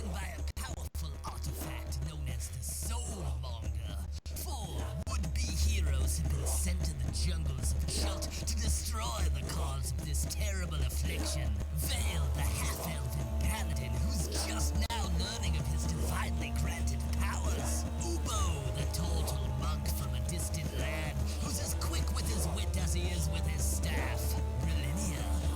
driven by a powerful artifact known as the Soulmonger. 4 would-be heroes have been sent to the jungles of Chult to destroy the cause of this terrible affliction. Vale, the half-elven paladin who's just now learning of his divinely granted powers. Ubo, the total monk from a distant land who's as quick with his wit as he is with his staff.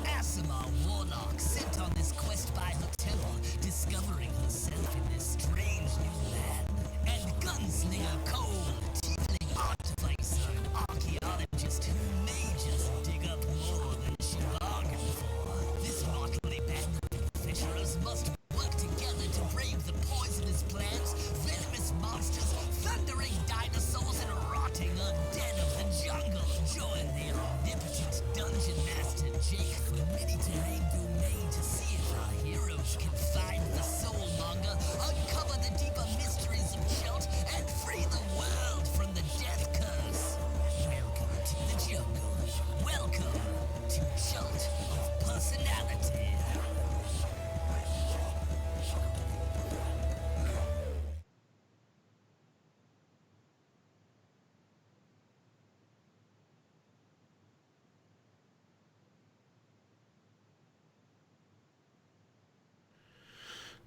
Asima Warlock, sent on this quest by her temple, discovering herself in this strange new land. And Gunslinger Cole, tiefling artificer and archaeologist who may just dig up more than she bargained for. This motley band of adventurers must work together to brave the poisonous plants, venomous monsters, thundering dinosaurs, and rotting undead of the jungle. Join the omnipotent dungeon master Jake from Mini-Terrain Domain to see if our heroes can find the Soulmonger, uncover the deeper mysteries of Chult, and free the world from the death curse. Welcome to the jungle. Welcome to Chult of Personality.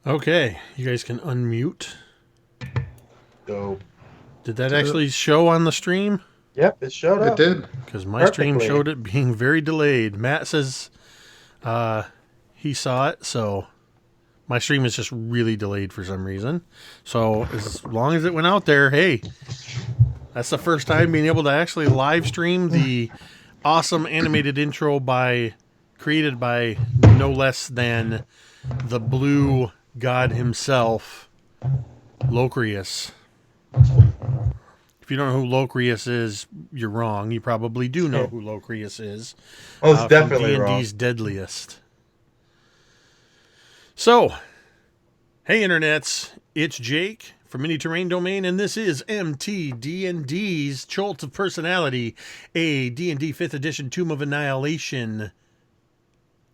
Okay, you guys can unmute. Dope. Did that actually show on the stream? Yep, it showed up. It did. Because my stream showed it being very delayed. Matt says he saw it, so my stream is just really delayed for some reason. So as long as it went out there, hey, that's the first time being able to actually live stream the awesome animated intro created by no less than the blue god himself, Locrius. If you don't know who Locrius is, you're wrong. You probably do know who Locrius is. Oh, it's definitely from D&D's Deadliest. So, hey internets, it's Jake from Mini-Terrain Domain, and this is MTD&D's Chult of Personality, a D&D 5th edition Tomb of Annihilation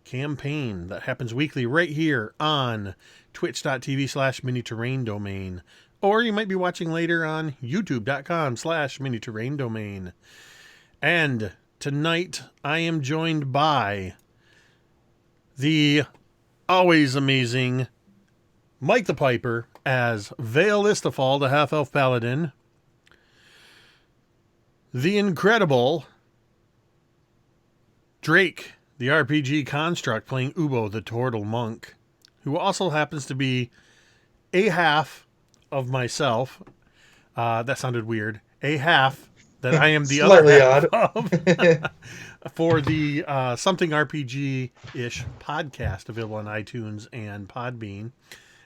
campaign that happens weekly right here on twitch.tv/Mini-Terrain Domain. Or you might be watching later on youtube.com/Mini-Terrain Domain. And tonight I am joined by the always amazing Mike the Piper as Vale Istafal, the half-elf paladin. The incredible Drake, the RPG construct, playing Ubo, the turtle monk, who also happens to be a half of myself. That sounded weird. A half that I am the other half of for the Something RPG-ish podcast, available on iTunes and Podbean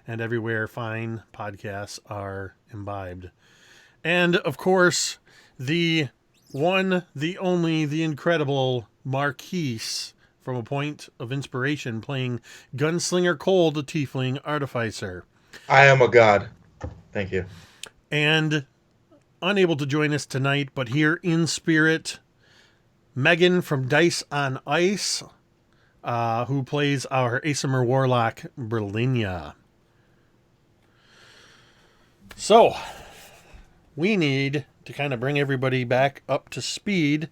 and everywhere fine podcasts are imbibed. And, of course, the one, the only, the incredible Marquise from A Point of Inspiration, playing Gunslinger Cole, the tiefling artificer. I am a god. Thank you. And unable to join us tonight, but here in spirit, Megan from Dice on Ice, who plays our Asimir Warlock, Berlinia. So, we need to kind of bring everybody back up to speed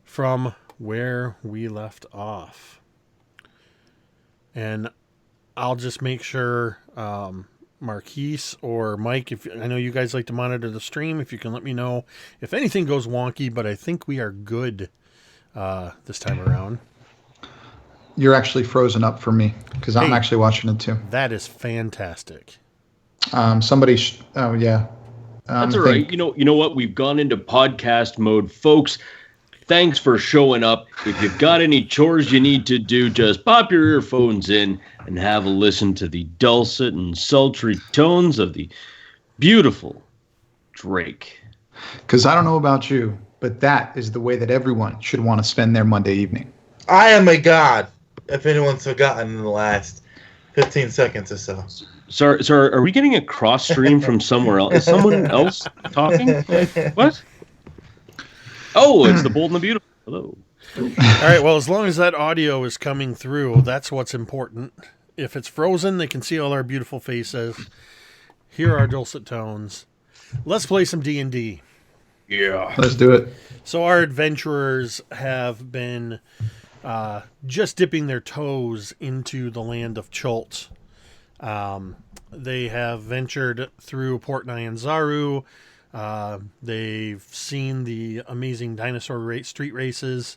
from where we left off. And I'll just make sure Marquise or Mike, if I know you guys like to monitor the stream, if you can let me know if anything goes wonky, but I think we are good this time around. You're actually frozen up for me because I'm actually watching it too. That is fantastic. Oh yeah. That's all right. You know what? We've gone into podcast mode, folks. Thanks for showing up. If you've got any chores you need to do, just pop your earphones in and have a listen to the dulcet and sultry tones of the beautiful Drake. Because I don't know about you, but that is the way that everyone should want to spend their Monday evening. I am a god, if anyone's forgotten in the last 15 seconds or so. Sorry, are we getting a cross stream from somewhere else? Is someone else talking? What? Oh, it's the Bold and the Beautiful. Hello. All right, well, as long as that audio is coming through, that's what's important. if it's frozen, they can see all our beautiful faces, hear our dulcet tones. Let's play some D&D. Yeah. Let's do it. So our adventurers have been just dipping their toes into the land of Chult. They have ventured through Port Nyanzaru. They've seen the amazing dinosaur street races.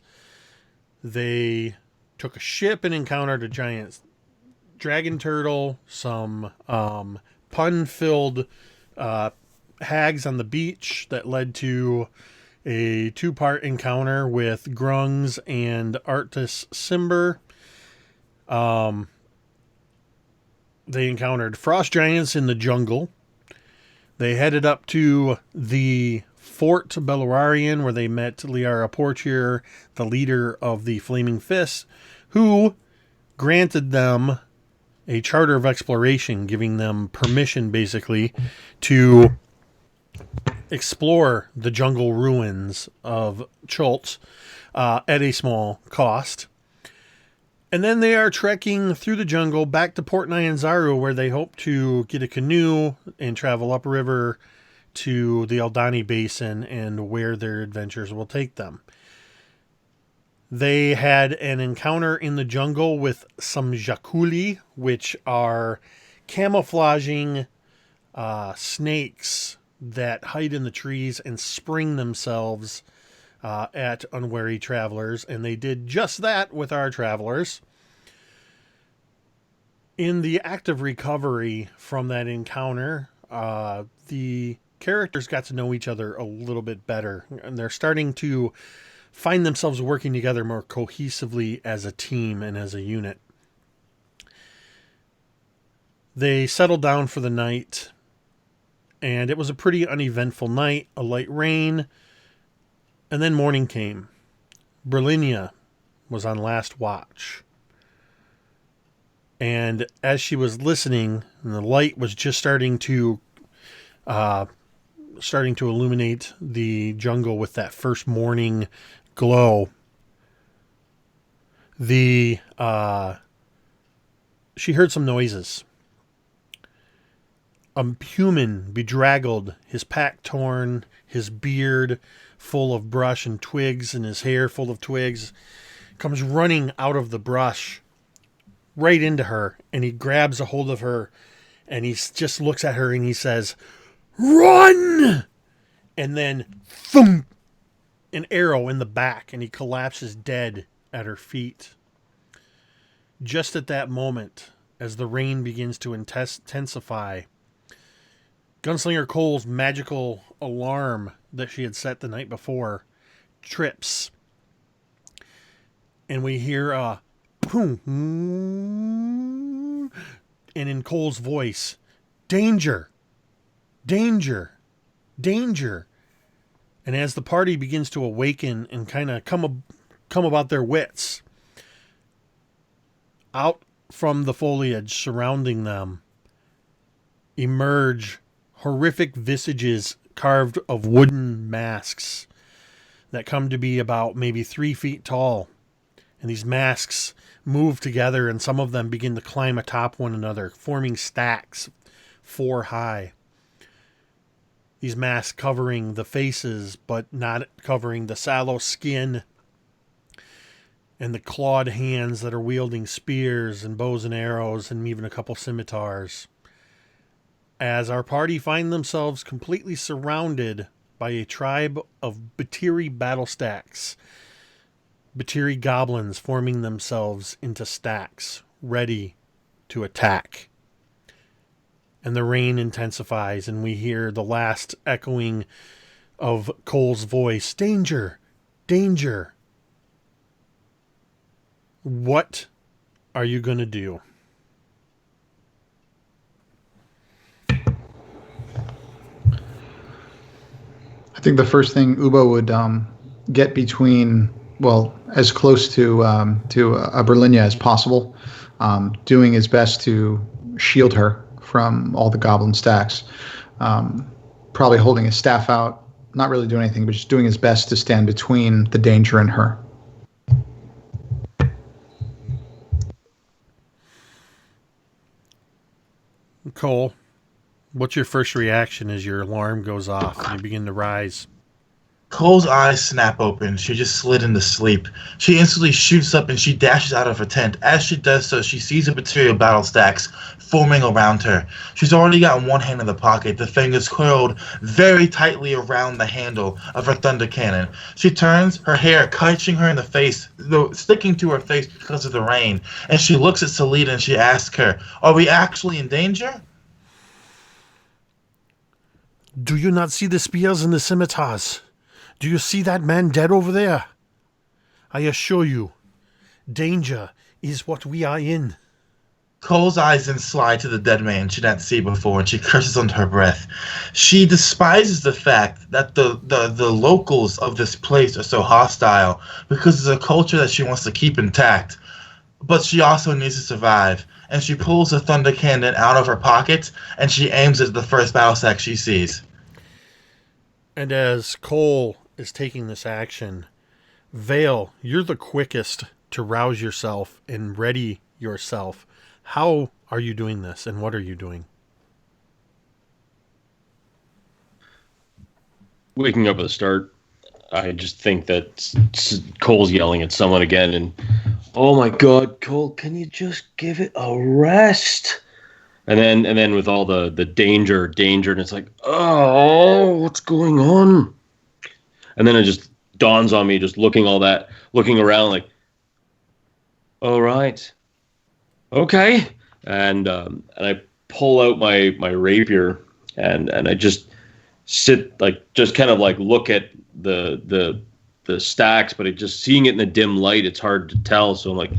They took a ship and encountered a giant dragon turtle, some pun-filled hags on the beach that led to a 2-part encounter with Grungs and Arctis Cimber. They encountered frost giants in the jungle. They headed up to the Fort Bellurarian, where they met Liara Portier, the leader of the Flaming Fists, who granted them a charter of exploration, giving them permission, basically, to explore the jungle ruins of Chult at a small cost. And then they are trekking through the jungle back to Port Nyanzaru, where they hope to get a canoe and travel upriver to the Aldani Basin and where their adventures will take them. They had an encounter in the jungle with some Jakuli, which are camouflaging snakes that hide in the trees and spring themselves at unwary travelers, and they did just that with our travelers. In the act of recovery from that encounter, the characters got to know each other a little bit better, and they're starting to find themselves working together more cohesively as a team and as a unit. They settled down for the night, and it was a pretty uneventful night, a light rain, and then morning came. Berlinia was on last watch. And as she was listening, and the light was just starting to illuminate the jungle with that first morning glow, she heard some noises. A human, bedraggled, his pack torn, his beard full of brush and twigs, and his hair full of twigs, comes running out of the brush right into her, and he grabs a hold of her, and he just looks at her and he says, "Run!" And then, thump, an arrow in the back, and he collapses dead at her feet. Just at that moment, as the rain begins to intensify, Gunslinger Cole's magical alarm that she had set the night before trips. And we hear a boom. And in Cole's voice, "Danger! Danger! Danger!" And as the party begins to awaken and kind of come about their wits, out from the foliage surrounding them emerge horrific visages carved of wooden masks that come to be about maybe 3 feet tall. And these masks move together, and some of them begin to climb atop one another, forming stacks 4 high. These masks covering the faces, but not covering the sallow skin and the clawed hands that are wielding spears and bows and arrows and even a couple scimitars. As our party find themselves completely surrounded by a tribe of Batiri battle stacks. Batiri goblins forming themselves into stacks, ready to attack. And the rain intensifies, and we hear the last echoing of Cole's voice. "Danger! Danger!" What are you going to do? I think the first thing Ubo would get between, as close to Berlinia as possible, doing his best to shield her from all the goblin stacks. Probably holding his staff out, not really doing anything, but just doing his best to stand between the danger and her. Cole, what's your first reaction as your alarm goes off and you begin to rise? Cole's eyes snap open. She just slid into sleep. She instantly shoots up and she dashes out of her tent. As she does so, she sees the material battle stacks forming around her. She's already got one hand in the pocket, the fingers coiled very tightly around the handle of her thunder cannon. She turns, her hair catching her in the face, sticking to her face because of the rain, and she looks at Selena and she asks her, "Are we actually in danger?" Do you not see the spears and the scimitars? Do you see that man dead over there? I assure you, danger is what we are in. Cole's eyes then slide to the dead man she didn't see before, and she curses under her breath. She despises the fact that the locals of this place are so hostile because it's a culture that she wants to keep intact. But she also needs to survive, and she pulls a thunder cannon out of her pocket, and she aims at the first battle stack she sees. And as Cole is taking this action, Vale, you're the quickest to rouse yourself and ready yourself. How are you doing this, and what are you doing? Waking up at the start, I just think that Cole's yelling at someone again, and oh my God, Cole, can you just give it a rest? And then with all the danger, and it's like, oh, what's going on? And then it just dawns on me, just looking around like, all right, okay. And I pull out my rapier and I just sit, like, just kind of like look at the stacks, but seeing it in the dim light, it's hard to tell. So I'm like,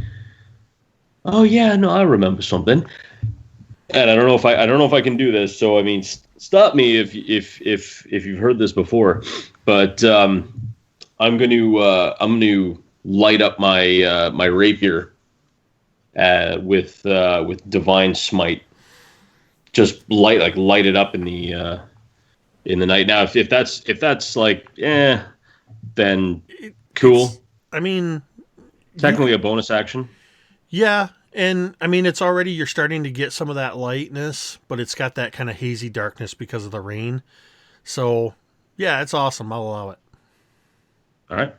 oh yeah, no, I remember something. And I don't know if I can do this. So I mean, stop me if you've heard this before. But I'm going to light up my rapier with divine smite. Just light it up in the night. Now, if that's like, then cool. I mean, technically a bonus action. Yeah. And I mean, it's already, you're starting to get some of that lightness, but it's got that kind of hazy darkness because of the rain. So yeah, it's awesome. I'll allow it. All right.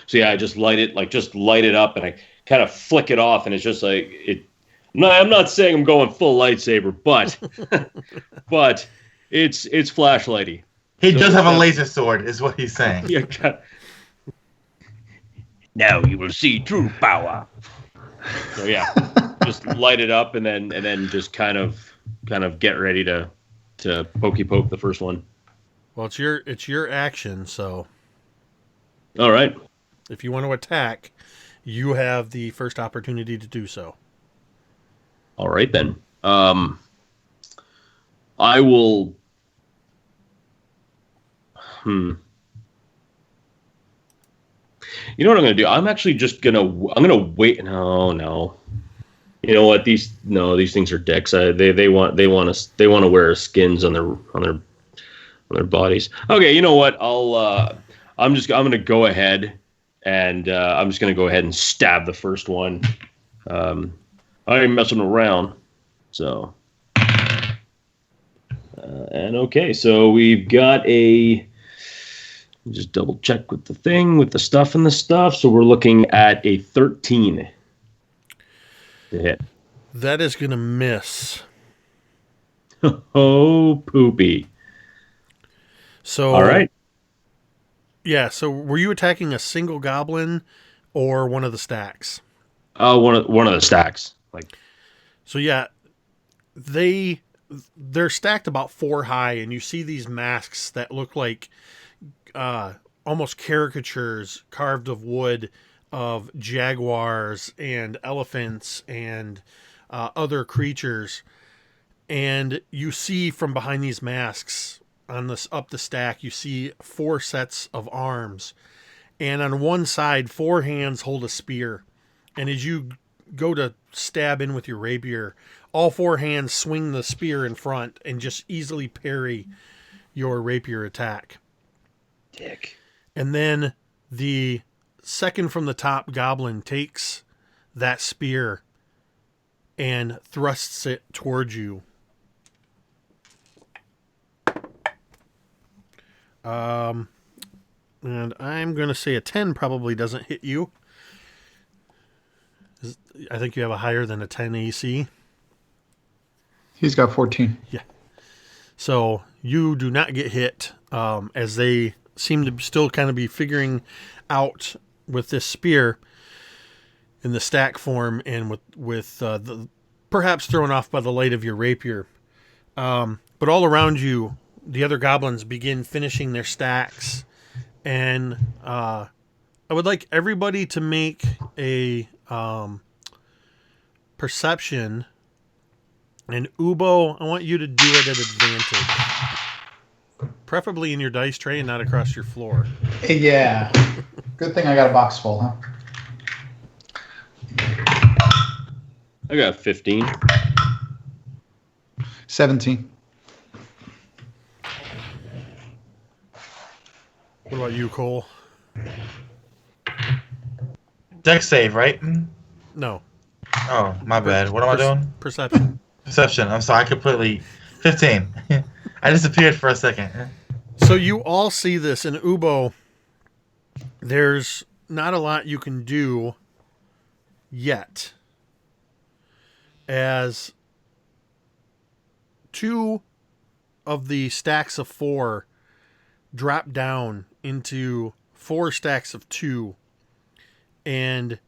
So yeah, I just light it up, and I kind of flick it off, and it's just like it. No, I'm not saying I'm going full lightsaber, but but it's flashlighty. He does have a laser sword, is what he's saying. Yeah. Now you will see true power. So yeah, just light it up, and then just kind of get ready to poke the first one. Well, it's your action, so. All right. If you want to attack, you have the first opportunity to do so. All right then. I will. You know what I'm going to do? I'm actually just I'm going to wait. No. You know what? These things are dicks. They want to wear skins on their bodies. Okay, you know what? I'm going to go ahead and I'm just going to go ahead and stab the first one. I ain't messing around. So and okay, so we've got a. Just double check with the thing, with the stuff and the stuff. So we're looking at a 13 to hit. That is going to miss. Oh, poopy. So, all right. Yeah. So were you attacking a single goblin or one of the stacks? Oh, one of the stacks. Like. So yeah, they're stacked about 4 high, and you see these masks that look like almost caricatures carved of wood of jaguars and elephants and other creatures. And you see from behind these masks on this up the stack, you see 4 sets of arms. And on one side, 4 hands hold a spear. And as you go to stab in with your rapier, all 4 hands swing the spear in front and just easily parry your rapier attack. Dick. And then the second from the top goblin takes that spear and thrusts it towards you And I'm going to say a 10 probably doesn't hit you. I think you have a higher than a 10 AC. He's got 14. Yeah. So you do not get hit, as they seem to still kind of be figuring out with this spear in the stack form and with the perhaps thrown off by the light of your rapier. But all around you, the other goblins begin finishing their stacks. And I would like everybody to make a perception. And Ubo, I want you to do it at advantage. Preferably in your dice tray and not across your floor. Yeah. Good thing I got a box full, huh? I got 15. 17. What about you, Cole? Dex save, right? No. Oh, my bad. What am I doing? Perception. Perception. I'm sorry. I completely... 15. I disappeared for a second. So you all see this, and Ubo, there's not a lot you can do yet, as 2 of the stacks of 4 drop down into 4 stacks of 2 and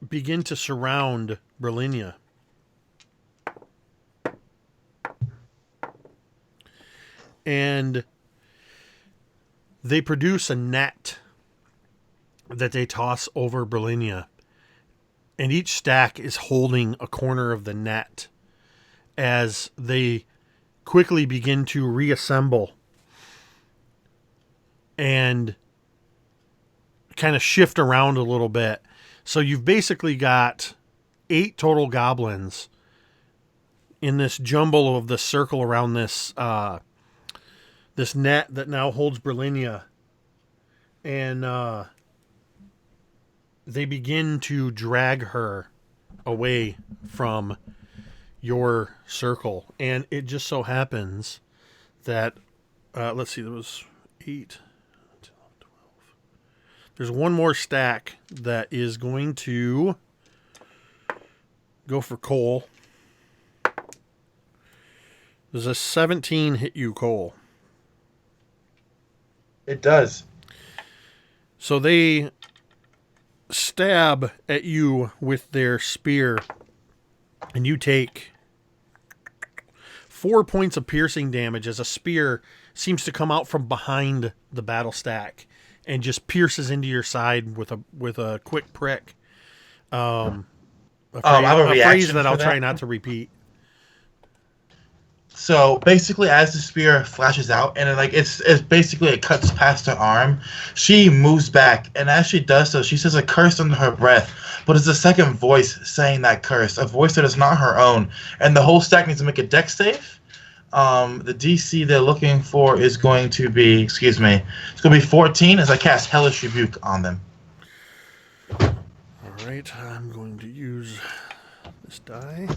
begin to surround Berlinia. And they produce a net that they toss over Berlinia. And each stack is holding a corner of the net as they quickly begin to reassemble and kind of shift around a little bit. So you've basically got 8 total goblins in this jumble of the circle around this this net that now holds Berlinia. And they begin to drag her away from your circle. And it just so happens that, let's see, there was 8, 10, 12. There's one more stack that is going to go for Cole. Does a 17 hit you, Cole? It does. So they stab at you with their spear, and you take 4 points of piercing damage as a spear seems to come out from behind the battle stack and just pierces into your side with a quick prick. A phrase that I'll try not to repeat. So basically, as the spear flashes out, and it's basically it cuts past her arm, she moves back, and as she does so, she says a curse under her breath. But it's a second voice saying that curse, a voice that is not her own, and the whole stack needs to make a dex save. The DC they're looking for is going to be, it's going to be 14 as I cast Hellish Rebuke on them. All right, I'm going to use this die.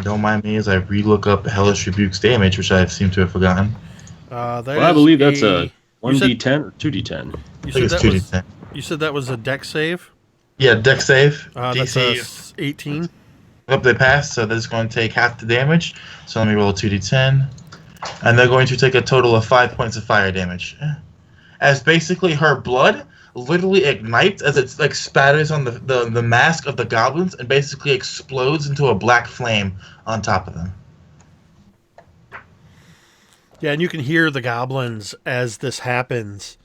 Don't mind me as I relook up Hellish Rebuke's damage, which I seem to have forgotten. I believe that's a 1d10 or 2d10. I think it's 2d10. You said that was a dex save? Yeah, dex save. That's a 18. Up they pass, so they're just going to take half the damage. So let me roll a 2d10. And they're going to take a total of 5 points of fire damage. As basically her blood literally ignites as it spatters on the mask of the goblins and basically explodes into a black flame on top of them. Yeah, and you can hear the goblins as this happens.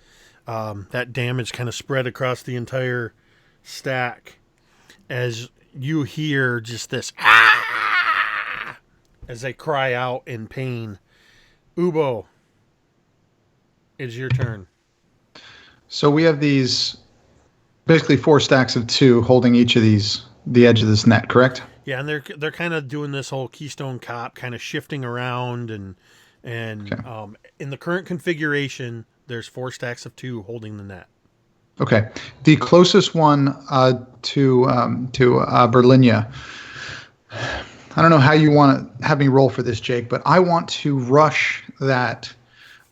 That damage kind of spread across the entire stack as you hear just this as they cry out in pain. Ubo, it's your turn. So we have these basically 4 stacks of 2 holding each of these, the edge of this net, correct? Yeah, and they're kind of doing this whole Keystone Cop, kind of shifting around, and okay. In the current configuration, there's 4 stacks of 2 holding the net. Okay, the closest one to Berlinia. don't know how you want to have me roll for this, Jake, but I want to rush that,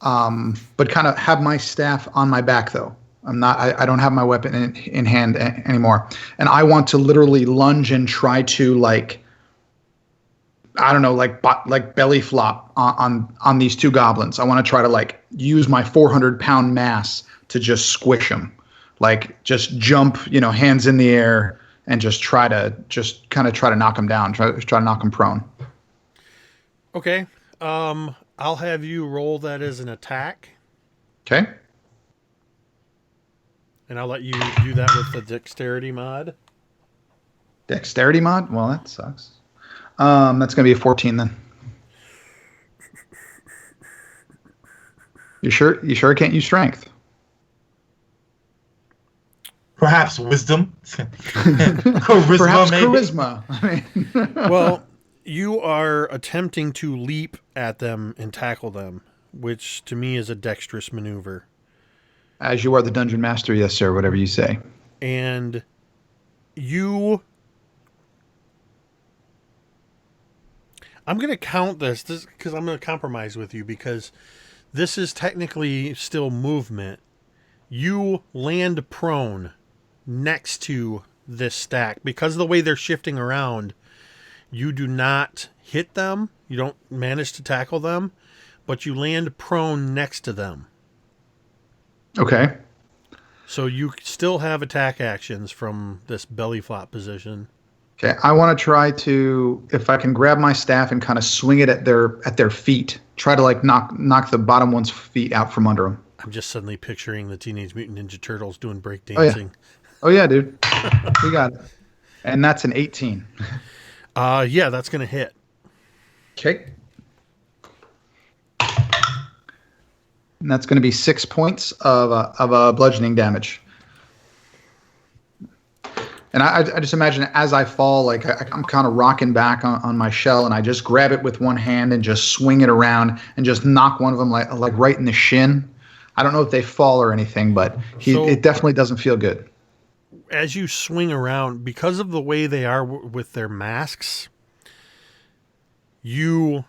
but kind of have my staff on my back, though. I don't have my weapon in hand anymore. And I want to literally lunge and try to, like, I don't know, like belly flop on these two goblins. I want to try to, like, use my 400-pound mass to just squish them. Like, just jump, hands in the air, and just try to knock them down, try to knock them prone. Okay. I'll have you roll that as an attack. Okay. And I'll let you do that with the dexterity mod. Dexterity mod? Well, that sucks. That's going to be a 14 then. You sure I can't use strength? Perhaps wisdom. Charisma, perhaps maybe. Charisma. Well, you are attempting to leap at them and tackle them, which to me is a dexterous maneuver. As you are the dungeon master, yes, sir, whatever you say. And I'm going to count this because I'm going to compromise with you because this is technically still movement. You land prone next to this stack. Because of the way they're shifting around, you do not hit them. You don't manage to tackle them, but you land prone next to them. Okay. So you still have attack actions from this belly flop position. Okay, I want to try to, if I can grab my staff and kind of swing it at their feet, try to, like, knock the bottom one's feet out from under them. I'm just suddenly picturing the Teenage Mutant Ninja Turtles doing breakdancing. Oh yeah, dude. We got it. And that's an 18. Yeah, that's going to hit. Okay. And that's going to be 6 points of bludgeoning damage. And I just imagine as I fall, like I'm kind of rocking back on my shell, and I just grab it with one hand and just swing it around and just knock one of them like right in the shin. I don't know if they fall or anything, but it definitely doesn't feel good. As you swing around, because of the way they are with their masks, you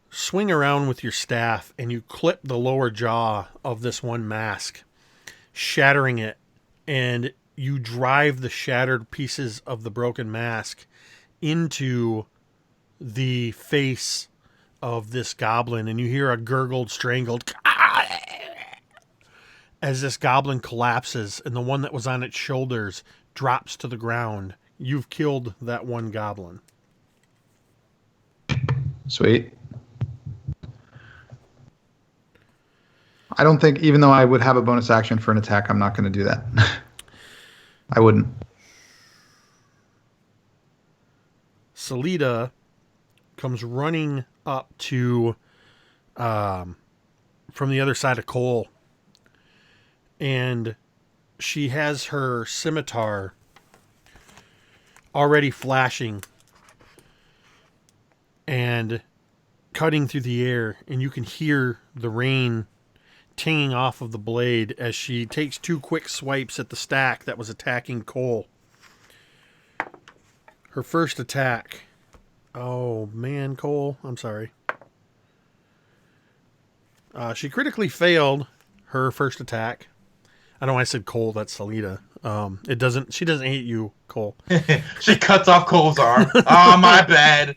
swing around with your staff and you clip the lower jaw of this one mask, shattering it, and you drive the shattered pieces of the broken mask into the face of this goblin, and you hear a gurgled, strangled as this goblin collapses, and the one that was on its shoulders drops to the ground. You've killed that one goblin. Sweet. I don't think, even though I would have a bonus action for an attack, I'm not going to do that. I wouldn't. Salida comes running up to from the other side of Cole, and she has her scimitar already flashing and cutting through the air, and you can hear the rain tinging off of the blade as she takes 2 quick swipes at the stack that was attacking Cole. Her first attack. Oh, man, Cole. I'm sorry. She critically failed her first attack. I know I said Cole, that's Salida. She doesn't hate you, Cole. She cuts off Cole's arm. Oh, my bad.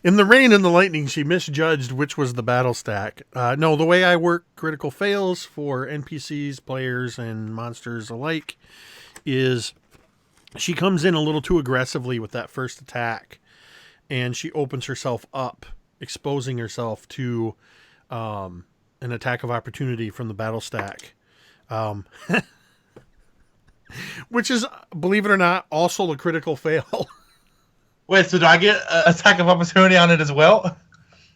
In the rain and the lightning, she misjudged which was the battle stack. No, the way I work critical fails for NPCs, players, and monsters alike is she comes in a little too aggressively with that first attack, and she opens herself up, exposing herself to an attack of opportunity from the battle stack. Which is, believe it or not, also a critical fail. Wait, so do I get an attack of opportunity on it as well?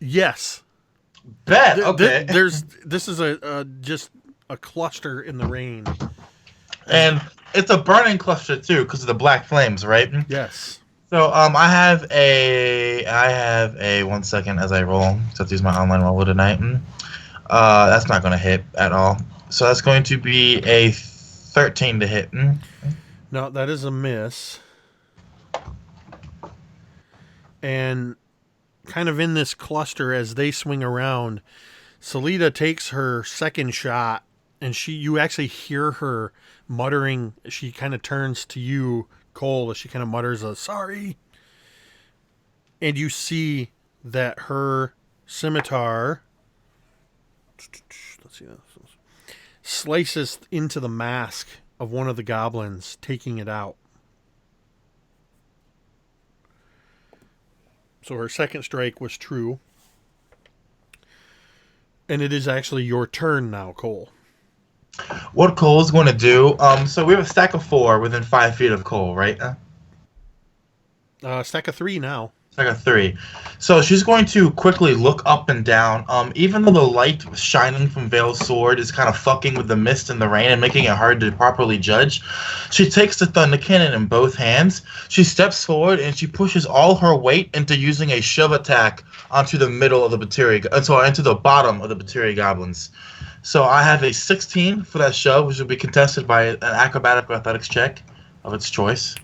Yes. Bet. Okay. This is just a cluster in the rain, and it's a burning cluster too because of the black flames, right? Yes. So I have a 1 second as I roll. So I'll use my online roller tonight. That's not going to hit at all. So that's going to be a 13 to hit. No, that is a miss. And kind of in this cluster as they swing around, Salida takes her second shot, and you actually hear her muttering. She kind of turns to you, Cole, as she kind of mutters a sorry. And you see that her scimitar, let's see, slices into the mask of one of the goblins, taking it out. So her second strike was true. And it is actually your turn now, Cole. What Cole's going to do, so we have a stack of 4 within 5 feet of Cole, right? Stack of 3 now. Stack of 3. So she's going to quickly look up and down. Even though the light shining from Vale's sword is kind of fucking with the mist and the rain and making it hard to properly judge, she takes the thunder cannon in both hands. She steps forward and she pushes all her weight into using a shove attack onto the middle of the into the bottom of the Battery goblins. So I have a 16 for that shove, which will be contested by an acrobatic or athletics check of its choice.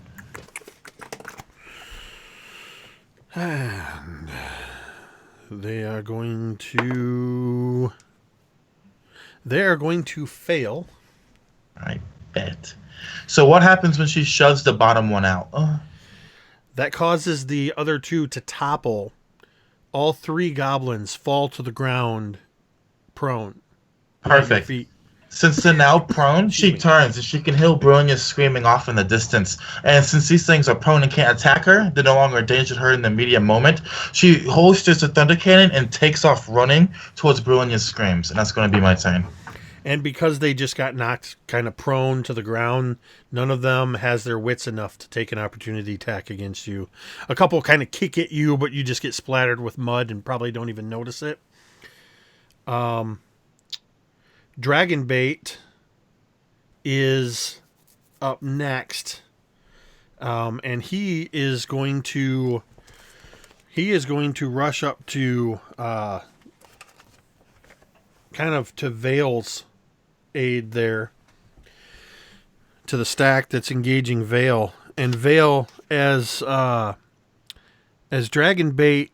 And they are going to fail. I bet. So what happens when she shoves the bottom one out? That causes the other 2 to topple. All 3 goblins fall to the ground prone. Perfect. Since they're now prone, she turns and she can hear Brilliant screaming off in the distance. And since these things are prone and can't attack her, they're no longer a danger to her in the immediate moment. She holsters the thunder cannon and takes off running towards Brilliant's screams. And that's going to be my turn. And because they just got knocked kind of prone to the ground, none of them has their wits enough to take an opportunity attack against you. A couple kind of kick at you, but you just get splattered with mud and probably don't even notice it. Dragonbait is up next, and he is going to rush up to kind of to Vale's aid there, to the stack that's engaging Vale. And Vale, as Dragonbait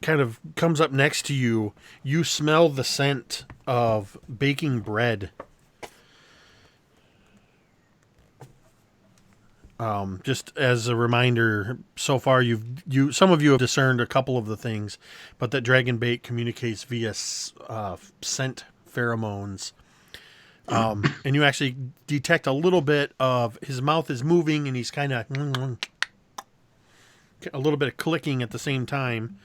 kind of comes up next to you, you smell the scent of baking bread. Just as a reminder, so far some of you have discerned a couple of the things, but that Dragonbait communicates via scent pheromones. And you actually detect a little bit of his mouth is moving, and he's kind of a little bit of clicking at the same time,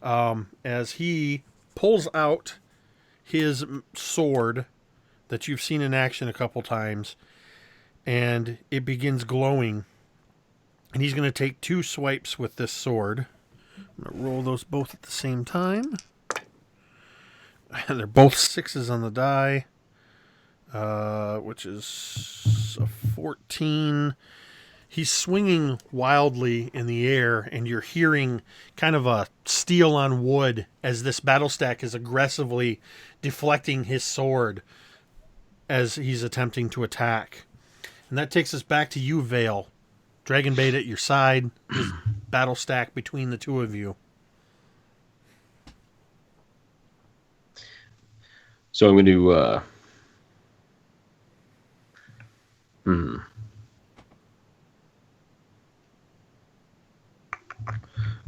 as he pulls out his sword that you've seen in action a couple times, and it begins glowing. And he's going to take 2 swipes with this sword. I'm going to roll those both at the same time. And they're both 6s on the die, which is a 14. He's swinging wildly in the air, and you're hearing kind of a steel on wood as this battle stack is aggressively deflecting his sword as he's attempting to attack. And that takes us back to you, Vale. Dragonbait at your side, this battle stack between the 2 of you. So I'm going to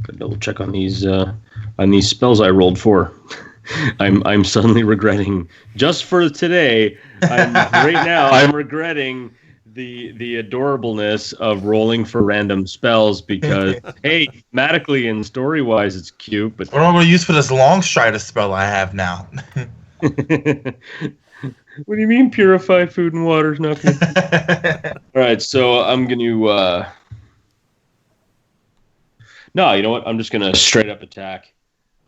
Gotta double check on these spells I rolled for. I'm suddenly regretting, just for today. I'm regretting the adorableness of rolling for random spells because hey, thematically and story wise it's cute, but what am I going to use for this long strider spell I have now? What do you mean purify food and water is not gonna... All right, so I'm going to no, you know what? I'm just going to straight up attack.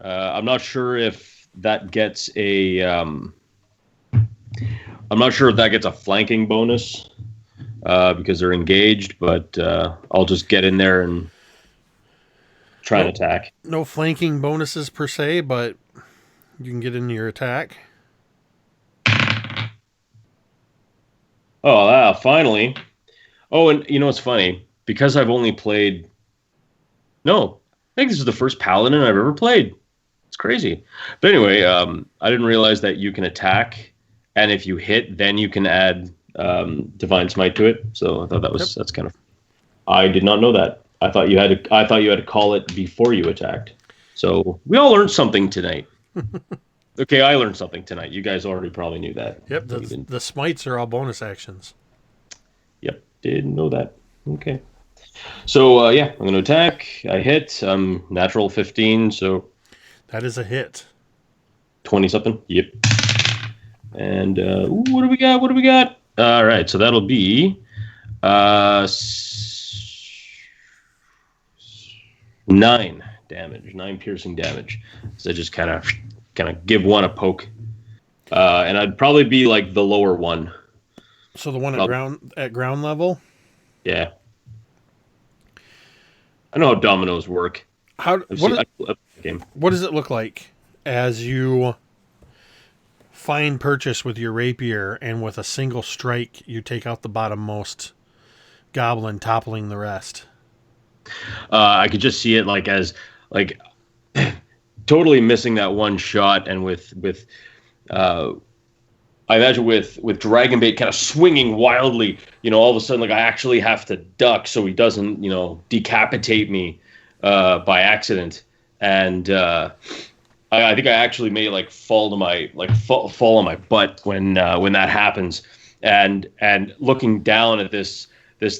I'm not sure if that gets a flanking bonus because they're engaged, but I'll just get in there and try and attack. No flanking bonuses per se, but you can get into your attack. Finally. Oh, and you know what's funny? Because I've only played... No, I think this is the first paladin I've ever played. It's crazy. But anyway, I didn't realize that you can attack, and if you hit, then you can add divine smite to it. So I thought that's kind of. I did not know that. I thought you had to call it before you attacked. So we all learned something tonight. Okay, I learned something tonight. You guys already probably knew that. Yep, the smites are all bonus actions. Yep, didn't know that. Okay. So, yeah, I'm going to attack. I hit. Natural 15, so... That is a hit. 20-something? Yep. And, what do we got? All right, so that'll be... 9 damage. 9 piercing damage. So I just kind of give one a poke. And I'd probably be, like, the lower one. So the one at ground level? Yeah. I know how dominoes work. What does it look like as you find purchase with your rapier, and with a single strike you take out the bottommost goblin, toppling the rest? I could just see it as totally missing that one shot, and with I imagine with Dragonbait kind of swinging wildly, all of a sudden, I actually have to duck so he doesn't, decapitate me by accident. And I think I actually may fall on my butt when that happens. And looking down at this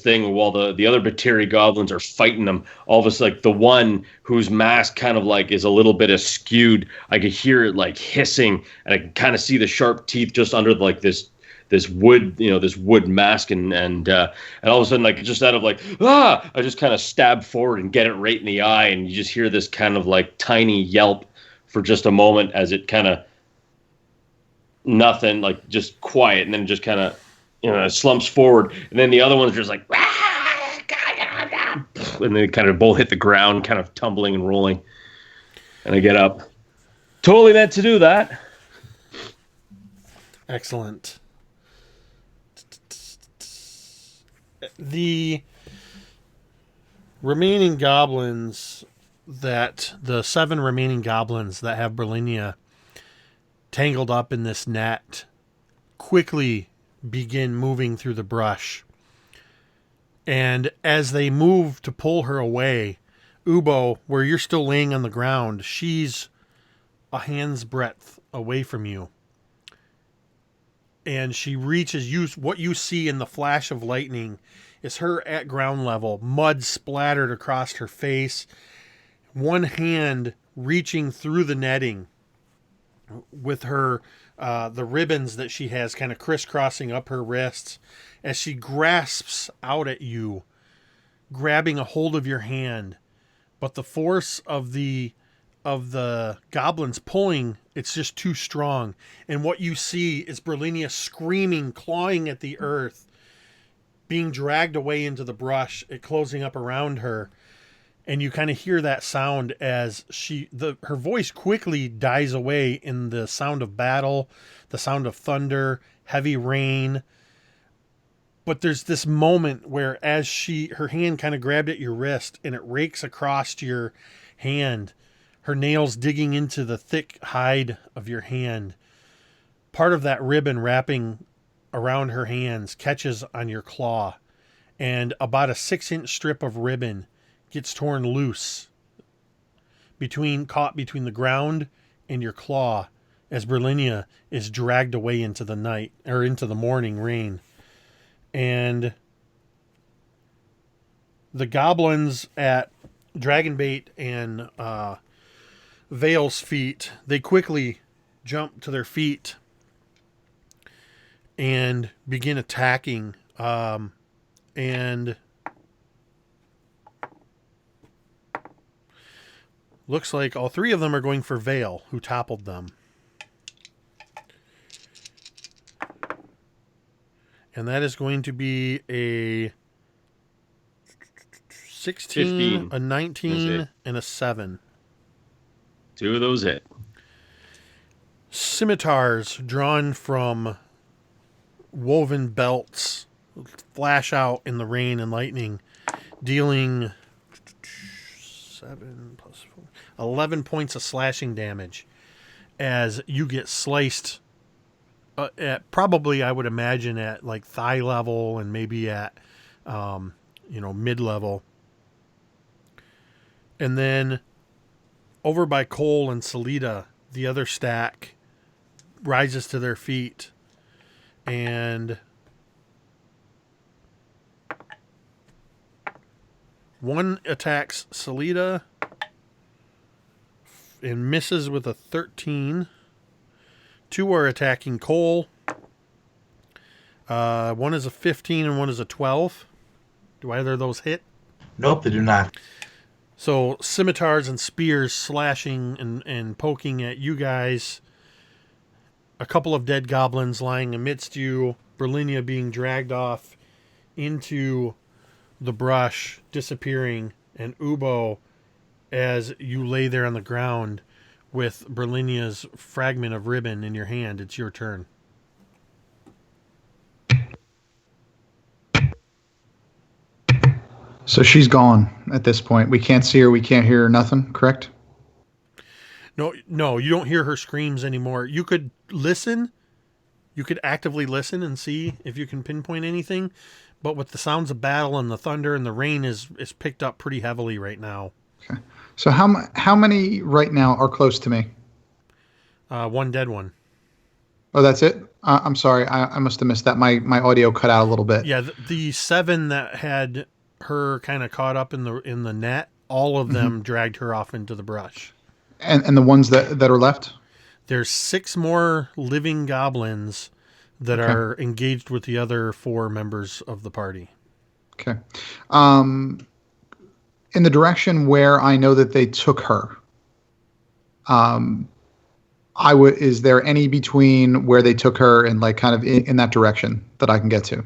thing while the other Bateri goblins are fighting them, all of a sudden, the one whose mask kind of is a little bit askewed, I could hear it hissing, and I can kind of see the sharp teeth just under this wood, this wood mask, and all of a sudden, just out of I just kind of stab forward and get it right in the eye, and you just hear this kind of tiny yelp for just a moment as it kind of nothing, just quiet, and then just kind of slumps forward, and then the other one's just and they kind of both hit the ground, kind of tumbling and rolling. And I get up. Totally meant to do that. Excellent. The remaining goblins the 7 remaining goblins that have Berlinia tangled up in this net quickly begin moving through the brush. And as they move to pull her away, Ubo, where you're still laying on the ground, she's a hand's breadth away from you. And she reaches you. What you see in the flash of lightning is her at ground level, mud splattered across her face, one hand reaching through the netting with her the ribbons that she has kind of crisscrossing up her wrists as she grasps out at you, grabbing a hold of your hand. But the force of the goblins pulling, it's just too strong. And what you see is Berlinia screaming, clawing at the earth, being dragged away into the brush, it closing up around her. And you kind of hear that sound as her voice quickly dies away in the sound of battle, the sound of thunder, heavy rain. But there's this moment where as her hand kind of grabbed at your wrist and it rakes across your hand, her nails digging into the thick hide of your hand. Part of that ribbon wrapping around her hands catches on your claw, and about a 6-inch strip of ribbon gets torn loose caught between the ground and your claw as Berlinia is dragged away into the night, or into the morning rain. And the goblins at Dragonbait and Vale's feet, they quickly jump to their feet and begin attacking. And looks like all 3 of them are going for Vale, who toppled them. And that is going to be a 16, 15. A 19, and a 7. 2 of those hit. Scimitars drawn from woven belts flash out in the rain and lightning, dealing 7 plus 4. 11 points of slashing damage as you get sliced at probably, I would imagine, at like thigh level and maybe at, mid level. And then over by Cole and Salida, the other stack rises to their feet and one attacks Salida and misses with a 13. 2 are attacking Cole. One is a 15 and one is a 12. Do either of those hit? Nope, they do not. So scimitars and spears slashing and poking at you guys. A couple of dead goblins lying amidst you. Berlinia being dragged off into the brush, disappearing. And Ubo, as you lay there on the ground with Berlinia's fragment of ribbon in your hand, it's your turn. So she's gone at this point. We can't see her. We can't hear her. Nothing. Correct? No, you don't hear her screams anymore. You could listen. You could actively listen and see if you can pinpoint anything. But with the sounds of battle and the thunder and the rain is picked up pretty heavily right now. Okay. So how many right now are close to me? One dead one. Oh, that's it? I'm sorry. I must have missed that. My audio cut out a little bit. Yeah, the 7 that had her kind of caught up in the net, all of them dragged her off into the brush. And the ones that are left? There's 6 more living goblins that are engaged with the other 4 members of the party. Okay. In the direction where I know that they took her, is there any between where they took her and like kind of in that direction that I can get to?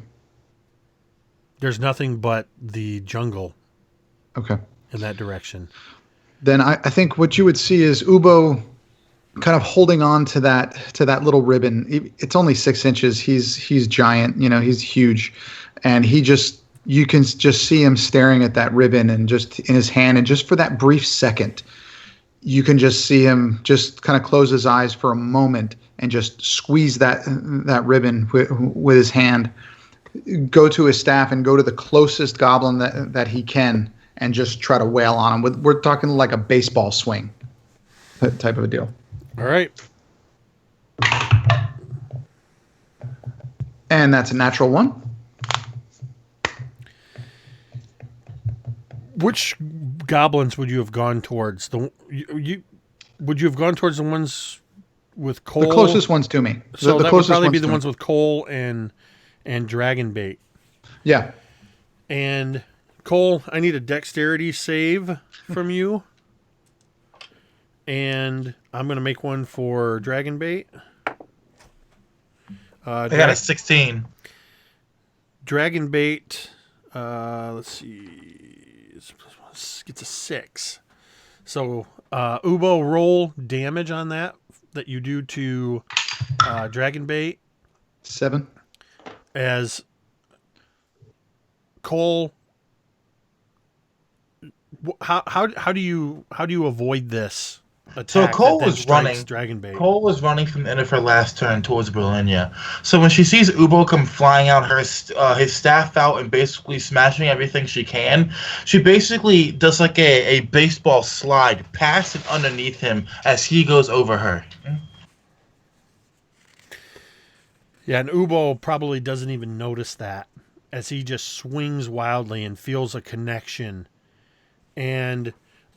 There's nothing but the jungle. Okay. In that direction. Then I think what you would see is Ubo kind of holding on to that little ribbon. It's only 6 inches. He's giant, he's huge. And you can just see him staring at that ribbon and just in his hand. And just for that brief second, you can just see him just kind of close his eyes for a moment and just squeeze that ribbon with his hand, go to his staff and go to the closest goblin that he can and just try to wail on him. We're talking like a baseball swing type of a deal. All right. And that's a natural 1. Which goblins would you have gone towards? Would you have gone towards the ones with Cole? The closest ones to me. So that would probably be the ones with Cole and Dragonbait. Yeah. And Cole, I need a dexterity save from you. And I'm going to make one for Dragonbait. I got a 16. Dragonbait, let's see, gets a 6. So, Ubo, roll damage on that you do to Dragonbait. 7. As Cole, how do you avoid this attack? So Cole was running. Dragonbait. Cole was running from the end of her last turn towards Berlinia. So when she sees Ubo come flying out, his staff out and basically smashing everything she can, she basically does like a baseball slide past and underneath him as he goes over her. Yeah, and Ubo probably doesn't even notice that as he just swings wildly and feels a connection. And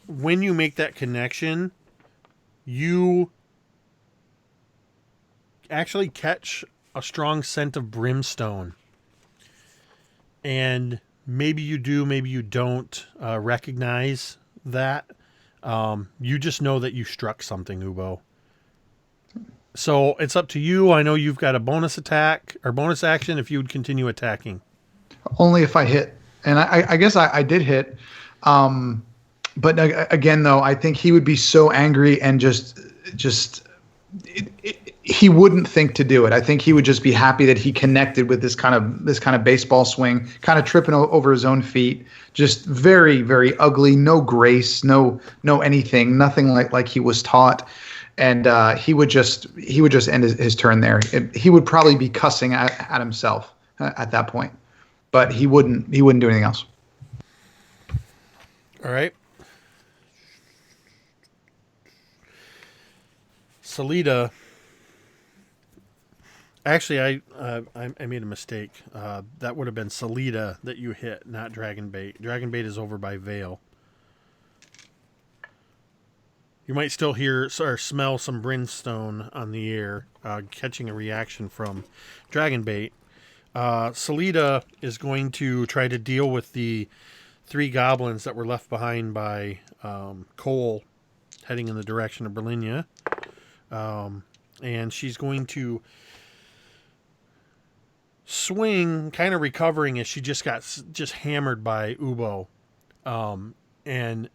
when you make that connection, you actually catch a strong scent of brimstone. And maybe you do, maybe you don't recognize that. You just know that you struck something, Ubo. So it's up to you. I know you've got a bonus attack or bonus action if you would continue attacking. Only if I hit. And I guess I did hit. But again, though, I think he would be so angry and he wouldn't think to do it. I think he would just be happy that he connected with this kind of baseball swing, kind of tripping over his own feet. Just very, very ugly. No grace. No anything. Nothing like he was taught. And he would just end his turn there. He would probably be cussing at himself at that point, but he wouldn't do anything else. All right. Salida. Actually, I made a mistake. That would have been Salida that you hit, not Dragonbait. Dragonbait is over by Vale. You might still hear or smell some brimstone on the air, catching a reaction from Dragonbait. Salida is going to try to deal with the 3 goblins that were left behind by Cole, heading in the direction of Berlinia. And she's going to swing, kind of recovering as she just got hammered by Ubo. And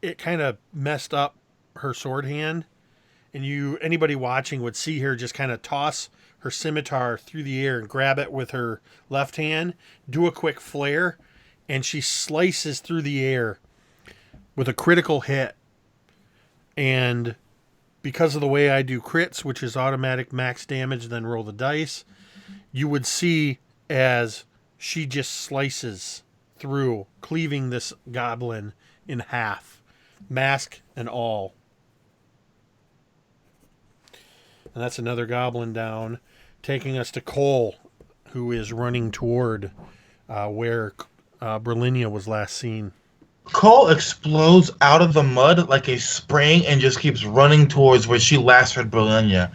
it kind of messed up her sword hand, and anybody watching would see her just kind of toss her scimitar through the air and grab it with her left hand, do a quick flare, and she slices through the air with a critical hit. And because of the way I do crits, which is automatic max damage, then roll the dice, you would see as she just slices through, cleaving this goblin in half, mask and all. And that's another goblin down, taking us to Cole, who is running toward where Berlinia was last seen. Cole explodes out of the mud like a spring and just keeps running towards where she last heard Berlinia.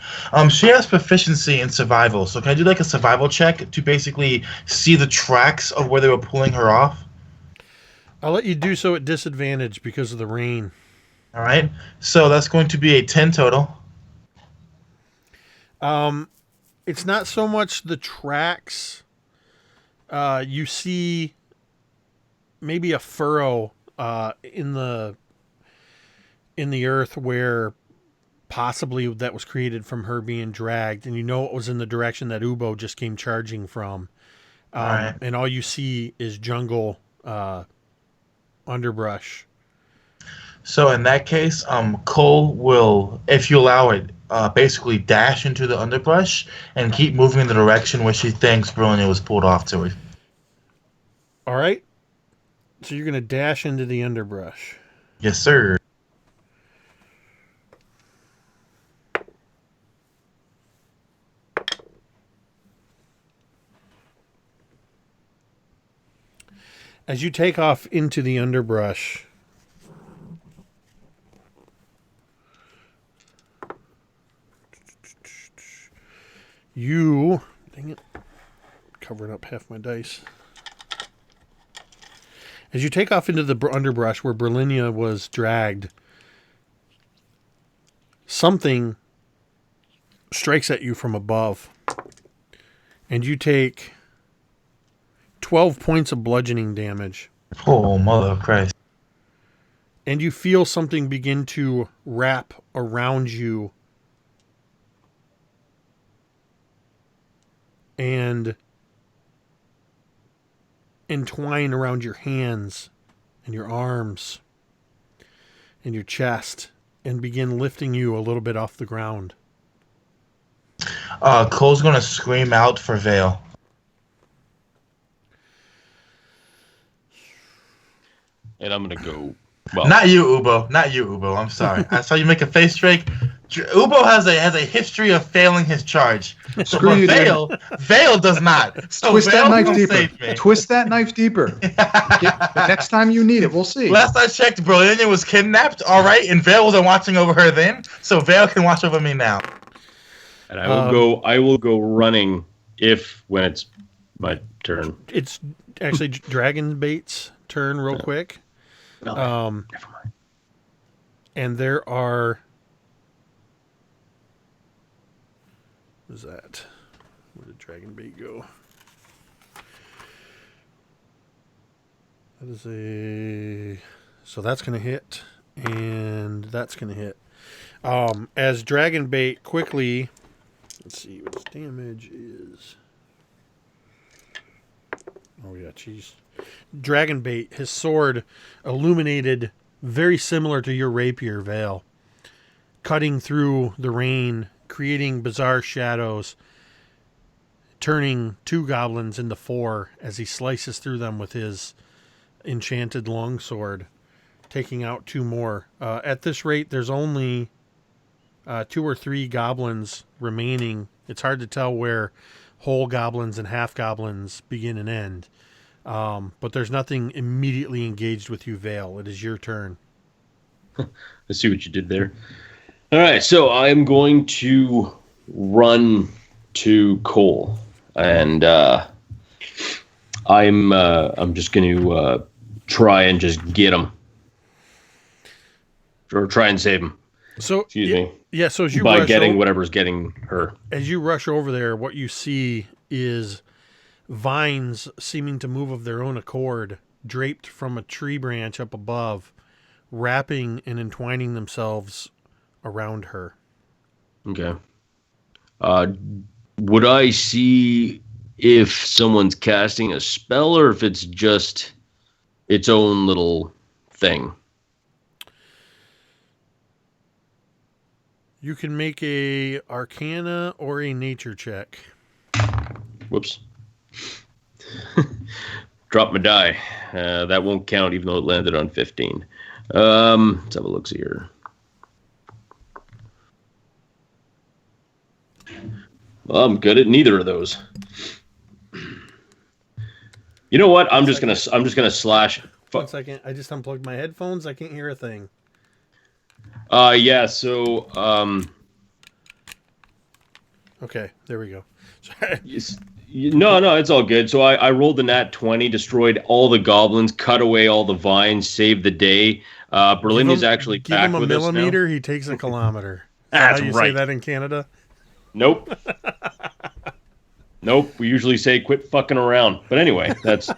She has proficiency in survival, so can I do like a survival check to basically see the tracks of where they were pulling her off? I'll let you do so at disadvantage because of the rain. All right, so that's going to be a 10 total. It's not so much the tracks. You see maybe a furrow in the earth where possibly that was created from her being dragged, and you know it was in the direction that Ubo just came charging from. Right. And all you see is jungle underbrush. So in that case, Cole will, if you allow it, basically dash into the underbrush and keep moving in the direction where she thinks Berlinia was pulled off to it. All right. So you're going to dash into the underbrush. Yes, sir. As you take off into the underbrush, dang it, covering up half my dice. As you take off into the underbrush where Berlinia was dragged, something strikes at you from above, and you take 12 points of bludgeoning damage. Oh, mother of Christ. And you feel something begin to wrap around you and entwine around your hands and your arms and your chest and begin lifting you a little bit off the ground. Cole's going to scream out for Vale. And I'm going to go. Well, Not you, Ubo. Not you, Ubo. I'm sorry. I saw you make a face, Drake. Ubo has a history of failing his charge. Screw you, Vale does not. So Twist Vale that knife will deeper. save me. Twist that knife deeper. The next time you need it, we'll see. Last I checked, Berlinia was kidnapped. All right, and Vale wasn't watching over her then, so Vale can watch over me now. and I will go running when it's my turn. It's actually Dragonbait's turn real quick. No, never mind. And there are... What is that? Where did Dragonbait go? That is a... So that's going to hit, and that's going to hit. As Dragonbait quickly Let's see what his damage is. Oh, yeah, jeez. Dragonbait, his sword illuminated very similar to your rapier, Vale. Cutting through the rain, creating bizarre shadows, turning 2 goblins into 4 as he slices through them with his enchanted longsword, taking out 2 more. At this rate, there's only 2 or 3 goblins remaining. It's hard to tell where whole goblins and half goblins begin and end. But there's nothing immediately engaged with you, Vale. It is your turn. I see what you did there. All right, so I'm going to run to Cole, and I'm just going to try and just get him, or try and save him. So excuse me. Yeah. So as you by rush getting whatever's getting her. As you rush over there, what you see is vines seeming to move of their own accord, draped from a tree branch up above, wrapping and entwining themselves around her. Okay. Would I see if someone's casting a spell or if it's just its own little thing? You can make a Arcana or a Nature check. Whoops. Drop my die. That won't count even though it landed on 15. Let's have a look here. Well, I'm good at neither of those. You know what? I'm just gonna slash. 1 second. I just unplugged my headphones. I can't hear a thing. Yeah. So. Okay. There we go. No, it's all good. So I rolled the nat 20, destroyed all the goblins, cut away all the vines, saved the day. Berlinia's actually back with us now. Give him a millimeter, he takes a kilometer. That's how you right. say that in Canada? Nope. Nope. We usually say quit fucking around. But anyway, that's all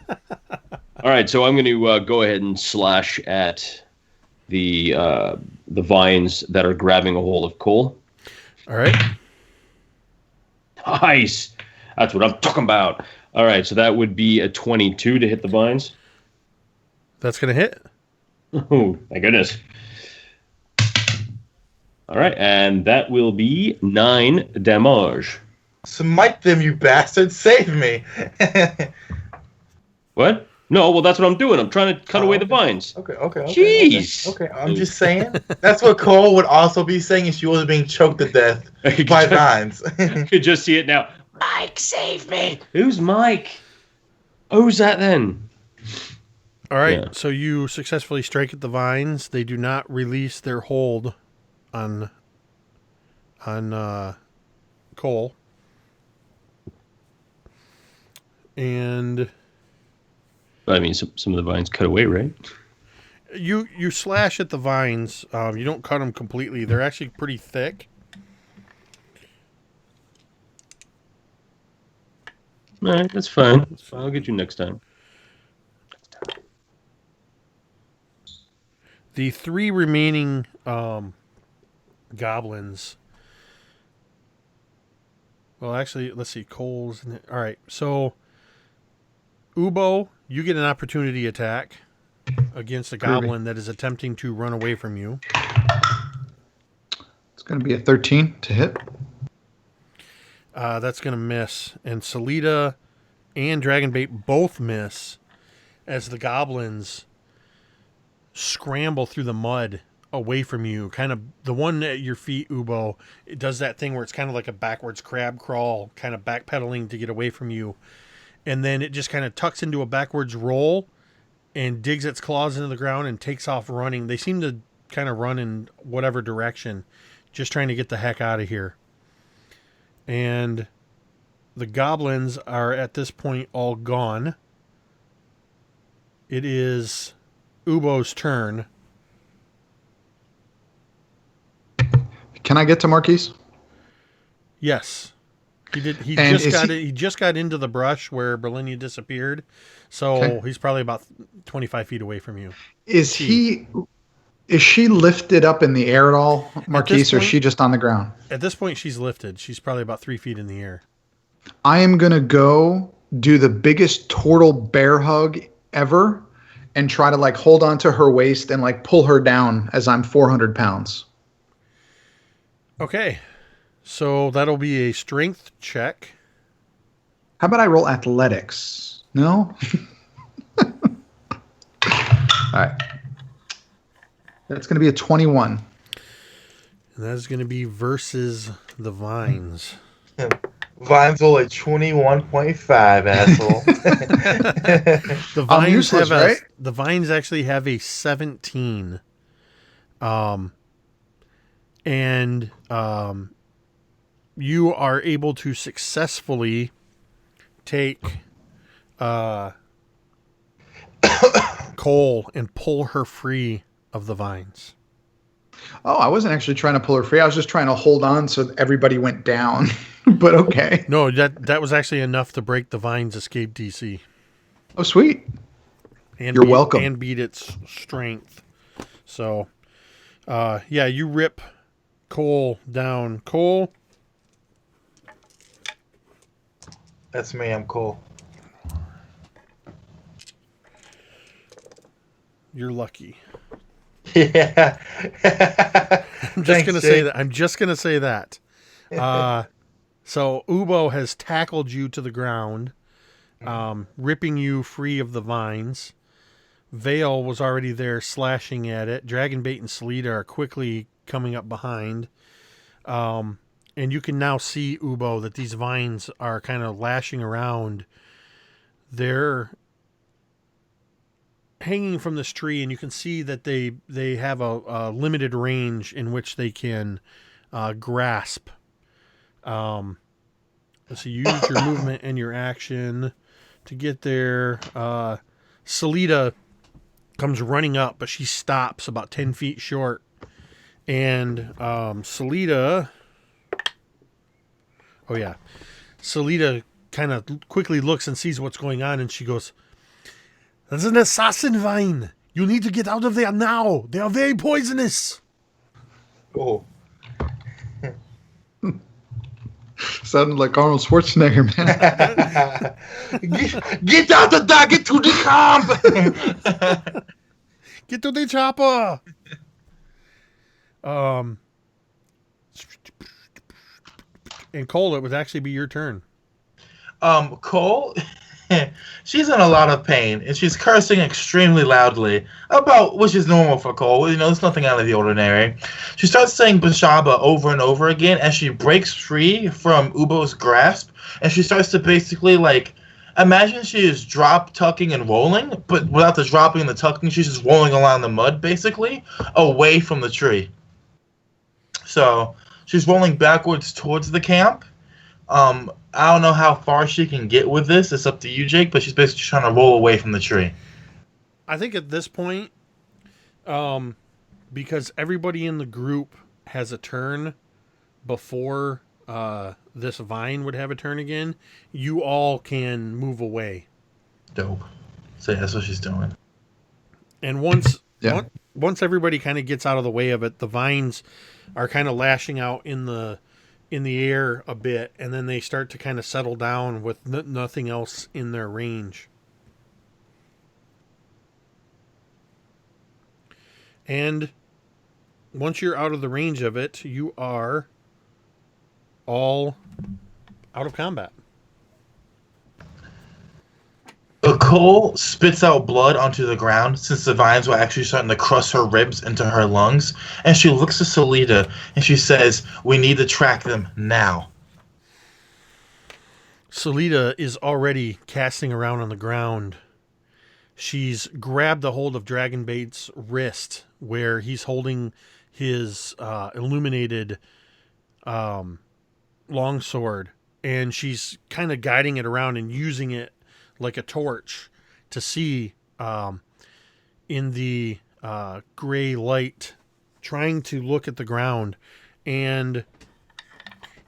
right. So I'm going to go ahead and slash at the vines that are grabbing a hold of Cole. All right. Nice. That's what I'm talking about. All right. So that would be a 22 to hit the vines. That's going to hit. Oh, my goodness. All right, and that will be 9 damage. Smite them, you bastard! Save me! What? No, well, that's what I'm doing. I'm trying to cut away the vines. Okay. Jeez. Okay, I'm just saying. That's what Cole would also be saying if she was being choked to death by vines. I could just see it now. Mike, save me! Who's Mike? Who's that then? All right, So you successfully strike at the vines. They do not release their hold on Cole. And I mean, some of the vines cut away, right? You slash at the vines. You don't cut them completely. They're actually pretty thick. All right, that's fine. I'll get you next time. The 3 remaining goblins. Well, actually, let's see. Cole's. All right. So, Ubo, you get an opportunity attack against a goblin that is attempting to run away from you. It's going to be a 13 to hit. That's going to miss. And Salida and Dragonbait both miss as the goblins scramble through the mud away from you. Kind of the one at your feet, Ubo, it does that thing where it's kind of like a backwards crab crawl, kind of backpedaling to get away from you. And then it just kind of tucks into a backwards roll and digs its claws into the ground and takes off running. They seem to kind of run in whatever direction, just trying to get the heck out of here. And the goblins are at this point all gone. It is Ubo's turn. Can I get to Marquise? Yes. He did. He just got into the brush where Berlinia disappeared. So he's probably about 25 feet away from you. Is he Is she lifted up in the air at all, Marquise, or is she just on the ground? At this point, she's lifted. She's probably about 3 feet in the air. I am going to go do the biggest turtle bear hug ever and try to like hold onto her waist and like pull her down as I'm 400 pounds. Okay. So that'll be a strength check. How about I roll athletics? No? All right. That's going to be a 21. And that's going to be versus the vines. Vines roll a 21.5, asshole. The vines useless, have right? The vines actually have a 17. You are able to successfully take Cole and pull her free of the vines. Oh, I wasn't actually trying to pull her free. I was just trying to hold on so everybody went down. But okay. No, that was actually enough to break the vines escape DC. Oh, sweet. And You're welcome. And beat its strength. So, yeah, you rip Cole down. Cole. That's me, I'm Cole. You're lucky. Yeah. I'm just going to say that. I'm just going to say that. So Ubo has tackled you to the ground, ripping you free of the vines. Vale was already there slashing at it. Dragonbait and Salida are quickly coming up behind. And you can now see, Ubo, that these vines are kind of lashing around. They're hanging from this tree, and you can see that they have a limited range in which they can grasp. So you use your movement and your action to get there. Salida comes running up, but she stops about 10 feet short. And Salida kind of quickly looks and sees what's going on, and she goes, "That's an assassin vine. You need to get out of there now. They are very poisonous." Oh. Sounded like Arnold Schwarzenegger, man. Get out the dog, get to the camp! Get to the chopper. And Cole, it would actually be your turn. Cole, she's in a lot of pain, and she's cursing extremely loudly, about which is normal for Cole. You know, it's nothing out of the ordinary. She starts saying Bashaba over and over again as she breaks free from Ubo's grasp, and she starts to basically, like, imagine she is drop, tucking, and rolling, but without the dropping and the tucking, she's just rolling along the mud, basically, away from the tree. So she's rolling backwards towards the camp. I don't know how far she can get with this. It's up to you, Jake, but she's basically trying to roll away from the tree. I think at this point, because everybody in the group has a turn before this vine would have a turn again, you all can move away. Dope. So yeah, that's what she's doing. And once everybody kind of gets out of the way of it, the vines are kind of lashing out in the air a bit, and then they start to kind of settle down with nothing else in their range. And once you're out of the range of it, you are all out of combat. Cole spits out blood onto the ground since the vines were actually starting to crush her ribs into her lungs, and she looks at Salida and she says, "We need to track them now." Salida is already casting around on the ground. She's grabbed a hold of Dragonbait's wrist where he's holding his illuminated longsword, and she's kind of guiding it around and using it like a torch to see in the gray light, trying to look at the ground. And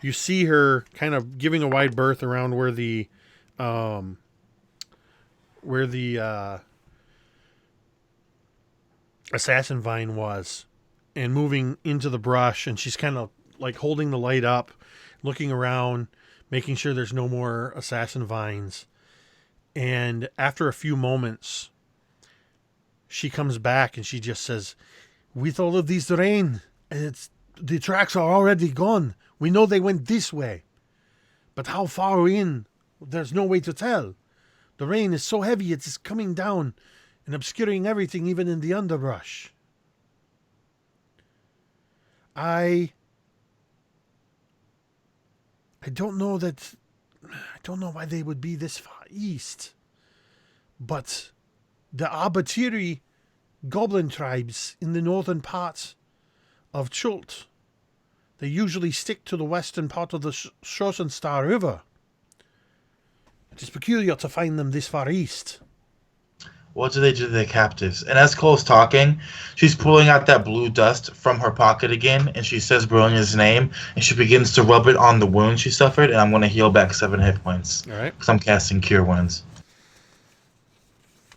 you see her kind of giving a wide berth around where the assassin vine was and moving into the brush, and she's kind of like holding the light up, looking around, making sure there's no more assassin vines. And after a few moments, she comes back and she just says, with all of this rain, the tracks are already gone. We know they went this way. But how far in? There's no way to tell. The rain is so heavy, it is coming down and obscuring everything, even in the underbrush. I don't know why they would be this far east. But the BADASSERY goblin tribes in the northern parts of Chult, they usually stick to the western part of the Chultans River. It is peculiar to find them this far east. What do they do to their captives? And as Cole's talking, she's pulling out that blue dust from her pocket again, and she says Brilliant's name, and she begins to rub it on the wound she suffered, and I'm going to heal back 7 hit points. All right. Because I'm casting Cure Wounds.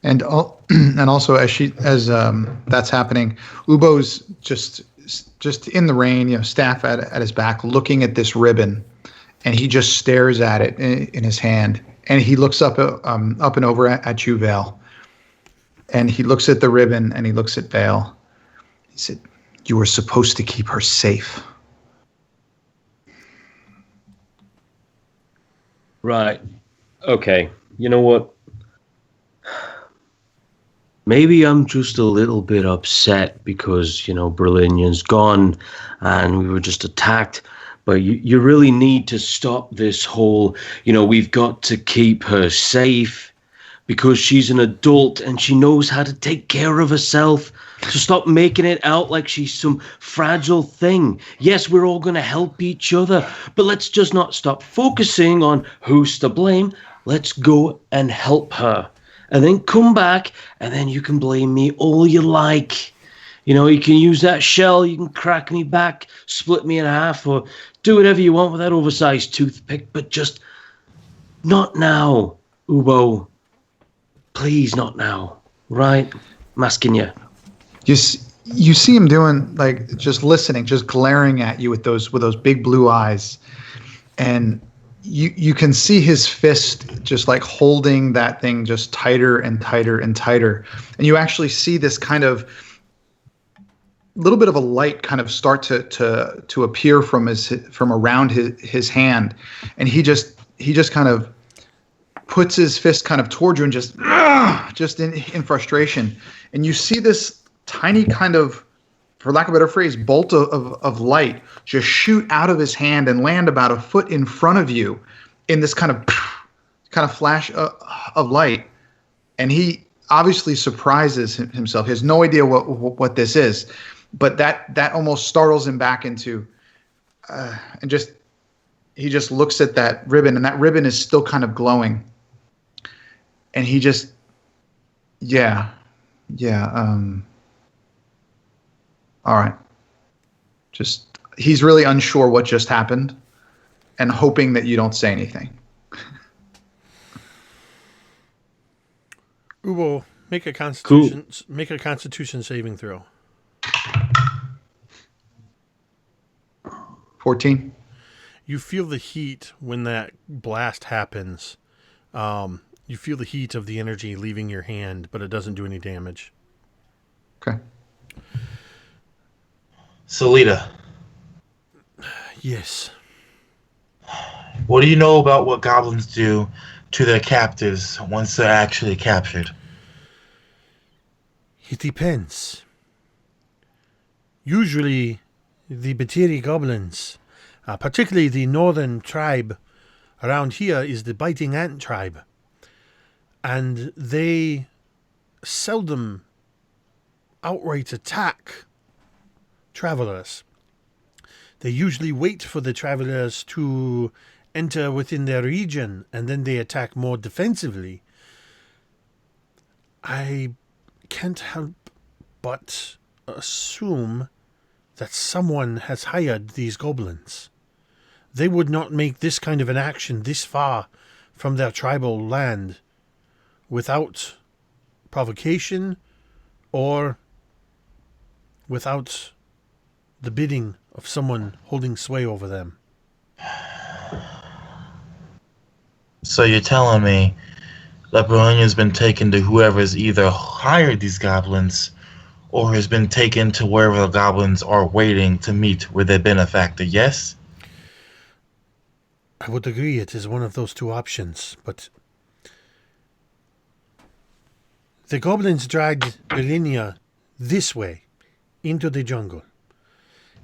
And also as that's happening, Ubo's just in the rain, staff at his back, looking at this ribbon, and he just stares at it in his hand, and he looks up and over at you, Vale, and he looks at the ribbon and he looks at Vale. He said, "You were supposed to keep her safe." Right. Okay. You know what? Maybe I'm just a little bit upset because, Berlinian's gone and we were just attacked. But you really need to stop this whole, we've got to keep her safe because she's an adult and she knows how to take care of herself. So stop making it out like she's some fragile thing. Yes, we're all going to help each other, but let's just not stop focusing on who's to blame. Let's go and help her. And then come back, and then you can blame me all you like. You can use that shell, you can crack me back, split me in half, or do whatever you want with that oversized toothpick, but just not now, Ubo. Please, not now. Right? I'm asking you. You see him doing, just listening, just glaring at you with those big blue eyes, and you can see his fist just holding that thing just tighter and tighter and tighter. And you actually see this kind of little bit of a light kind of start to appear from around his hand. And he just kind of puts his fist kind of towards you and just in frustration. And you see this tiny kind of, for lack of a better phrase, bolt of light just shoot out of his hand and land about a foot in front of you in this kind of flash of light. And he obviously surprises himself. He has no idea what this is, but that almost startles him back into, and he just looks at that ribbon, and that ribbon is still kind of glowing. And he just, all right. He's really unsure what just happened and hoping that you don't say anything. Ubo, make a constitution saving throw. 14. You feel the heat when that blast happens. You feel the heat of the energy leaving your hand, but it doesn't do any damage. Okay. Salita. Yes. What do you know about what goblins do to their captives once they're actually captured? It depends. Usually, the BADASSERY goblins, particularly the northern tribe around here, is the biting ant tribe. And they seldom outright attack travelers. They usually wait for the travelers to enter within their region, and then they attack more defensively. I can't help but assume that someone has hired these goblins. They would not make this kind of an action this far from their tribal land without provocation or without the bidding of someone holding sway over them. So you're telling me that Berlinia's been taken to whoever's either hired these goblins or has been taken to wherever the goblins are waiting to meet with their benefactor, yes? I would agree it is one of those two options, but the goblins dragged Berlinia this way, into the jungle.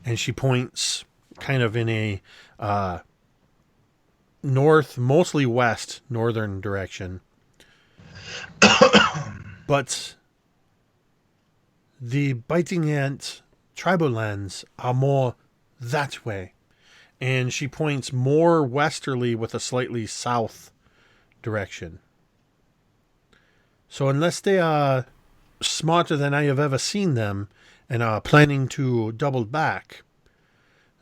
And she points kind of in a north, mostly west, northern direction. But the biting ant tribal lands are more that way. And she points more westerly with a slightly south direction. So unless they are smarter than I have ever seen them and are planning to double back,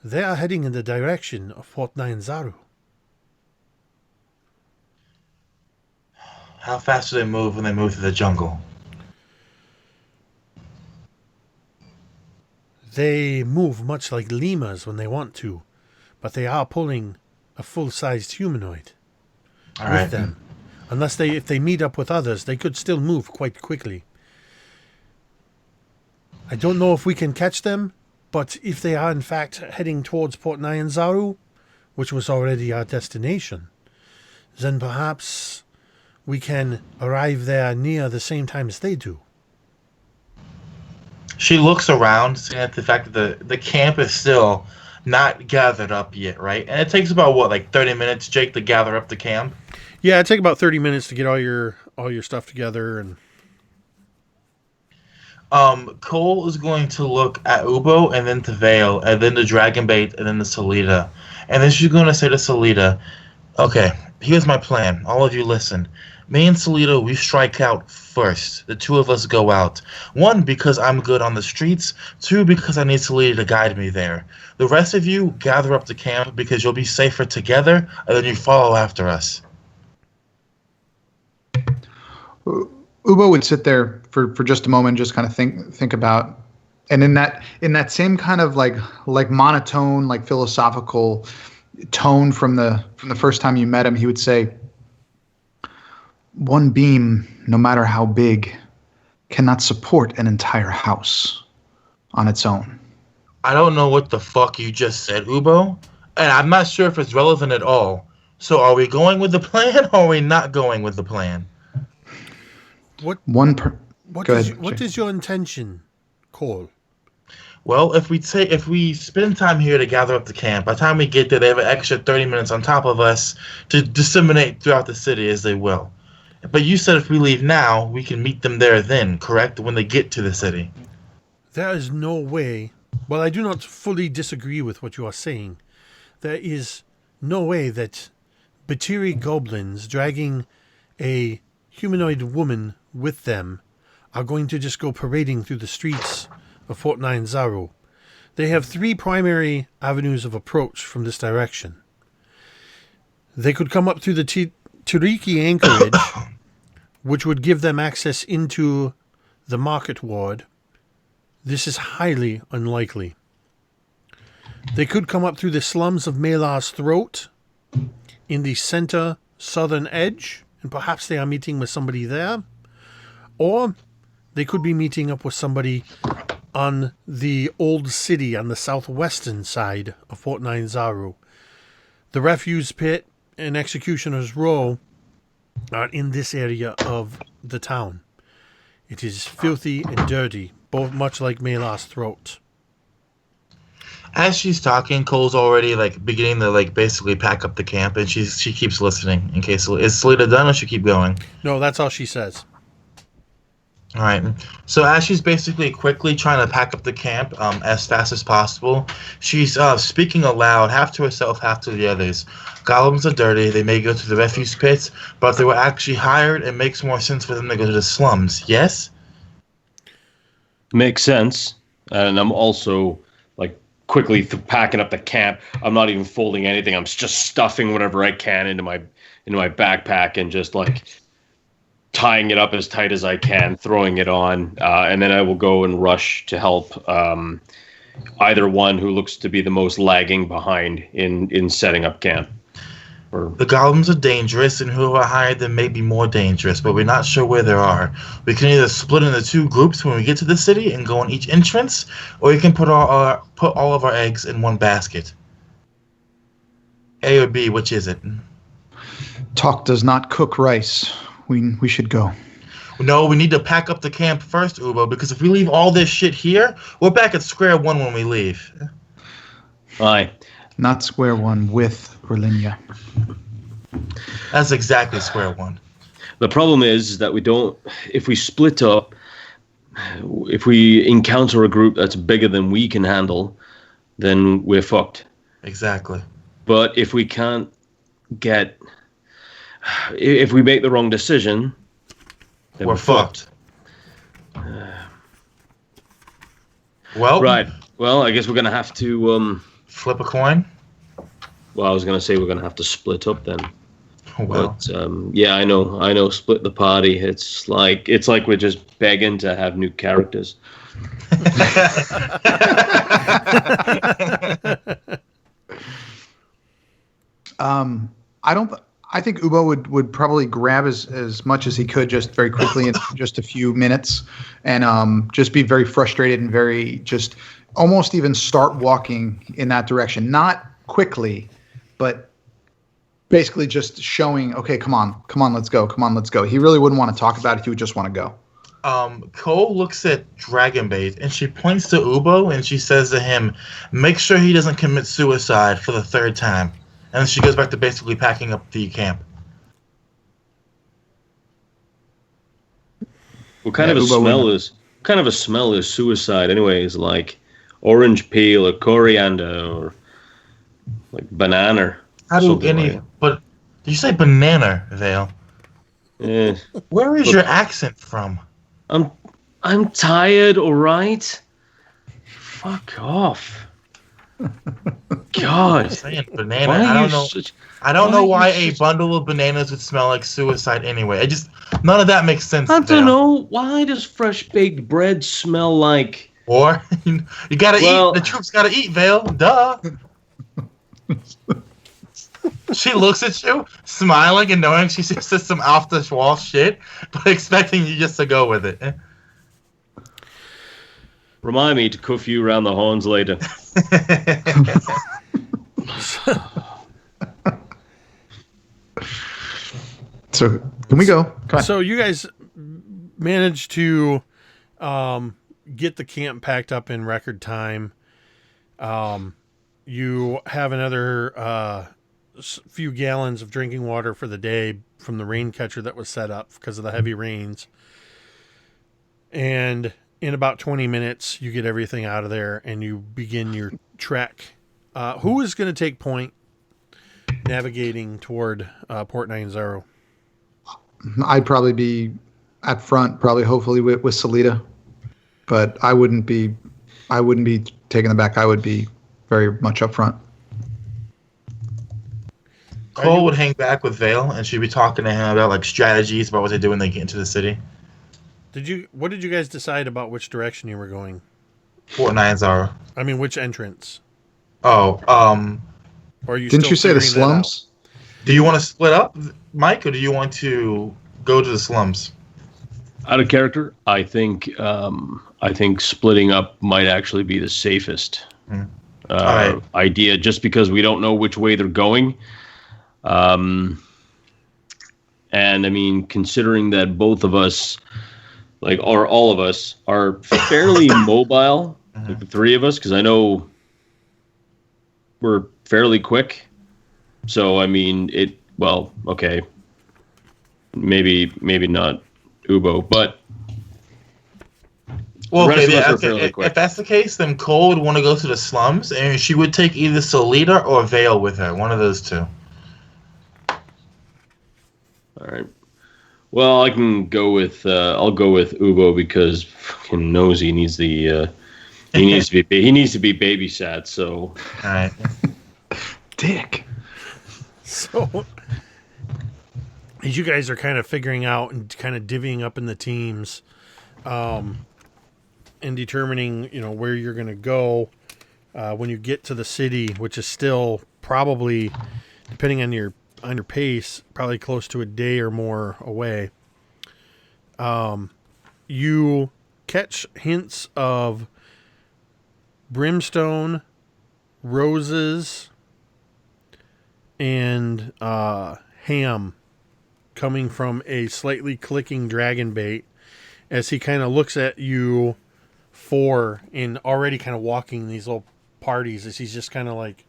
they are heading in the direction of Fort Nyanzaru. How fast do they move when they move through the jungle? They move much like lemurs when they want to, but they are pulling a full-sized humanoid with them. Unless if they meet up with others, they could still move quite quickly. I don't know if we can catch them, but if they are in fact heading towards Port Nyanzaru, which was already our destination, then perhaps we can arrive there near the same time as they do. She looks around, seeing at the fact that the camp is still not gathered up yet, right? And it takes about, what, like 30 minutes, Jake, to gather up the camp? Yeah, it takes about 30 minutes to get all your stuff together. And Cole is going to look at Ubo, and then to Vale, and then to Dragonbait, and then to Salida. And then she's going to say to Salida, okay, here's my plan. All of you listen. Me and Salida, we strike out first. The two of us go out. 1, because I'm good on the streets. 2, because I need Salida to guide me there. The rest of you gather up the camp because you'll be safer together, and then you follow after us. Ubo would sit there for just a moment, just kind of think about, and in that same kind of like monotone, like philosophical tone from the first time you met him, he would say, "One beam, no matter how big, cannot support an entire house on its own." I don't know what the fuck you just said, Ubo, and I'm not sure if it's relevant at all. So are we going with the plan, or are we not going with the plan? What is your intention, Cole? Well, if we spend time here to gather up the camp, by the time we get there, they have an extra 30 minutes on top of us to disseminate throughout the city as they will. But you said if we leave now, we can meet them there then, correct? When they get to the city. There is no way. Well, I do not fully disagree with what you are saying. There is no way that Batiri goblins dragging a humanoid woman with them are going to just go parading through the streets of Fort Nyanzaru. They have 3 primary avenues of approach from this direction. They could come up through the Tiriki anchorage, which would give them access into the market ward. This is highly unlikely. They could come up through the slums of Melar's Throat in the center southern edge, and perhaps they are meeting with somebody there. Or they could be meeting up with somebody on the old city on the southwestern side of Fort Nyanzaru. The refuse pit and Executioner's Row are in this area of the town. It is filthy and dirty, both much like Melar's Throat. As she's talking, Cole's already beginning to basically pack up the camp, and she keeps listening in case is Salida done, or should she keep going? No, that's all she says. All right. So as she's basically quickly trying to pack up the camp as fast as possible, she's speaking aloud, half to herself, half to the others. Golems are dirty. They may go to the refuse pits, but if they were actually hired, it makes more sense for them to go to the slums. Yes? Makes sense. And I'm also quickly packing up the camp. I'm not even folding anything. I'm just stuffing whatever I can into my backpack and just tying it up as tight as I can, throwing it on, and then I will go and rush to help either one who looks to be the most lagging behind in setting up camp. The goblins are dangerous, and whoever hired them may be more dangerous, but we're not sure where they are. We can either split into 2 groups when we get to the city and go on each entrance, or we can put all of our eggs in one basket. A or B, which is it? Talk does not cook rice. We should go. No, we need to pack up the camp first, Ubo, because if we leave all this shit here, we're back at square one when we leave. Aye. Not square one with Berlinia. That's exactly square one. The problem is that we don't, if we split up, if we encounter a group that's bigger than we can handle, then we're fucked. Exactly. But if we can't get, if we make the wrong decision, then we're fucked. Well, right. Well, I guess we're going to have to... flip a coin? Well, I was going to say we're going to have to split up then. Well, but, yeah, I know. Split the party. It's like we're just begging to have new characters. I think Ubo would probably grab as much as he could just very quickly in just a few minutes, and just be very frustrated and very just almost even start walking in that direction. Not quickly, but basically just showing, okay, come on, let's go. He really wouldn't want to talk about it. He would just want to go. Cole looks at Dragonbait, and she points to Ubo, and she says to him, make sure he doesn't commit suicide for the 3rd time. And then she goes back to basically packing up the camp. What kind of a smell is suicide anyways? Like orange peel or coriander or like banana. How do any? But did you say banana, Vale? Yeah. Where is your accent from? I'm tired. All right. Fuck off. God. I'm saying banana. I don't know why a bundle of bananas would smell like suicide anyway. None of that makes sense. I don't know. Why does fresh baked bread smell like? Or you gotta eat. The troops gotta eat, Vale. Duh. She looks at you, smiling and knowing she says some off the wall shit, but expecting you just to go with it. Remind me to cuff you around the horns later. So can we go? So you guys managed to get the camp packed up in record time. You have another few gallons of drinking water for the day from the rain catcher that was set up because of the heavy rains. And in about 20 minutes, you get everything out of there and you begin your trek. Who is going to take point navigating toward Port 90? I'd probably be at front, hopefully with Salita, but I wouldn't be taking the back. I would be very much up front. Cole would hang back with Vale, and she'd be talking to him about like strategies about what they do when they get into the city. What did you guys decide about which direction you were going? Port 90. I mean, which entrance? Oh, Or you didn't you say the slums? Do you want to split up, Mike, or do you want to go to the slums? Out of character, I think splitting up might actually be the safest idea, just because we don't know which way they're going. And I mean, considering that both of us, or all of us, are fairly mobile, like the 3 of us, because I know we're fairly quick. So I mean, okay, maybe not Ubo, but if that's the case, then Cole would want to go to the slums, and she would take either Salita or Vale with her, one of those 2. All right. Well, I can go with I'll go with Ubo because fucking Nosy needs the he needs to be babysat. So all right, dick. So as you guys are kind of figuring out and kind of divvying up in the teams, and determining, where you're going to go when you get to the city, which is still probably, depending on your pace, probably close to a day or more away. You catch hints of brimstone, roses, and ham coming from a slightly clicking dragon bait as he kind of looks at you four and already kind of walking these little parties as he's just kind of like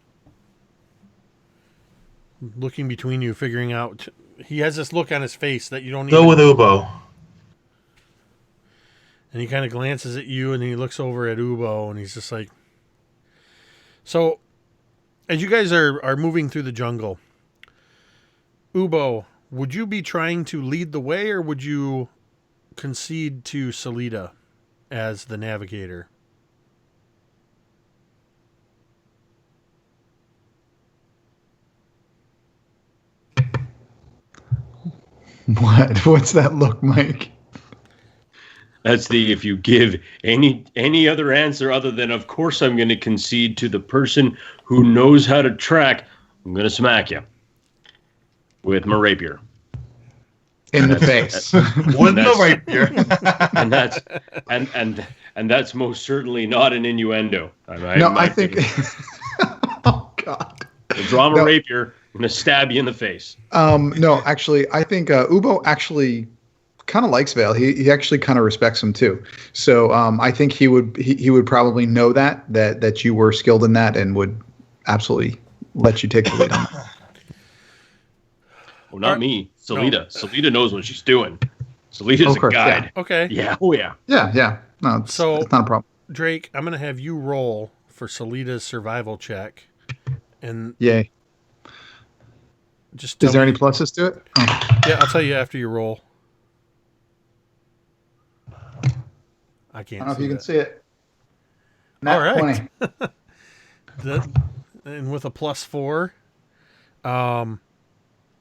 looking between you, figuring out. He has this look on his face that you don't Go with Ubo. And he kind of glances at you and he looks over at Ubo and he's just like, so as you guys are moving through the jungle, Ubo, would you be trying to lead the way or would you concede to Salida as the navigator? What's that look, Mike? That's if you give any other answer other than, of course, I'm going to concede to the person who knows how to track, I'm going to smack you with my rapier. In the face. With the rapier. and that's most certainly not an innuendo. I think... Oh, God. I'll draw my rapier. I'm going to stab you in the face. No, actually, I think Ubo actually kind of likes Vale. He actually kind of respects him too. So I think he would probably know that you were skilled in that and would absolutely let you take the lead on that. Well, not me. Salida. No. Salida knows what she's doing. Salida's a guide. Yeah. Okay. Yeah. Oh, yeah. Yeah. No, it's not a problem. Drake, I'm going to have you roll for Salida's survival check. And yay. Is there any pluses to it? Oh. Yeah, I'll tell you after you roll. I can't. I don't know if you that. Can see it. All right. And with a +4,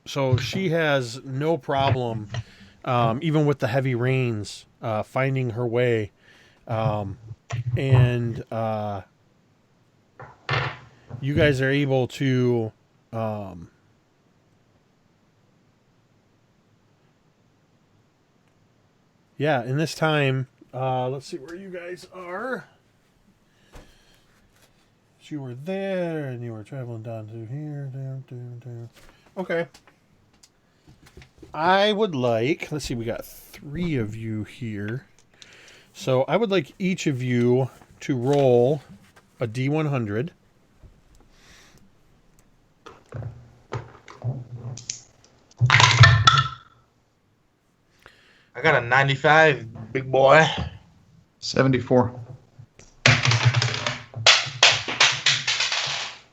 so she has no problem, even with the heavy rains, finding her way, and you guys are able to. In this time, let's see where you guys are. You were there, and you were traveling down to here, down. Okay. I would like, let's see, we got 3 of you here. So I would like each of you to roll a D100. I got a 95, big boy. 74.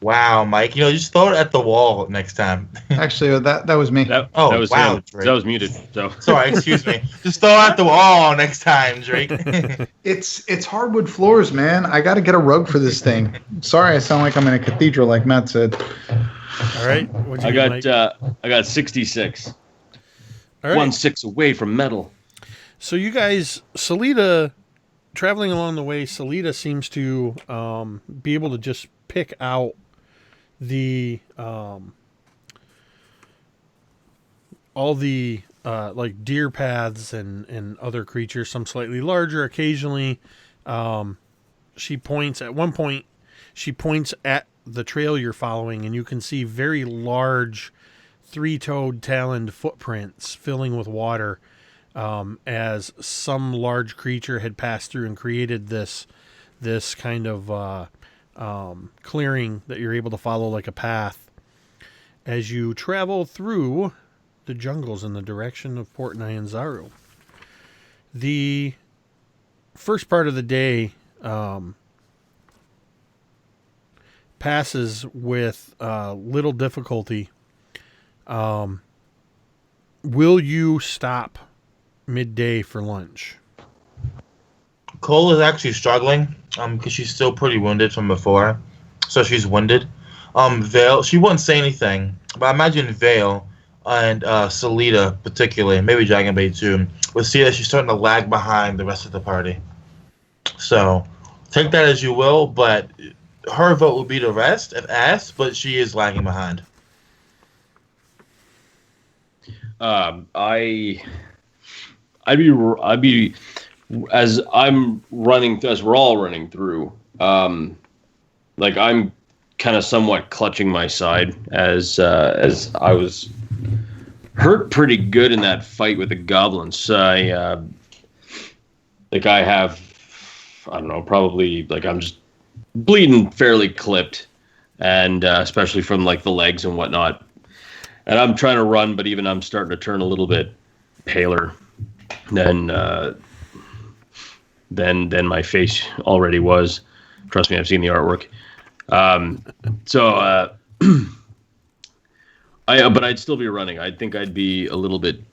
Wow, Mike. Just throw it at the wall next time. Actually, that was me. That was wow. That was muted. So sorry, excuse me. Just throw it at the wall next time, Drake. It's hardwood floors, man. I got to get a rug for this thing. Sorry, I sound like I'm in a cathedral, like Matt said. All right. I got 66. All right. 1/6 away from metal. So you guys, Salida, traveling along the way, Salida seems to be able to just pick out the all the like deer paths and other creatures, some slightly larger occasionally. She points at the trail you're following, and you can see very large 3-toed taloned footprints filling with water, as some large creature had passed through and created this kind of clearing that you're able to follow like a path as you travel through the jungles in the direction of Port Nyanzaru. The first part of the day passes with little difficulty. Will you stop midday for lunch? Cole is actually struggling because she's still pretty wounded from before, so she's winded. Vale, she wouldn't say anything, but I imagine Vale and Salida particularly, maybe Dragon Bait too, would see that she's starting to lag behind the rest of the party. So take that as you will, but her vote would be the rest if asked, but she is lagging behind. I'd be as we're all running through. Like I'm kind of somewhat clutching my side as I was hurt pretty good in that fight with the goblins. I have, I don't know, probably like I'm just bleeding fairly clipped, and especially from like the legs and whatnot. And I'm trying to run, but even I'm starting to turn a little bit paler than my face already was. Trust me, I've seen the artwork. But I'd still be running. I think I'd be a little bit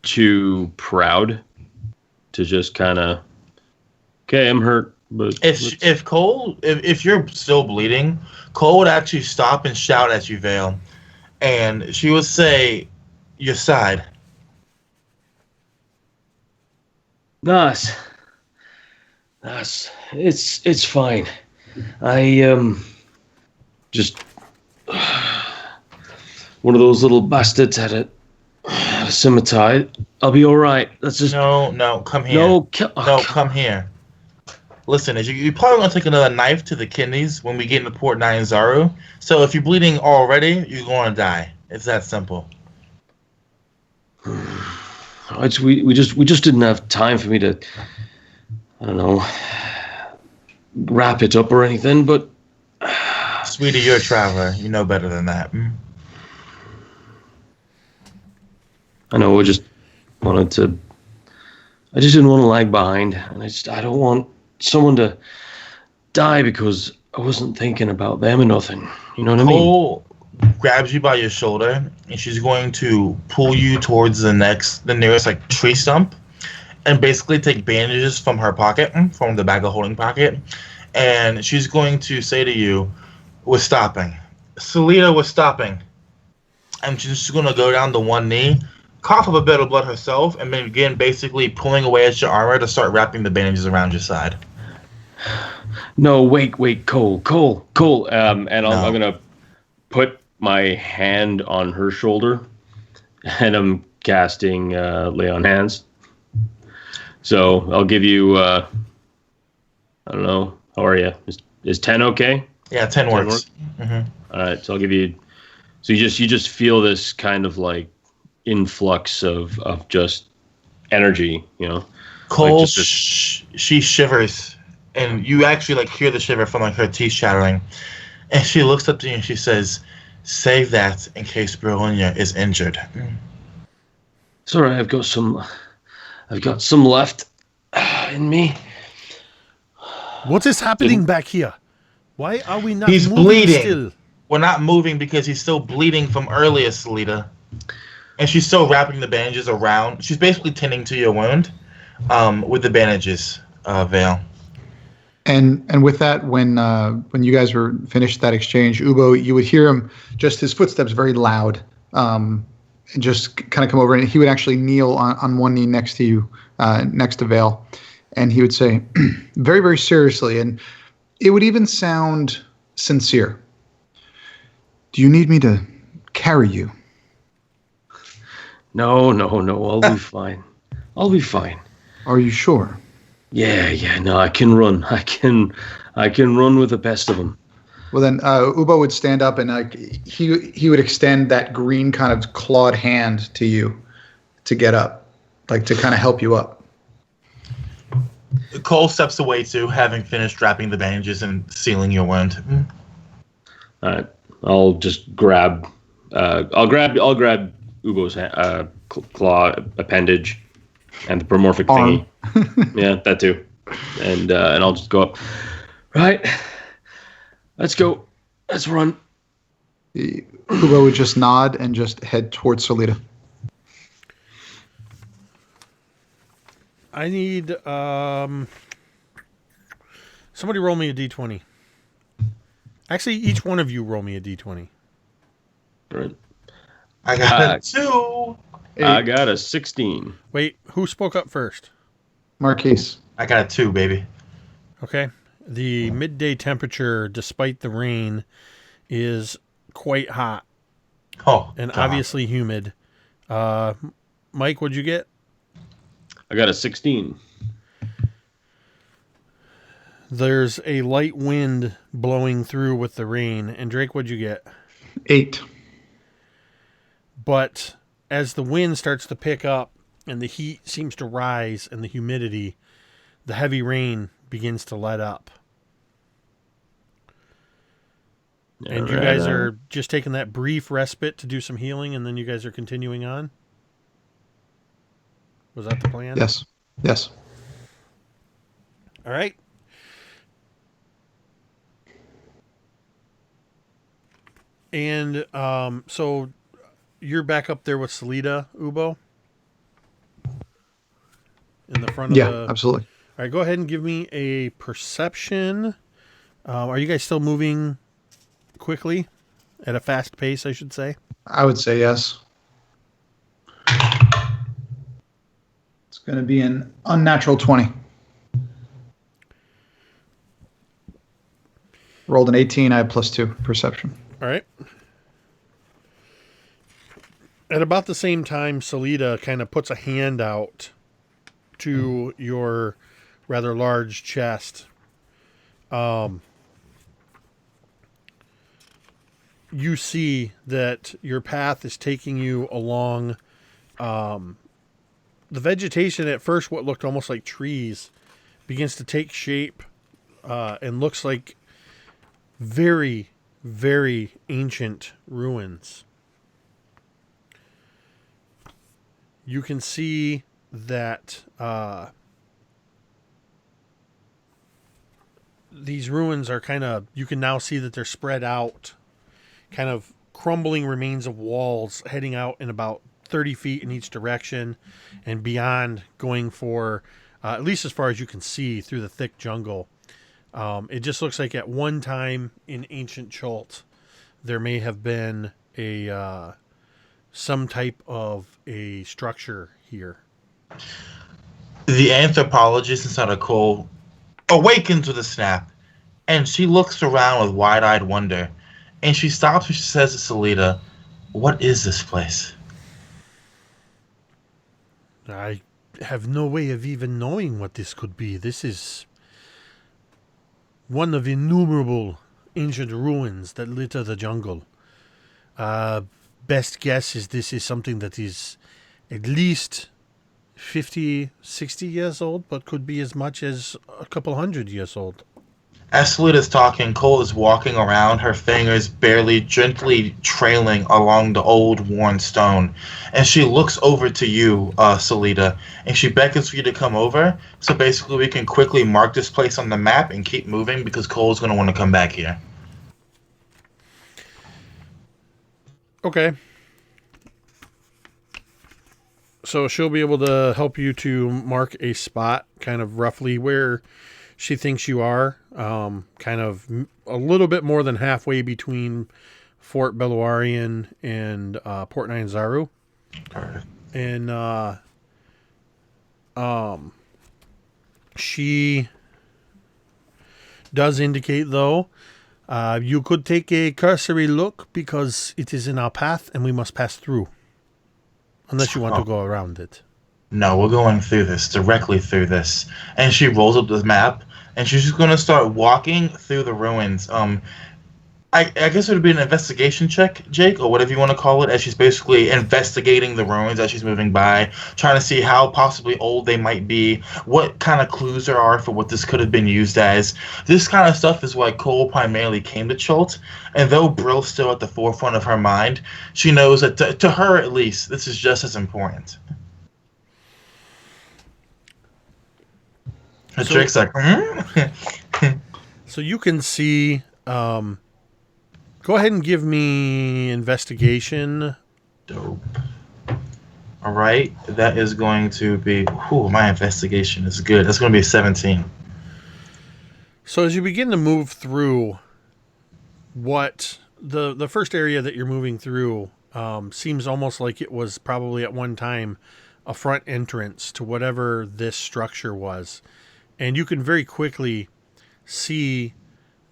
too proud to just kind of, okay, I'm hurt. But if you're still bleeding, Cole would actually stop and shout at you, Vale, and she would say, "Your side." Nice. It's fine. I just one of those little bastards had a scimitar. I'll be all right. That's just no. Come here. Come here. Listen, you're probably gonna take another knife to the kidneys when we get into Port Nyanzaru. So if you're bleeding already, you're gonna die. It's that simple. We just didn't have time for me to, I don't know, wrap it up or anything. But sweetie, you're a traveler. You know better than that. I know. I just didn't want to lag behind, and I don't want someone to die because I wasn't thinking about them or nothing. You know what I mean? Cole grabs you by your shoulder, and she's going to pull you towards the nearest like tree stump, and basically take bandages from her pocket, from the bag of holding pocket, and she's going to say to you, "We're stopping." Selena was stopping, and she's just going to go down to one knee, cough up a bit of blood herself, and then begin basically pulling away at your armor to start wrapping the bandages around your side. No, wait, Cole. And I'm gonna put my hand on her shoulder, and I'm casting Lay on Hands. So I'll give you, I don't know, how are you? Is 10 okay? Yeah, 10 works. Mm-hmm. All right, so I'll give you. So you just feel this kind of like influx of just energy, you know. Cole, like she shivers, and you actually like hear the shiver from like her teeth chattering, and she looks up to you and she says, "Save that in case Berlinia is injured." Sorry, I've got some left in me. What is happening back here? Why are we not He's moving bleeding. still? We're not moving because he's still bleeding from earlier, Salida. And she's still wrapping the bandages around. She's basically tending to your wound with the bandages, Vale. And with that, when you guys were finished that exchange, Ubo, you would hear him, just his footsteps very loud, and just kind of come over, and he would actually kneel on one knee next to you, next to Vale, and he would say, very, very seriously, and it would even sound sincere, "Do you need me to carry you?" No, I'll be fine. I'll be fine. Are you sure? Yeah, no, I can run. I can run with the best of them. Well, then Ubo would stand up, and he would extend that green kind of clawed hand to you to get up, like to kind of help you up. Cole steps away too, having finished wrapping the bandages and sealing your wound. All right, I'll just grab. I'll grab Ubo's claw appendage and the promorphic thingy. Yeah, that too. And I'll just go up. Right. Let's go. Let's run. Ubo would just nod and just head towards Solita. I need somebody roll me a d20. Actually, each one of you roll me a d20. Right. I got a 2. I got a 16. Wait, who spoke up first? Marquise. I got a 2, baby. Okay. The midday temperature, despite the rain, is quite hot Oh, and God. obviously humid. Mike, what'd you get? I got a 16. There's a light wind blowing through with the rain. And Drake, what'd you get? 8. But as the wind starts to pick up and the heat seems to rise and the humidity, the heavy rain begins to let up. And you guys are just taking that brief respite to do some healing, and then you guys are continuing on? Was that the plan? Yes. Yes. All right. And so you're back up there with Salida, Ubo? In the front of the... absolutely. All right, go ahead and give me a perception. Are you guys still moving quickly? At a fast pace, I should say? I would say yes. It's going to be an unnatural 20. Rolled an 18. I have +2 perception. All right. At about the same time, Salida kind of puts a hand out to your rather large chest. You see that your path is taking you along the vegetation. At first, what looked almost like trees begins to take shape and looks like very, very ancient ruins. You can see that these ruins are kind of, you can now see that they're spread out, kind of crumbling remains of walls heading out in about 30 feet in each direction and beyond, going for at least as far as you can see through the thick jungle. It just looks like at one time in ancient Chult, there may have been a some type of a structure here. The anthropologist inside of Cole awakens with a snap, and she looks around with wide-eyed wonder, and she stops and she says to Salida, "What is this place?" I have no way of even knowing what this could be. This is one of innumerable ancient ruins that litter the jungle. Best guess is this is something that is at least 50, 60 years old, but could be as much as a couple 100 years old. As Salida's talking, Cole is walking around, her fingers barely gently trailing along the old worn stone. And she looks over to you, Salida, and she beckons for you to come over. So basically we can quickly mark this place on the map and keep moving because Cole's going to want to come back here. Okay. So she'll be able to help you to mark a spot kind of roughly where she thinks you are, kind of a little bit more than halfway between Fort Beluarian and Port Nyanzaru. Alright. And she does indicate, though, you could take a cursory look because it is in our path and we must pass through. Unless you want to go around it. No, we're going through this, directly through this. And she rolls up the map, and she's just going to start walking through the ruins. I guess it would be an investigation check, Jake, or whatever you want to call it, as she's basically investigating the ruins as she's moving by, trying to see how possibly old they might be, what kind of clues there are for what this could have been used as. This kind of stuff is why Cole primarily came to Chult, and though Brill's still at the forefront of her mind, she knows that to her at least, this is just as important. Her Drake's like, So you can see... go ahead and give me investigation. Dope. All right, that is going to be... my investigation is good. That's going to be 17. So as you begin to move through what... The first area that you're moving through Seems almost like it was probably at one time a front entrance to whatever this structure was. And you can very quickly see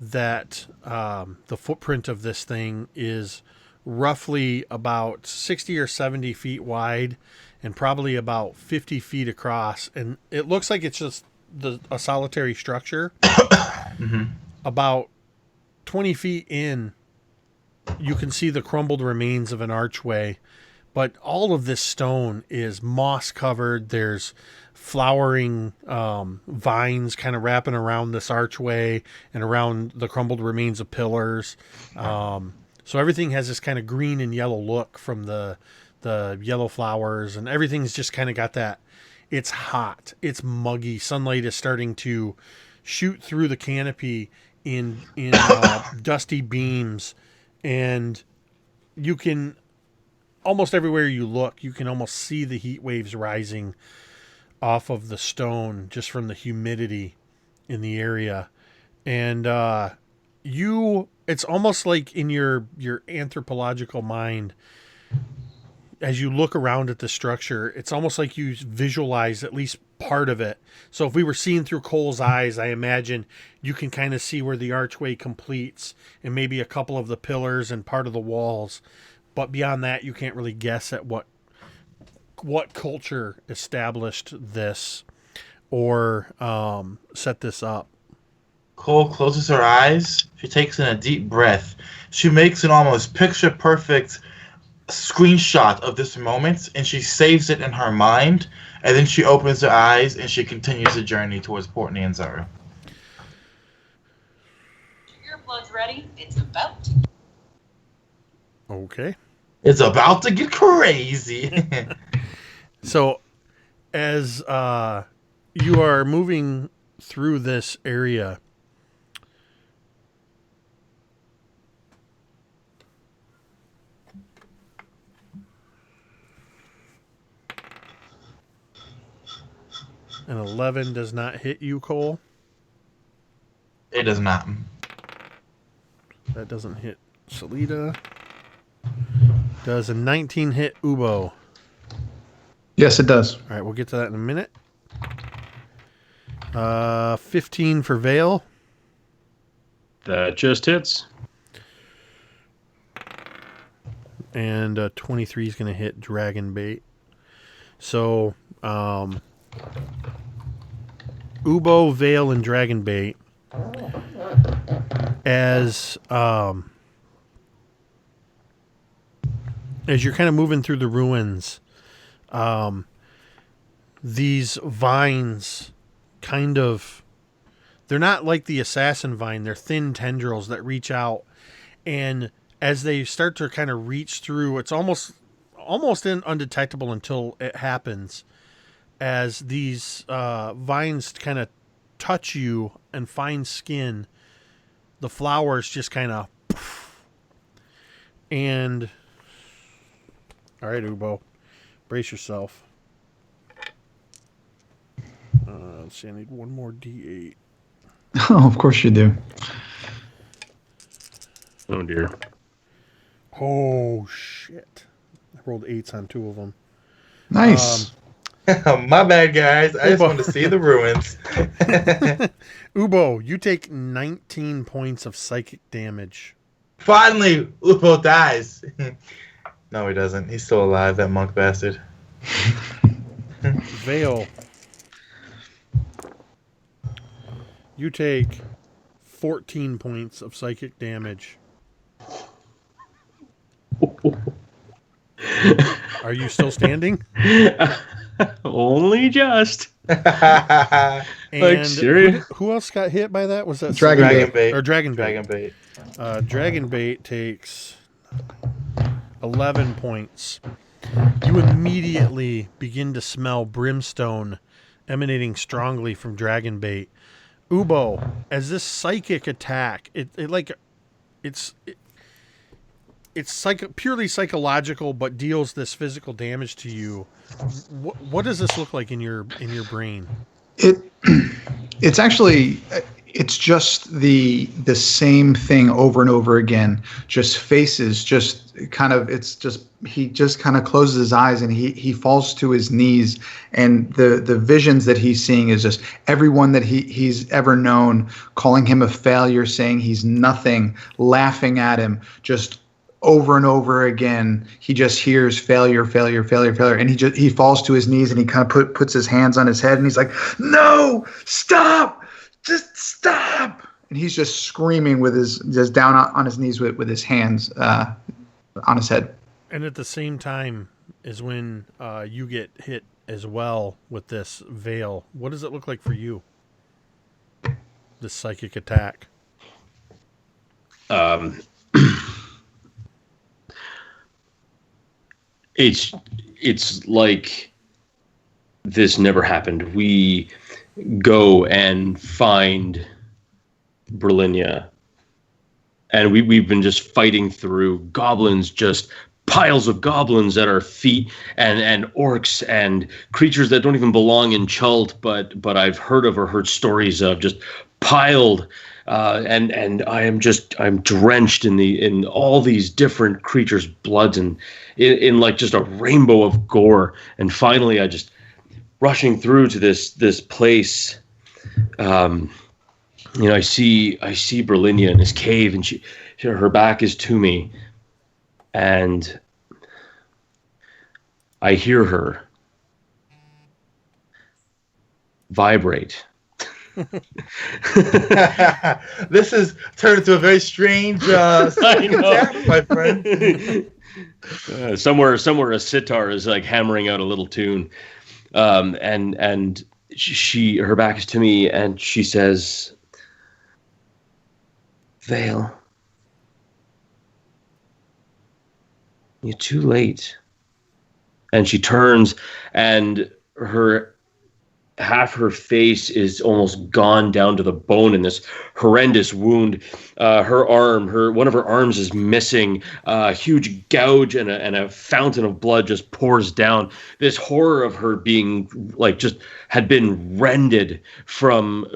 that the footprint of this thing is roughly about 60 or 70 feet wide and probably about 50 feet across. And it looks like it's just a solitary structure. Mm-hmm. About 20 feet in, you can see the crumbled remains of an archway. But all of this stone is moss covered. There's flowering vines kind of wrapping around this archway and around the crumbled remains of pillars. So everything has this kind of green and yellow look from the yellow flowers, and everything's just kind of got that. It's hot. It's muggy. Sunlight is starting to shoot through the canopy in dusty beams, and you can almost everywhere you look, you can almost see the heat waves rising off of the stone just from the humidity in the area. And it's almost like in your anthropological mind, as you look around at the structure, it's almost like you visualize at least part of it. So if we were seeing through Cole's eyes, I imagine you can kind of see where the archway completes and maybe a couple of the pillars and part of the walls. But beyond that, you can't really guess at what culture established this or set this up. Cole closes her eyes. She takes in a deep breath. She makes an almost picture-perfect screenshot of this moment, and she saves it in her mind. And then she opens her eyes, and she continues the journey towards Port Nianzaro. Your blood's ready. It's about to. Okay. It's about to get crazy. So, as you are moving through this area, an 11 does not hit you, Cole. It does not. That doesn't hit Salida. Does a 19 hit Ubo? Yes, it does. All right, we'll get to that in a minute. 15 for Vale. That just hits. And 23 is going to hit Dragon Bait. So, Ubo, Vale, and Dragon Bait. As you're kind of moving through the ruins, these vines they're not like the assassin vine. They're thin tendrils that reach out. And as they start to kind of reach through, it's almost undetectable until it happens. As these vines kind of touch you and find skin, the flowers just kind of... And... All right, Ubo. Brace yourself. Let's see, I need one more D8. Oh, of course you do. Oh, dear. Oh, shit. I rolled 8s on 2 of them. Nice. My bad, guys. I just want to see the ruins. Ubo, you take 19 points of psychic damage. Finally, Ubo dies. No, he doesn't. He's still alive, that monk bastard. Vale, you take 14 points of psychic damage. Are you still standing? Only just. And Like, serious? who else got hit by that? Was that Dragon Bait. Or Dragon Bait. Dragon Bait. Dragon Bait takes 11 points. You immediately begin to smell brimstone emanating strongly from Dragon Bait. Ubo, as this psychic attack, it's purely psychological, but deals this physical damage to you. What does this look like in your brain? It's actually, it's just the same thing over and over again. Just faces, just kind of, it's just, he just kind of closes his eyes and he falls to his knees, and the visions that he's seeing is just everyone that he's ever known calling him a failure, saying he's nothing, laughing at him, just over and over again. He just hears failure, failure, failure, failure, and he falls to his knees and he kind of puts his hands on his head and he's like, "No, stop, just stop!" And he's just screaming with his just down on his knees with his hands on his head. And at the same time is when you get hit as well with this veil. What does it look like for you? This psychic attack. It's like this never happened. We go and find Berlinia, and we've been just fighting through goblins, just piles of goblins at our feet, and orcs and creatures that don't even belong in Chult, but I've heard of or heard stories of, just piled. And I'm drenched in all these different creatures' bloods and in like just a rainbow of gore. And finally, I just rushing through to this place. I see Berlinia in this cave, and her back is to me, and I hear her vibrate. This has turned into a very strange attack, my friend. Somewhere a sitar is like hammering out a little tune, and her back is to me, and she says, "Vale, you're too late." And she turns, and half her face is almost gone down to the bone in this horrendous wound. One of her arms is missing. A huge gouge and a fountain of blood just pours down. This horror of her being like just had been rended from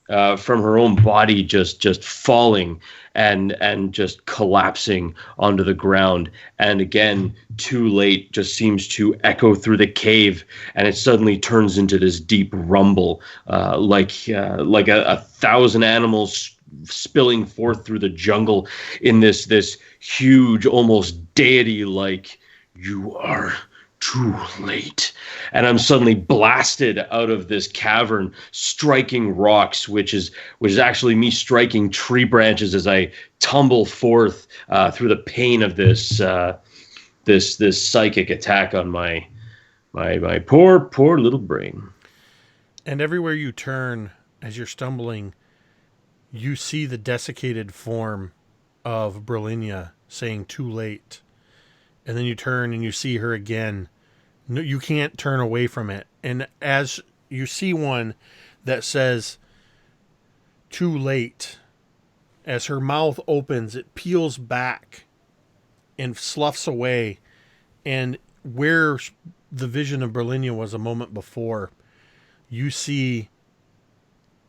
her own body, just falling and just collapsing onto the ground. And again, too late just seems to echo through the cave, and it suddenly turns into this deep rumble, like a thousand animals spilling forth through the jungle in this huge, almost deity-like, "You are too late." And I'm suddenly blasted out of this cavern, striking rocks, which is actually me striking tree branches as I tumble forth through the pain of this psychic attack on my poor little brain. And everywhere you turn as you're stumbling, you see the desiccated form of Berlinia saying, "Too late." And then you turn and you see her again. No, you can't turn away from it. And as you see one that says, "Too late," as her mouth opens, it peels back and sloughs away. And where the vision of Berlinia was a moment before, you see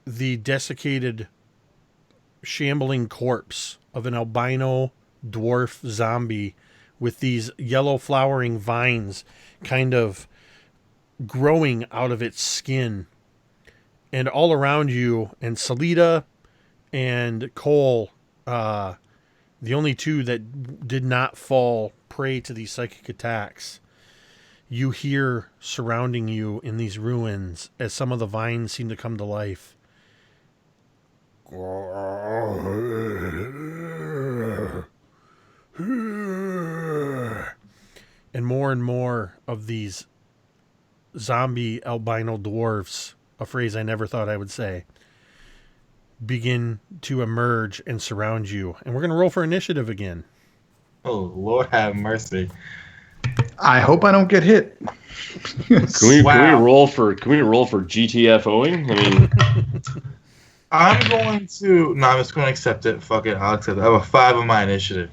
the desiccated, shambling corpse of an albino dwarf zombie with these yellow flowering vines kind of growing out of its skin. And all around you, and Salida and Cole, the only two that did not fall prey to these psychic attacks, you hear surrounding you in these ruins as some of the vines seem to come to life. And more of these zombie albino dwarfs, a phrase I never thought I would say, begin to emerge and surround you. And we're going to roll for initiative again. Oh, Lord have mercy. I hope I don't get hit. Can we roll for GTFOing? I mean, I'm just going to accept it. Fuck it, I'll accept it. I have a 5 on my initiative.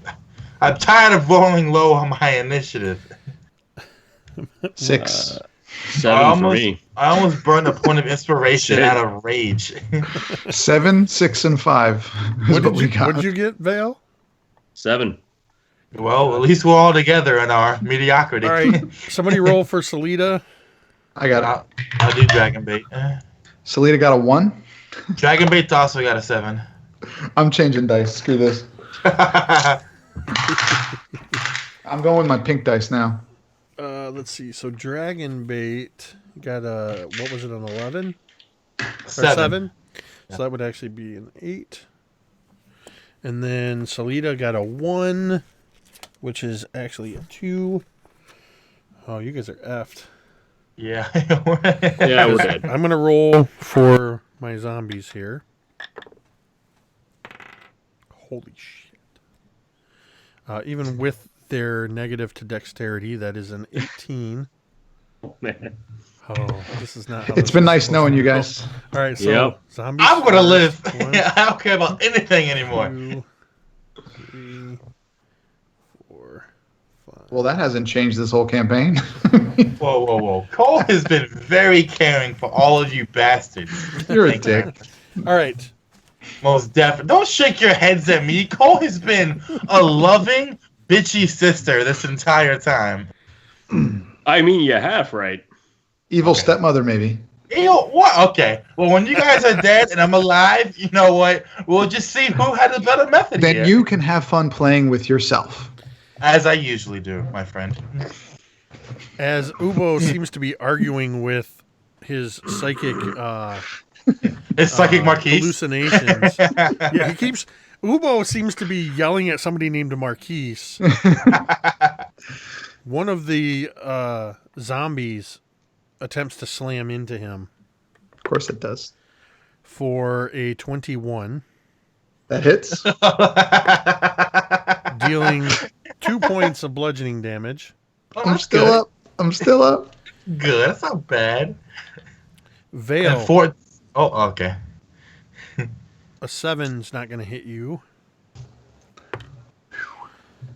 I'm tired of rolling low on my initiative. 6. 7 for me. I almost burned a point of inspiration out of rage. 7, 6, and 5 is what we got. What did you get, Vale? 7. Well, at least we're all together in our mediocrity. All right, somebody roll for Salida. I got it. I'll do Dragon Bait. Salida got a 1. Dragon Bait also got a 7. I'm changing dice. Screw this. I'm going with my pink dice now. Let's see. So Dragon Bait got a, what was it, an 11? 7. So that would actually be an 8. And then Salida got a 1, which is actually a 2. Oh, you guys are effed. Yeah. Yeah, we're dead. I'm going to roll for my zombies here. Holy shit. Even with their negative to dexterity, that is an 18. Oh, man. Oh, this is not how It's been nice knowing you guys. All right, so Yep. zombies. I'm going to live. first. 1, I don't care about anything anymore. 2, 3, 4, 5. Well, that hasn't changed this whole campaign. Whoa. Cole has been very caring for all of you bastards. You're a Thank you. dick. All right. Most definitely. Don't shake your heads at me. Cole has been a loving, bitchy sister this entire time. I mean, you half right. Evil stepmother, maybe. Ew, what? Okay. Well, when you guys are dead and I'm alive, you know what? We'll just see who had a better method Then here. you can have fun playing with yourself. As I usually do, my friend. As Ubo seems to be arguing with his psychic It's psychic Marquise. hallucinations. Yeah, he keeps. Ubo seems to be yelling at somebody named Marquise. One of the zombies attempts to slam into him Of course it does. for a 21, That hits. dealing 2 points of bludgeoning damage. Oh, I'm that's still good. up. I'm still up. Good. That's not bad. Vale, And 4. Oh, okay. a 7's not going to hit you.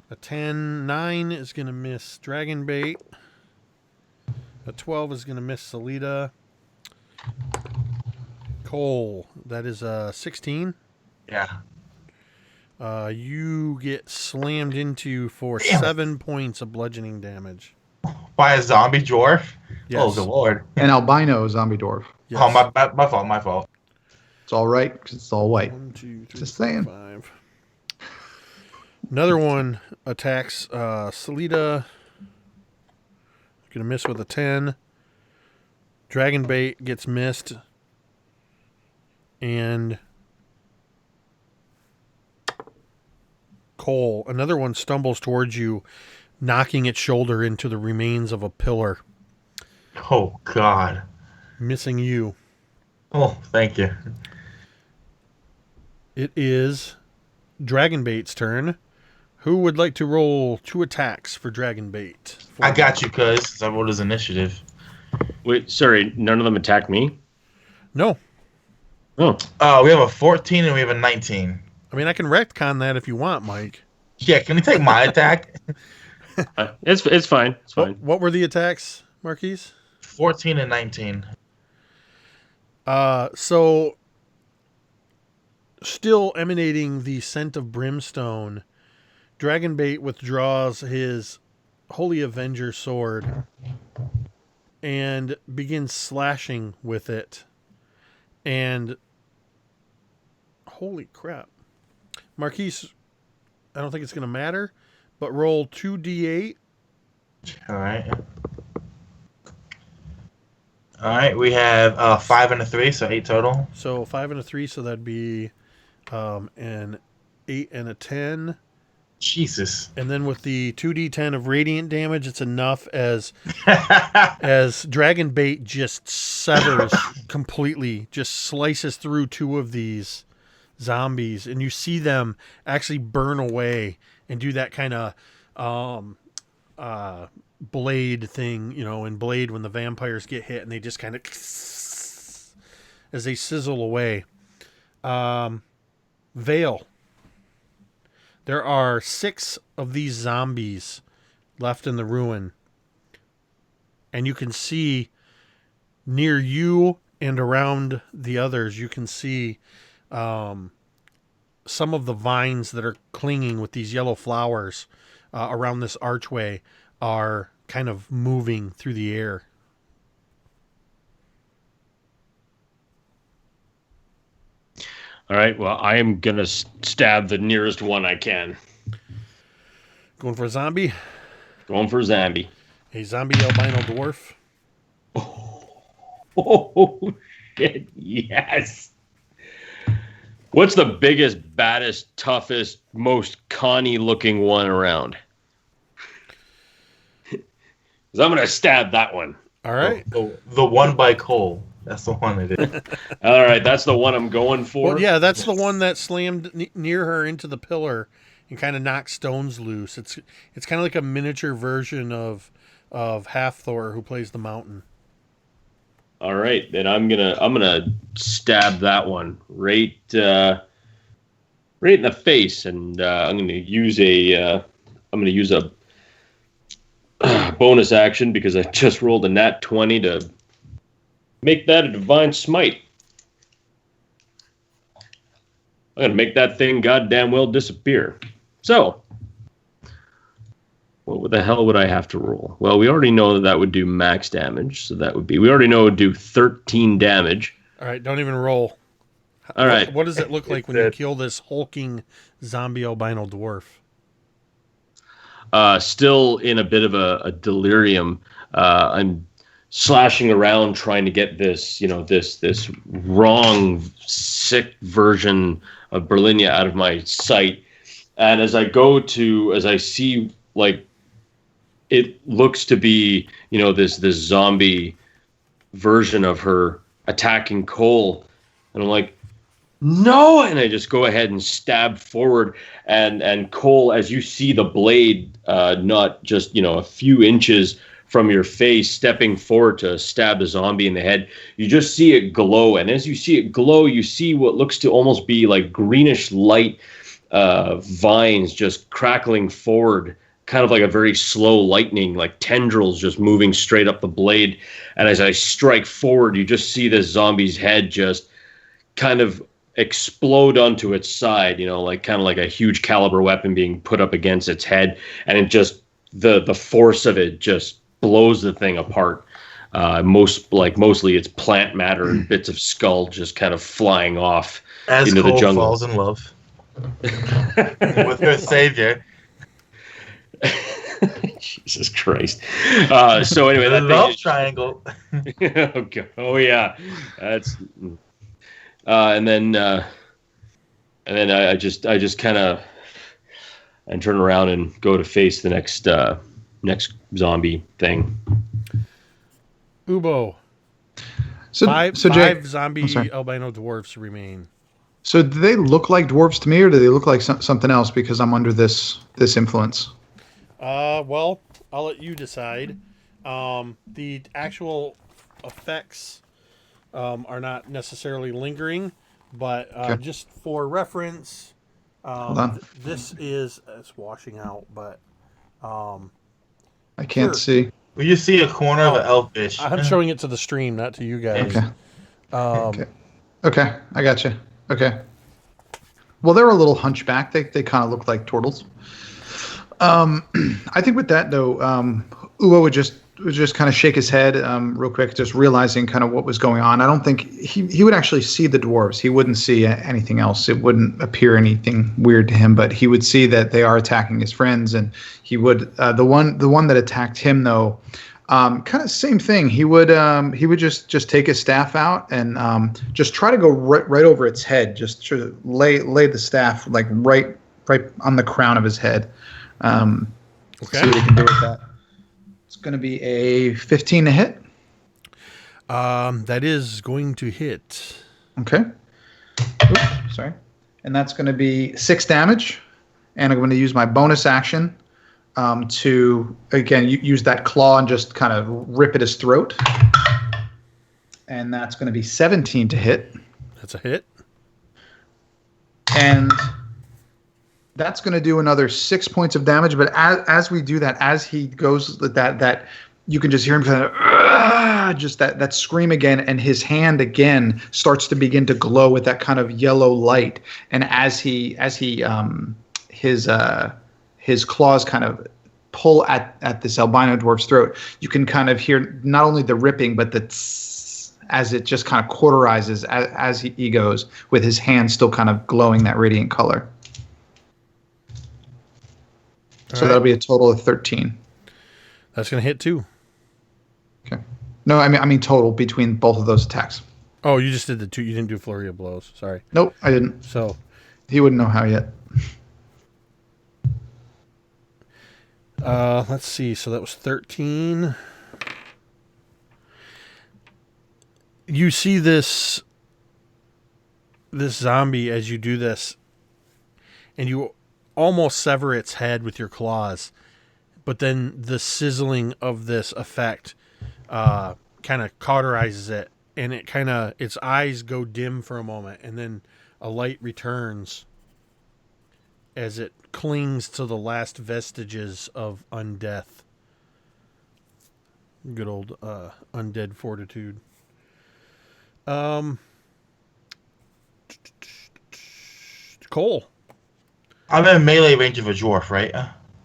A 9 is going to miss Dragon Bait. A 12 is going to miss Salida. Cole, that is a 16. Yeah. You get slammed into for Damn it. 7 points of bludgeoning damage. By a zombie dwarf? Yes. Oh, good lord. An albino zombie dwarf. Yes. Oh, my fault. It's all right because it's all white. 1, 2, 3, Just 4, saying. 5. Another one attacks Salida. Gonna miss with a 10. Dragon Bait gets missed. And Cole, another one stumbles towards you, knocking its shoulder into the remains of a pillar, Oh, God. missing you. Oh, thank you. It is Dragon Bait's turn. Who would like to roll 2 attacks for Dragon Bait? I got you, cuz. I rolled his initiative. Wait, sorry, none of them attacked me? No. Oh. We have a 14 and we have a 19. I mean, I can retcon that if you want, Mike. Yeah, can you take my attack? It's fine. It's fine. What were the attacks, Marquise? 14 and 19. So, still emanating the scent of brimstone, Dragonbait withdraws his Holy Avenger sword and begins slashing with it. And holy crap. Marquise, I don't think it's going to matter, but roll 2d8. All right, we have 5 and a 3, so 8 total. So 5 and a 3, so that'd be an 8 and a 10. Jesus. And then with the 2d10 of radiant damage, it's enough as Dragon Bait just severs completely, just slices through 2 of these zombies, and you see them actually burn away and do that kind of blade thing, you know, in Blade when the vampires get hit and they just kind of as they sizzle away. Vale. There are 6 of these zombies left in the ruin. And you can see near you and around the others, you can see some of the vines that are clinging with these yellow flowers around this archway are kind of moving through the air. All right, well, I am going to stab the nearest one I can. Going for a zombie? Going for a zombie. A zombie albino dwarf? Oh, shit, yes. What's the biggest, baddest, toughest, most Connie-looking one around? Because I'm going to stab that one. All right. The one by Cole. That's the one it is. All right, that's the one I'm going for. Well, yeah, that's the one that slammed near her into the pillar and kind of knocked stones loose. It's kind of like a miniature version of Half-Thor, who plays the mountain. All right, then I'm gonna stab that one right in the face, and I'm gonna use a bonus action because I just rolled a nat 20 to make that a divine smite. I'm gonna make that thing goddamn well disappear. So, what the hell would I have to roll? Well, we already know that would do max damage, so we already know it would do 13 damage. All right, don't even roll. All right. What does it look like when you kill this hulking zombie albino dwarf? Still in a bit of a delirium. I'm slashing around trying to get this, this wrong, sick version of Berlinia out of my sight. And as I see, like, it looks to be, this zombie version of her attacking Cole. And I'm like, no! And I just go ahead and stab forward. And Cole, as you see the blade, not just, a few inches from your face, stepping forward to stab the zombie in the head, you just see it glow. And as you see it glow, you see what looks to almost be like greenish light vines just crackling forward, kind of like a very slow lightning, like tendrils just moving straight up the blade. And as I strike forward, you just see this zombie's head just kind of explode onto its side, kind of like a huge caliber weapon being put up against its head. And it just, the force of it just blows the thing apart. Mostly it's plant matter and bits of skull just kind of flying off as into Cole the jungle. Falls in love with her savior. Jesus Christ! So anyway, The that love triangle. Okay. Oh yeah, that's. And then I just kind of and turn around and go to face the next zombie thing. Ubo. Five Jake, zombie albino dwarfs remain. So do they look like dwarves to me, or do they look like something else because I'm under this influence? Well, I'll let you decide. The actual effects are not necessarily lingering, but Okay. just for reference, Hold on. this is it's washing out, but I can't see. Well, you see a corner of an elfish. I'm showing it to the stream, not to you guys. Okay. Okay, I got you. Okay. Well, they're a little hunchback. They kind of look like turtles. I think with that though, Uwe would just kind of shake his head real quick, just realizing kind of what was going on. I don't think he would actually see the dwarves. He wouldn't see anything else. It wouldn't appear anything weird to him, but he would see that they are attacking his friends, and he would the one that attacked him though. Kind of same thing. He would just take his staff out and just try to go right over its head. Just to lay the staff like right on the crown of his head. Okay. See what he can do with that. It's going to be a 15 to hit. That is going to hit. Okay. Oops, sorry. And that's going to be 6 damage. And I'm going to use my bonus action to, again, use that claw and just kind of rip at his throat. And that's going to be 17 to hit. That's a hit. And that's going to do another 6 points of damage. But as we do that, as he goes that you can just hear him kind of just that scream again, and his hand again starts to begin to glow with that kind of yellow light. And as his claws kind of pull at this albino dwarf's throat, you can kind of hear not only the ripping, but the tss, as it just kind of cauterizes as he goes, with his hand still kind of glowing that radiant color. So that'll be a total of 13. That's going to hit too. Okay. No, I mean total between both of those attacks. Oh, you just did the two. You didn't do flurry of blows. Sorry. Nope, I didn't. So he wouldn't know how yet. Let's see. So that was 13. You see this zombie as you do this, and you almost sever its head with your claws, but then the sizzling of this effect kind of cauterizes it, and its eyes go dim for a moment, and then a light returns as it clings to the last vestiges of undeath. Good old undead fortitude. Cole. I'm in melee range of a dwarf, right?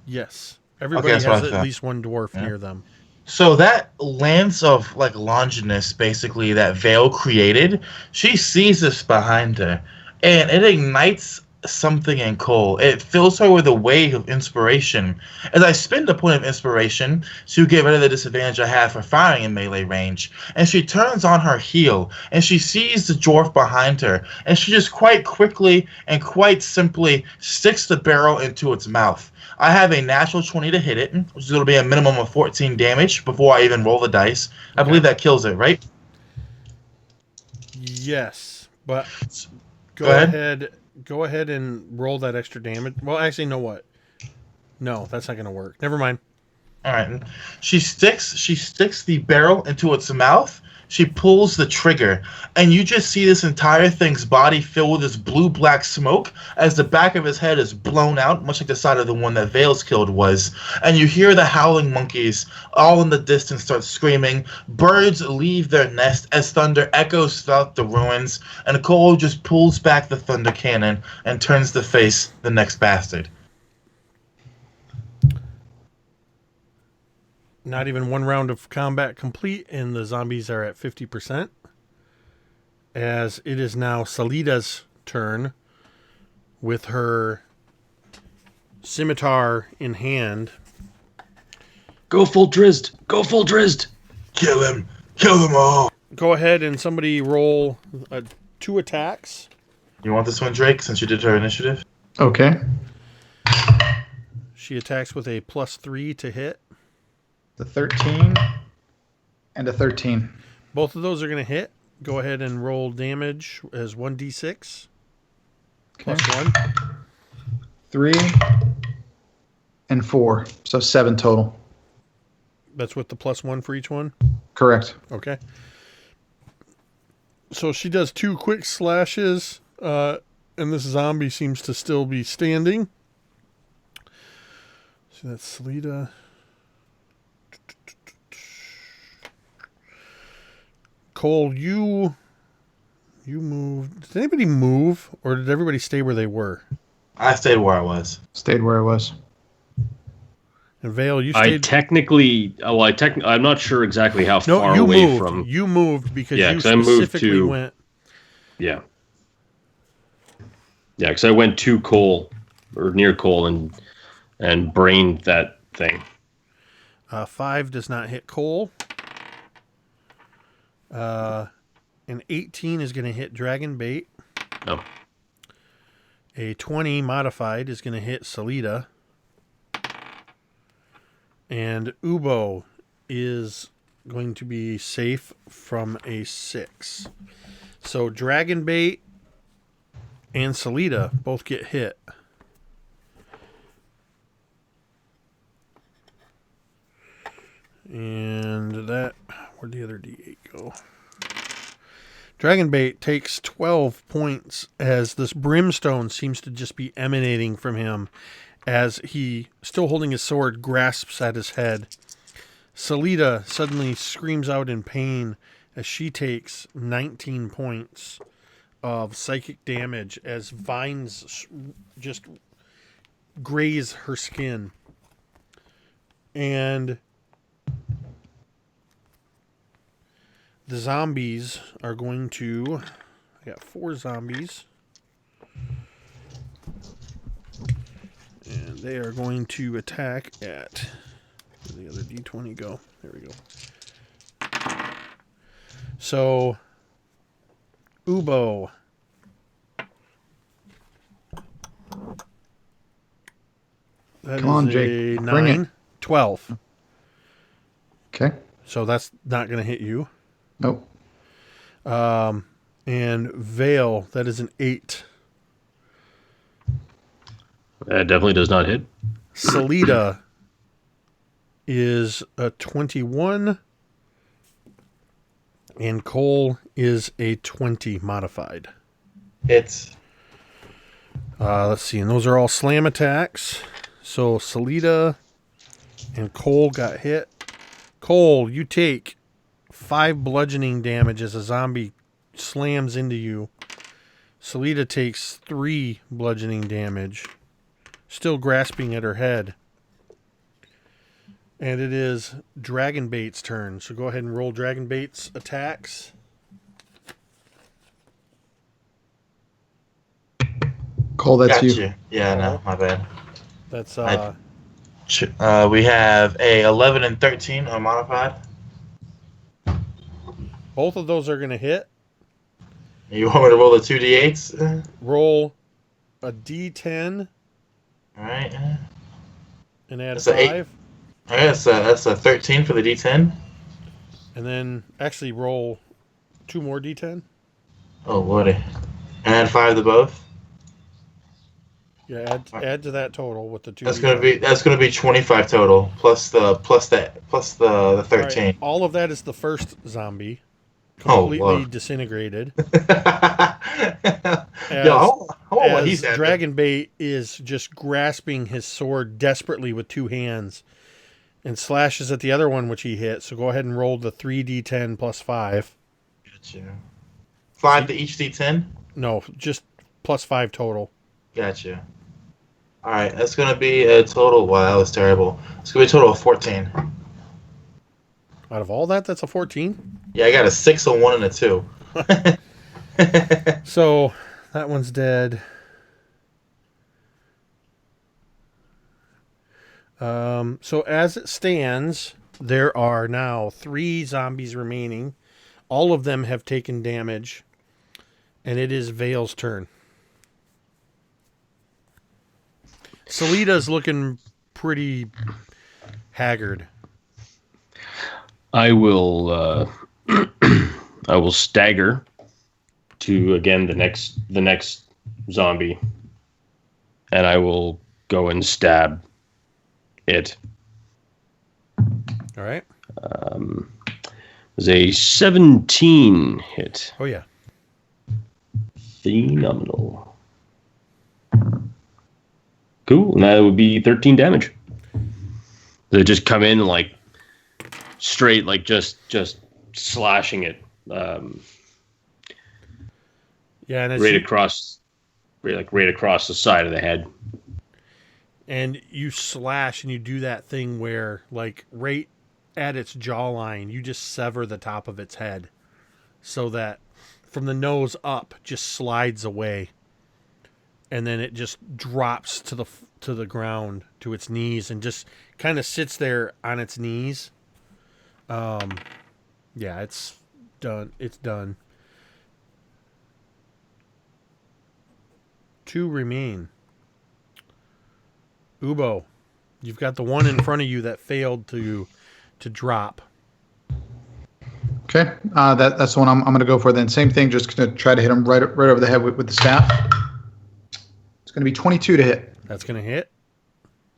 Yes. Everybody has at least one dwarf near them. So that lance of like Longinus, basically, that Veil created, she sees this behind her, and it ignites something in Cole. It fills her with a wave of inspiration. As I spend a point of inspiration to get rid of the disadvantage I have for firing in melee range, and she turns on her heel, and she sees the dwarf behind her, and she just quite quickly and quite simply sticks the barrel into its mouth. I have a natural 20 to hit it, which is going to be a minimum of 14 damage before I even roll the dice. I believe that kills it, right? Yes, but go ahead and roll that extra damage. Well, actually, know what? No, that's not going to work. Never mind. All right. She sticks the barrel into its mouth. She pulls the trigger, and you just see this entire thing's body fill with this blue-black smoke as the back of his head is blown out, much like the side of the one that Vale's killed was. And you hear the howling monkeys all in the distance start screaming. Birds leave their nest as thunder echoes throughout the ruins, and Cole just pulls back the thunder cannon and turns to face the next bastard. Not even one round of combat complete, and the zombies are at 50%. As it is now Salida's turn with her scimitar in hand. Go full Drizzt! Go full Drizzt! Kill him! Kill them all! Go ahead and somebody roll 2 attacks. You want this one, Drake, since you did her initiative? Okay. She attacks with a +3 to hit. The 13 and a 13. Both of those are going to hit. Go ahead and roll damage as 1d6. Okay. +1. 3 and 4. So 7 total. That's with the +1 for each one? Correct. Okay. So she does 2 quick slashes, and this zombie seems to still be standing. So that's Salida. Cole, you moved. Did anybody move, or did everybody stay where they were? I stayed where I was. Stayed where I was. And Vale, you stayed. I'm not sure exactly how far you away moved. from. You moved because you I moved specifically went. Yeah. Yeah, because I went to Cole, or near Cole, and brained that thing. 5 does not hit Cole. An 18 is going to hit Dragon Bait. No. A 20 modified is going to hit Salida. And Ubo is going to be safe from a 6. So Dragon Bait and Salida both get hit. And that, where'd the other D8 go? Dragonbait takes 12 points as this brimstone seems to just be emanating from him as he, still holding his sword, grasps at his head. Salida suddenly screams out in pain as she takes 19 points of psychic damage as vines just graze her skin. And the zombies are going to... I got 4 zombies. And they are going to attack at... Where'd the other D20 go? There we go. So, Ubo. That Come on, is Jake. a Bring 9. it. 12. Okay. So that's not going to hit you. Nope. And Vale, that is an 8. That definitely does not hit. Salida is a 21. And Cole is a 20 modified. Hits. Let's see. And those are all slam attacks. So Salida and Cole got hit. Cole, you take 5 bludgeoning damage as a zombie slams into you. Salida takes 3 bludgeoning damage. Still grasping at her head. And it is Dragonbait's turn. So go ahead and roll Dragonbait's attacks. Cole, that's Got you. you. Yeah, no, my bad. That's We have a 11 and 13 unmodified. both of those are going to hit. You want me to roll the 2d8s? Roll a D10 All right. and add That's a 5. All right, that's a 13 for the D10. And then actually roll 2 more D10. Oh, what? And add 5 to both. Yeah, add to that total with the 2. That's gonna be 25 total plus the 13. All of that is the first zombie, Oh, completely wow. disintegrated. Yeah, I want what he's As having. Dragonbait is just grasping his sword desperately with 2 hands and slashes at the other one which he hit. So go ahead and roll the 3d10 plus 5. Gotcha. 5 to each D10. No, just plus 5 total. Gotcha. All right, that's gonna be a total. Wow, that was terrible. It's gonna be a total of 14. Out of all that, that's a 14. Yeah, I got a 6, a 1, and a 2. So that one's dead. So as it stands, there are now 3 zombies remaining. All of them have taken damage. And it is Vale's turn. Salida's looking pretty haggard. I will I will stagger to again the next zombie, and I will go and stab it. All right. It was a 17 hit. Oh yeah. Phenomenal. Cool. And that would be 13 damage. They just come in like straight, like just slashing it. Yeah, and right across the side of the head. And you slash and you do that thing where, like, right at its jawline, you just sever the top of its head so that from the nose up just slides away. And then it just drops to the ground, to its knees, and just kind of sits there on its knees. Yeah, it's done. It's done. 2 remain. Ubo, you've got the one in front of you that failed to drop. Okay, that's the one I'm going to go for then. Same thing, just going to try to hit him right over the head with the staff. It's going to be 22 to hit. That's going to hit.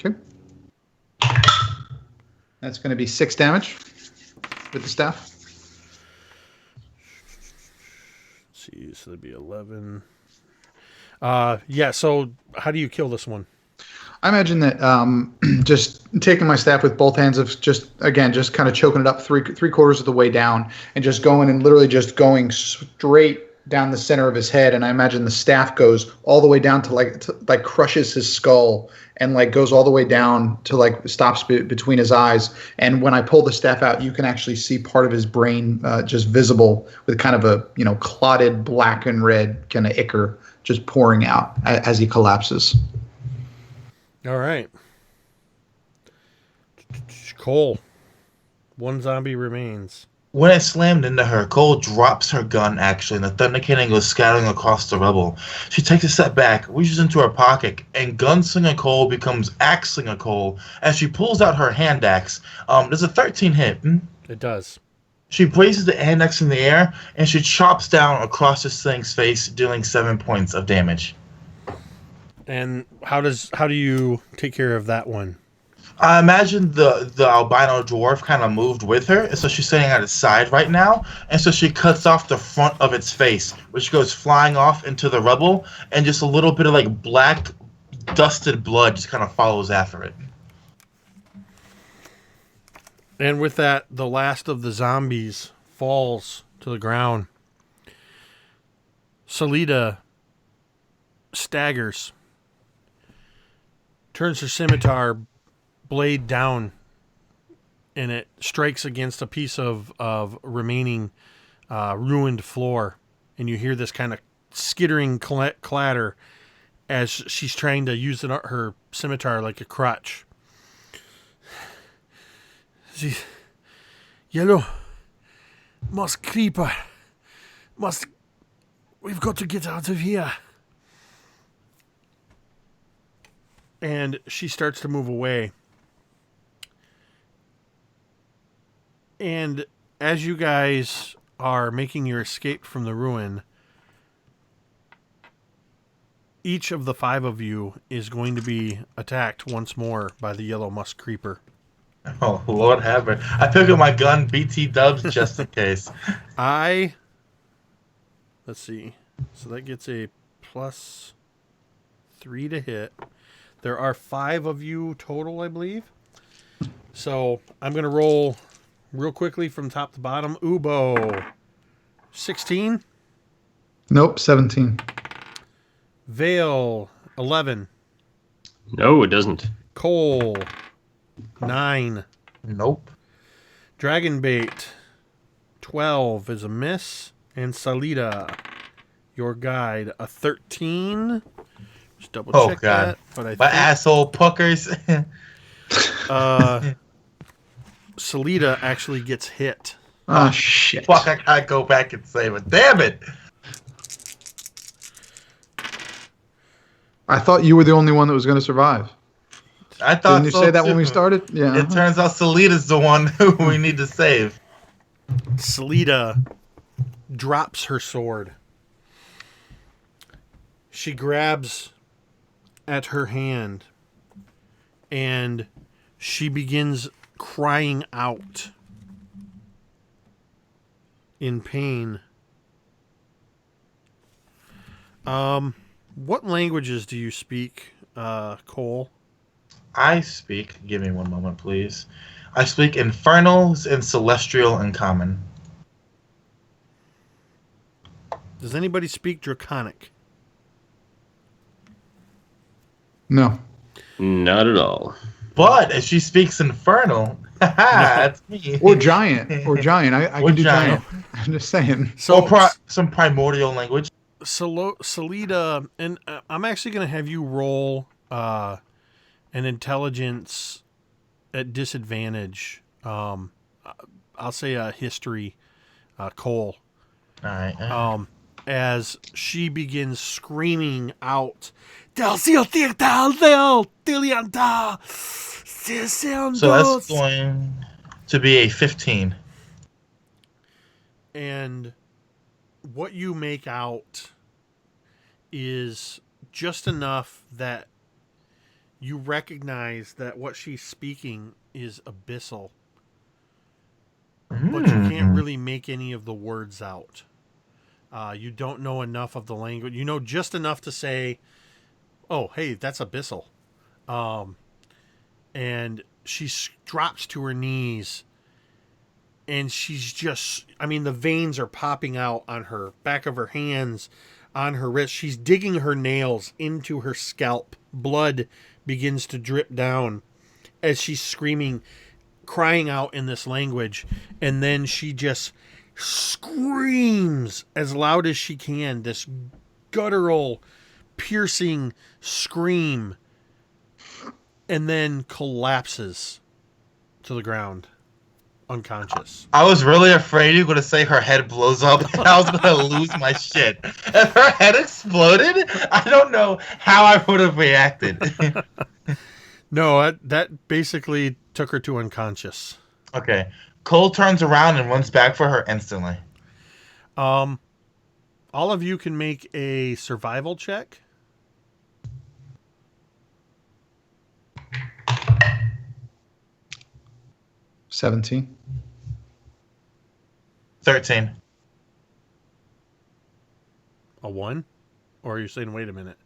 Okay. That's going to be 6 damage with the staff. Let's see, so that'd be 11. Yeah, so how do you kill this one? I imagine that just taking my staff with both hands of just kind of choking it up three quarters of the way down and just going and literally just going straight down the center of his head. And I imagine the staff goes all the way down to like crushes his skull and like goes all the way down to like stops between his eyes. And when I pull the staff out, you can actually see part of his brain just visible with kind of a, clotted black and red kind of ichor just pouring out as he collapses. All right. Cole. One zombie remains. When it slammed into her, Cole drops her gun, actually, and the thunder cannon goes scattering across the rubble. She takes a step back, reaches into her pocket, and Gunslinger Cole becomes Axlinger Cole as she pulls out her hand axe. Does a 13 hit? It does. She raises the hand axe in the air, and she chops down across this thing's face, dealing 7 points of damage. And how do you take care of that one? I imagine the albino dwarf kind of moved with her, and so she's sitting at its side right now, and so she cuts off the front of its face, which goes flying off into the rubble, and just a little bit of like black dusted blood just kind of follows after it. And with that, the last of the zombies falls to the ground. Salida staggers, turns her scimitar blade down, and it strikes against a piece of remaining ruined floor. And you hear this kind of skittering clatter as she's trying to use her scimitar like a crutch. The yellow moss creeper we've got to get out of here. And she starts to move away. And as you guys are making your escape from the ruin, each of the 5 of you is going to be attacked once more by the yellow musk creeper. Oh, Lord have mercy. I pick up my gun, BT dubs, just in case. Let's see. So that gets a +3 to hit. There are 5 of you total, I believe. So I'm going to roll real quickly from top to bottom. Ubo, 16. Nope, 17. Vale, 11. No, it doesn't. Cole, 9. Nope. Dragonbait, 12 is a miss. And Salida, your guide, a 13. Just double check that. But I my asshole puckers. Salida actually gets hit. Oh, shit. Fuck, I gotta go back and save it. Damn it. I thought you were the only one that was going to survive. I thought Didn't you say that when we started? Yeah. It turns out Salida's the one who we need to save. Salida drops her sword. She grabs at her hand and she begins crying out in pain. What languages do you speak, Cole? I speak, give me one moment, please. I speak Infernals and Celestial and Common. Does anybody speak Draconic? No. Not at all. But if she speaks Infernal, that's me. Or Giant. I Or can do Giant. Giant. I'm just saying. So some primordial language. Salida, and I'm actually going to have you roll an intelligence at disadvantage. I'll say a history, Cole. All right. As she begins screaming out, so that's going to be a 15. And what you make out is just enough that you recognize that what she's speaking is abyssal, but you can't really make any of the words out. You don't know enough of the language. You know just enough to say, oh, hey, that's abyssal. And she drops to her knees, and she's just, I mean, the veins are popping out on her back of her hands, on her wrist. She's digging her nails into her scalp. Blood begins to drip down as she's screaming, crying out in this language. And then she just screams as loud as she can, this guttural, piercing scream, and then collapses to the ground, unconscious. I was really afraid you were going to say her head blows up and I was going to lose my shit. If her head exploded, I don't know how I would have reacted. No, that basically took her to unconscious. Okay. Cole turns around and runs back for her instantly. All of you can make a survival check. 17. 13. A 1? Or are you saying, wait a minute?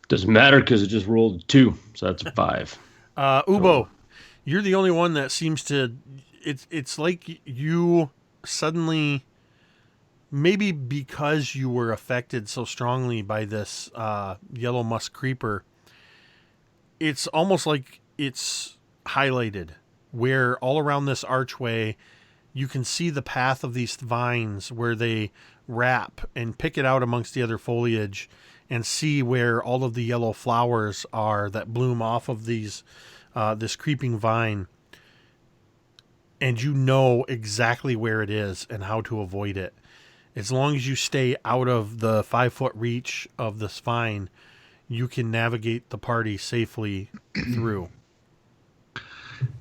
Doesn't matter because it just rolled a 2, so that's a 5. Ubo, you're the only one that seems to... It's like you suddenly... Maybe because you were affected so strongly by this yellow musk creeper, it's almost like it's highlighted, where all around this archway you can see the path of these vines where they wrap and pick it out amongst the other foliage and see where all of the yellow flowers are that bloom off of these this creeping vine. And you know exactly where it is and how to avoid it. As long as you stay out of the 5-foot reach of this vine, you can navigate the party safely through.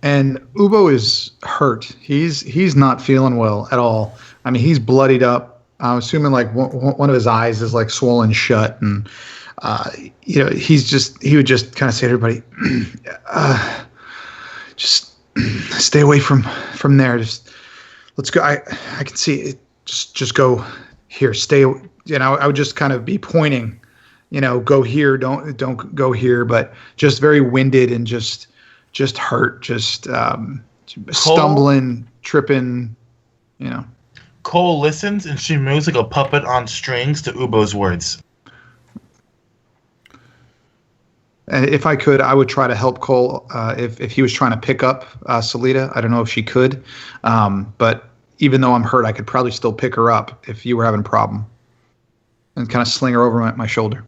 And Ubo is hurt. He's not feeling well at all. I mean, he's bloodied up. I'm assuming like one of his eyes is like swollen shut, and he would just kind of say to everybody, just stay away from there. Just let's go. I can see it. Just go here. Stay. I would just kind of be pointing. Go here. Don't go here. But just very winded and just hurt. Just stumbling, tripping. Cole listens and she moves like a puppet on strings to Ubo's words. And if I could, I would try to help Cole if he was trying to pick up Salita. I don't know if she could, but even though I'm hurt, I could probably still pick her up if you were having a problem, and kind of sling her over my shoulder.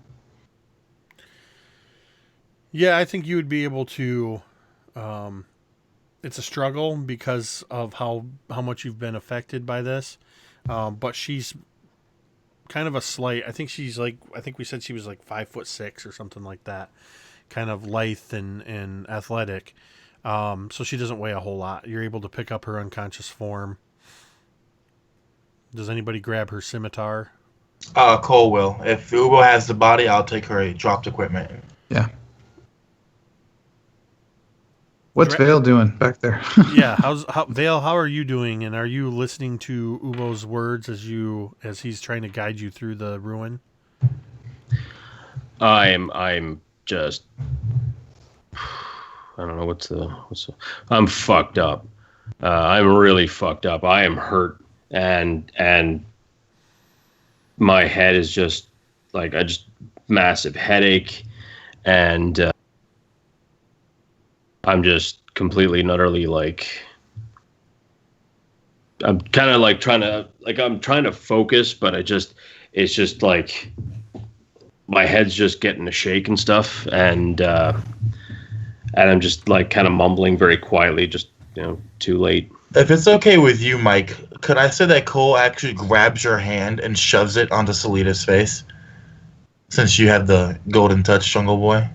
Yeah, I think you would be able to. It's a struggle because of how much you've been affected by this, but she's kind of a slight. I think we said she was like 5'6" or something like that, kind of lithe and athletic. So she doesn't weigh a whole lot. You're able to pick up her unconscious form. Does anybody grab her scimitar? Cole will. If Ubo has the body, I'll take her dropped equipment. Yeah. What's Vale doing back there? Yeah, Vale? How are you doing? And are you listening to Ubo's words as he's trying to guide you through the ruin? I'm just. I don't know what's the. I'm fucked up. I'm really fucked up. I am hurt. And my head is just like massive headache, and I'm just completely and utterly like I'm kind of like I'm trying to focus, but it's just like my head's just getting a shake and stuff, and I'm just like kind of mumbling very quietly, just too late. If it's okay with you, Mike, could I say that Cole actually grabs your hand and shoves it onto Salita's face? Since you have the golden touch, Jungle Boy?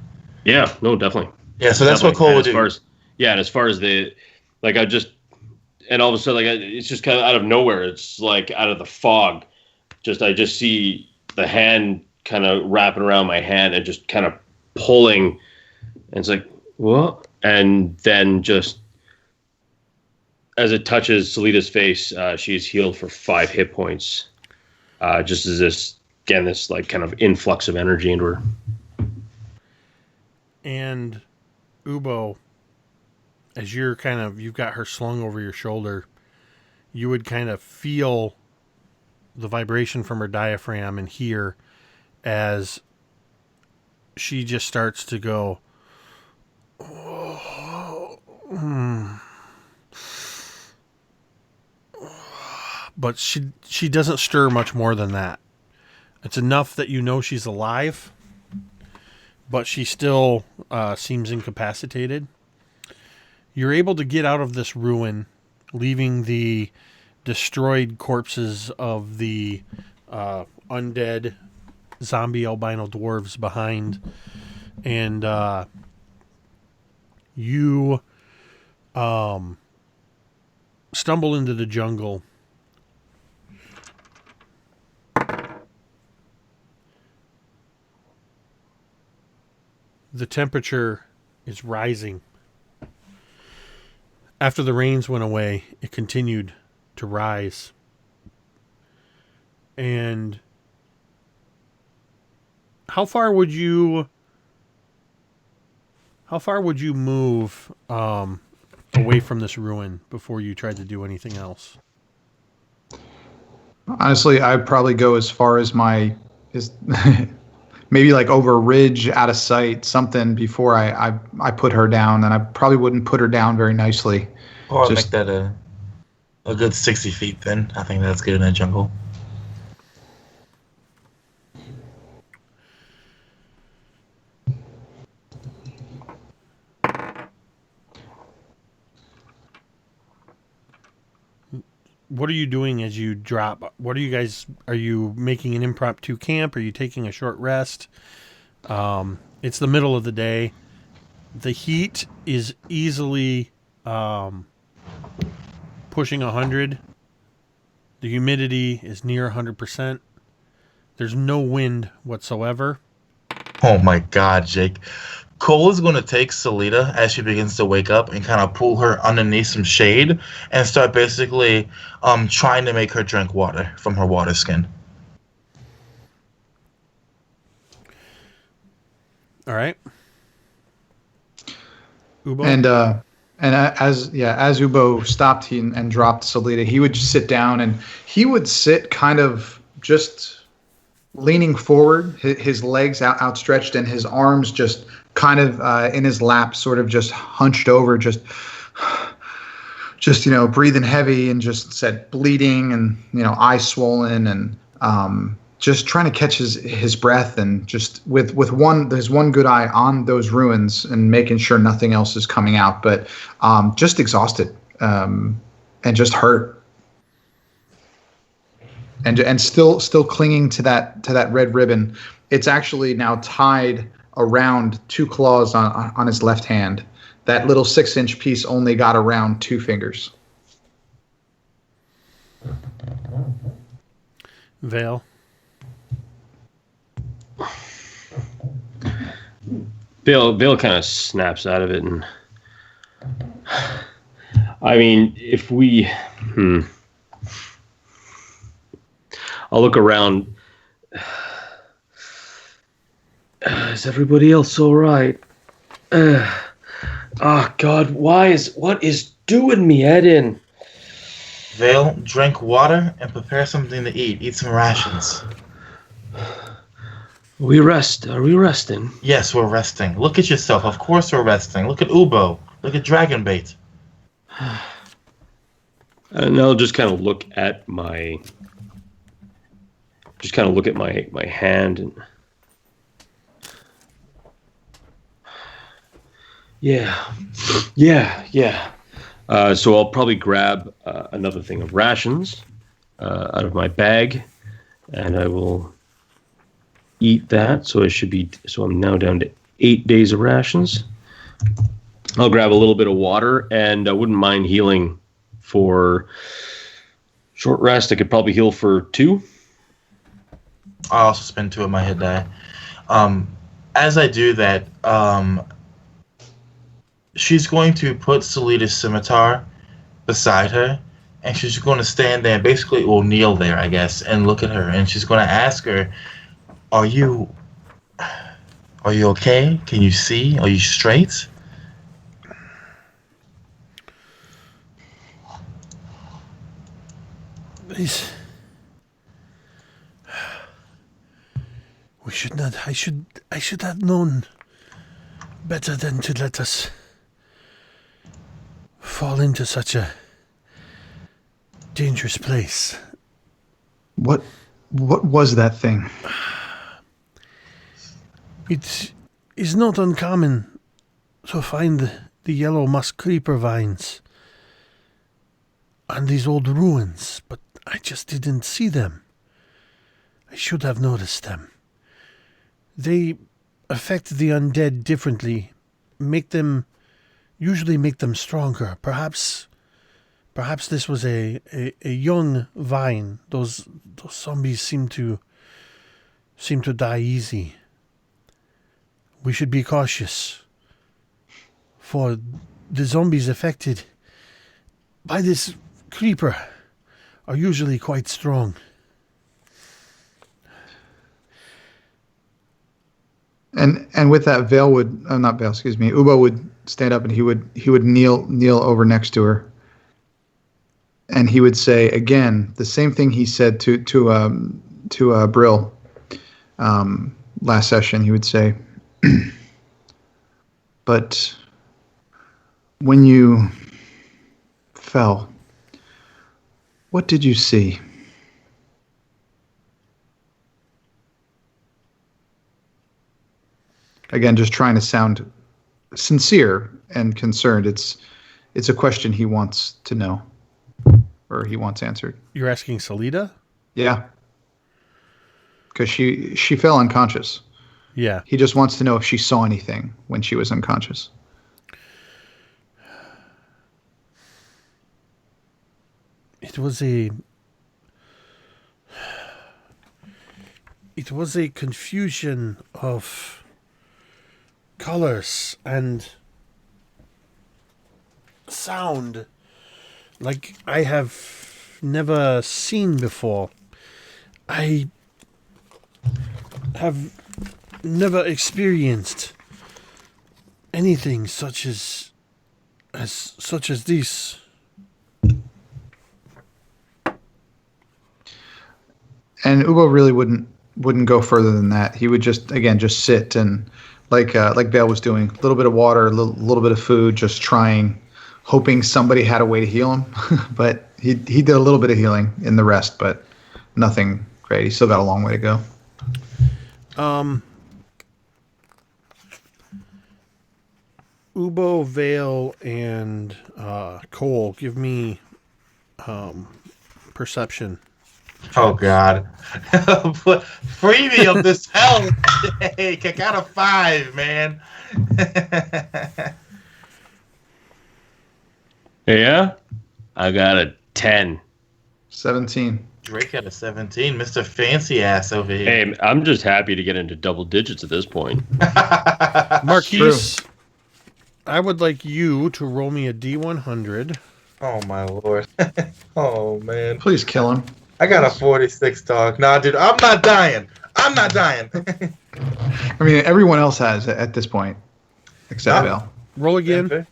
Yeah, no, definitely. Yeah, so that's what Cole would do. And as far as and all of a sudden, it's just kind of out of nowhere. It's like out of the fog. I just see the hand kind of wrapping around my hand and just kind of pulling. And it's like, what? And then just as it touches Salita's face, she is healed for 5 hit points. just as this like kind of influx of energy into her. And Ubo, as you've got her slung over your shoulder, you would kind of feel the vibration from her diaphragm and hear as she just starts to go, but she doesn't stir much more than that. It's enough that you know she's alive, but she still seems incapacitated. You're able to get out of this ruin, leaving the destroyed corpses of the undead zombie albino dwarves behind, and you stumble into the jungle. The temperature is rising. After the rains went away, it continued to rise. And how far would you move away from this ruin before you tried to do anything else? Honestly, I'd probably go as far as maybe like over a ridge, out of sight, something before I put her down, and I probably wouldn't put her down very nicely. Or make that a good 60 feet then. I think that's good in the jungle. What are you doing as you drop? Are you making an impromptu camp? Are you taking a short rest? It's the middle of the day. The heat is easily pushing 100. The humidity is near 100%. There's no wind whatsoever. Oh my God, Jake. Cole is going to take Salita as she begins to wake up and kind of pull her underneath some shade and start basically trying to make her drink water from her water skin. All right. Ubo? And as Ubo stopped and dropped Salita, he would just sit down, and he would sit kind of just leaning forward, his legs outstretched and his arms just kind of in his lap, sort of just hunched over, just breathing heavy, and just said bleeding and eyes swollen, and just trying to catch his breath, and just with there's one good eye on those ruins and making sure nothing else is coming out, but just exhausted and just hurt. And still clinging to that red ribbon. It's actually now tied around two claws on his left hand. That little 6-inch piece only got around 2 fingers. Vale. Vale kind of snaps out of it, and I mean, if we I'll look around. Is everybody else all right? Oh God, what is doing me head in? Vale, drink water and prepare something to eat. Eat some rations. Are we resting? Yes, we're resting. Look at yourself. Of course we're resting. Look at Ubo. Look at Dragonbait. And I'll just kind of look at my hand, and yeah. So I'll probably grab another thing of rations out of my bag, and I will eat that. So I'm now down to 8 days of rations. I'll grab a little bit of water, and I wouldn't mind healing for short rest. I could probably heal for 2. I also spend 2 of my hit die. As I do that, she's going to put Salita's scimitar beside her and she's going to stand there, basically, or kneel there, I guess, and look at her, and she's going to ask her, "Are you okay? Can you see? Are you straight?" Please. We should not. I should have known better than to let us fall into such a dangerous place. What was that thing? It is not uncommon to find the yellow musk creeper vines on these old ruins, but I just didn't see them. I should have noticed them. They affect the undead differently, usually make them stronger. Perhaps this was a young vine. Those zombies seem to die easy. We should be cautious, for the zombies affected by this creeper are usually quite strong. And with that, Vale would not Vale, excuse me. Ubo would stand up and he would kneel over next to her, and he would say again the same thing he said to Brill last session. He would say, "But when you fell, what did you see?" Again, just trying to sound sincere and concerned. It's a question he wants to know, or he wants answered. You're asking Salida? Yeah, because she fell unconscious. Yeah. He just wants to know if she saw anything when she was unconscious. It was a confusion of colors and sound like I have never seen before. I have never experienced anything such as this. And Ubo really wouldn't go further than that. He would just sit and like Vale was doing, a little bit of water, a little bit of food, just trying, hoping somebody had a way to heal him. But he did a little bit of healing in the rest, but nothing great. He still got a long way to go. Ubo, Vale, and Cole, give me perception. Oh God! Premium this hell. Hey, kick out of 5, man. Yeah, I got a 10. 17. Drake got a 17. Mr. Fancy Ass over here. Hey, I'm just happy to get into double digits at this point. Marquise, I would like you to roll me a D100. Oh my lord. Oh man. Please kill him. I got a 46, dog. Nah, dude, I'm not dying. I'm not dying. I mean, everyone else has at this point, except Vale. Roll again.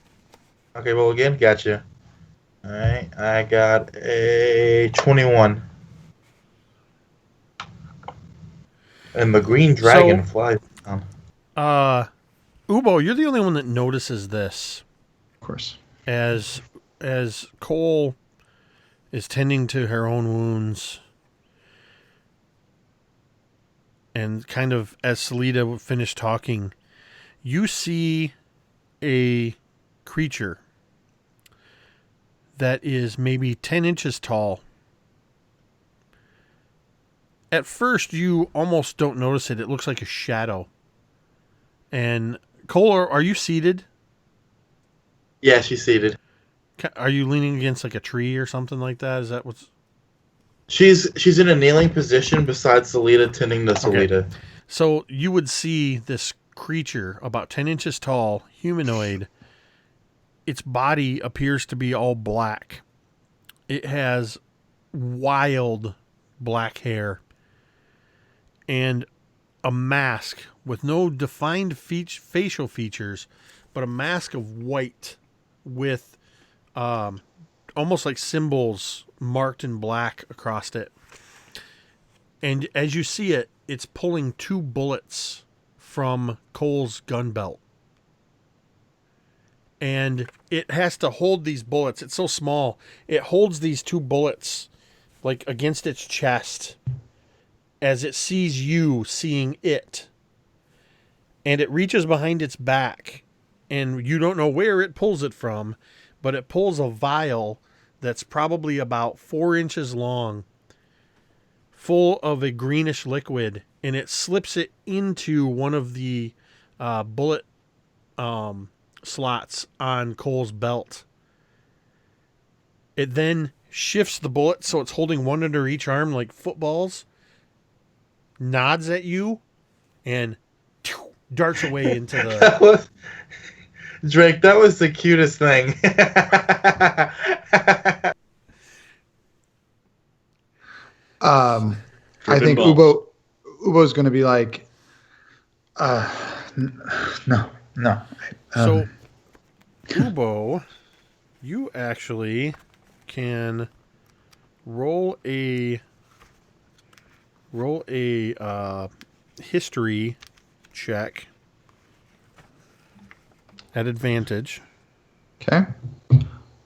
Okay, roll again. Gotcha. All right, I got a 21. And the green dragon flies down. Ubo, you're the only one that notices this. Of course. As Cole is tending to her own wounds, and kind of as Salida finished talking, you see a creature that is maybe 10 inches tall. At first, you almost don't notice it. It looks like a shadow. And Cole, are you seated? Yeah, she's seated. Are you leaning against like a tree or something like that? Is that what's... She's in a kneeling position beside Salida, tending to Salida. Okay. So you would see this creature about 10 inches tall, humanoid. Its body appears to be all black. It has wild black hair and a mask with no defined facial features, but a mask of white with almost like symbols marked in black across it. And as you see it, it's pulling 2 bullets from Cole's gun belt. And it has to hold these bullets. It's so small. It holds these 2 bullets like against its chest as it sees you seeing it. And it reaches behind its back. And you don't know where it pulls it from, but it pulls a vial that's probably about 4 inches long, full of a greenish liquid, and it slips it into one of the bullet slots on Cole's belt. It then shifts the bullet so it's holding one under each arm like footballs, nods at you, and darts away into the... Drake, that was the cutest thing. I think Ubo's going to be like, no. So, Ubo, you actually can roll a history check at advantage. Okay.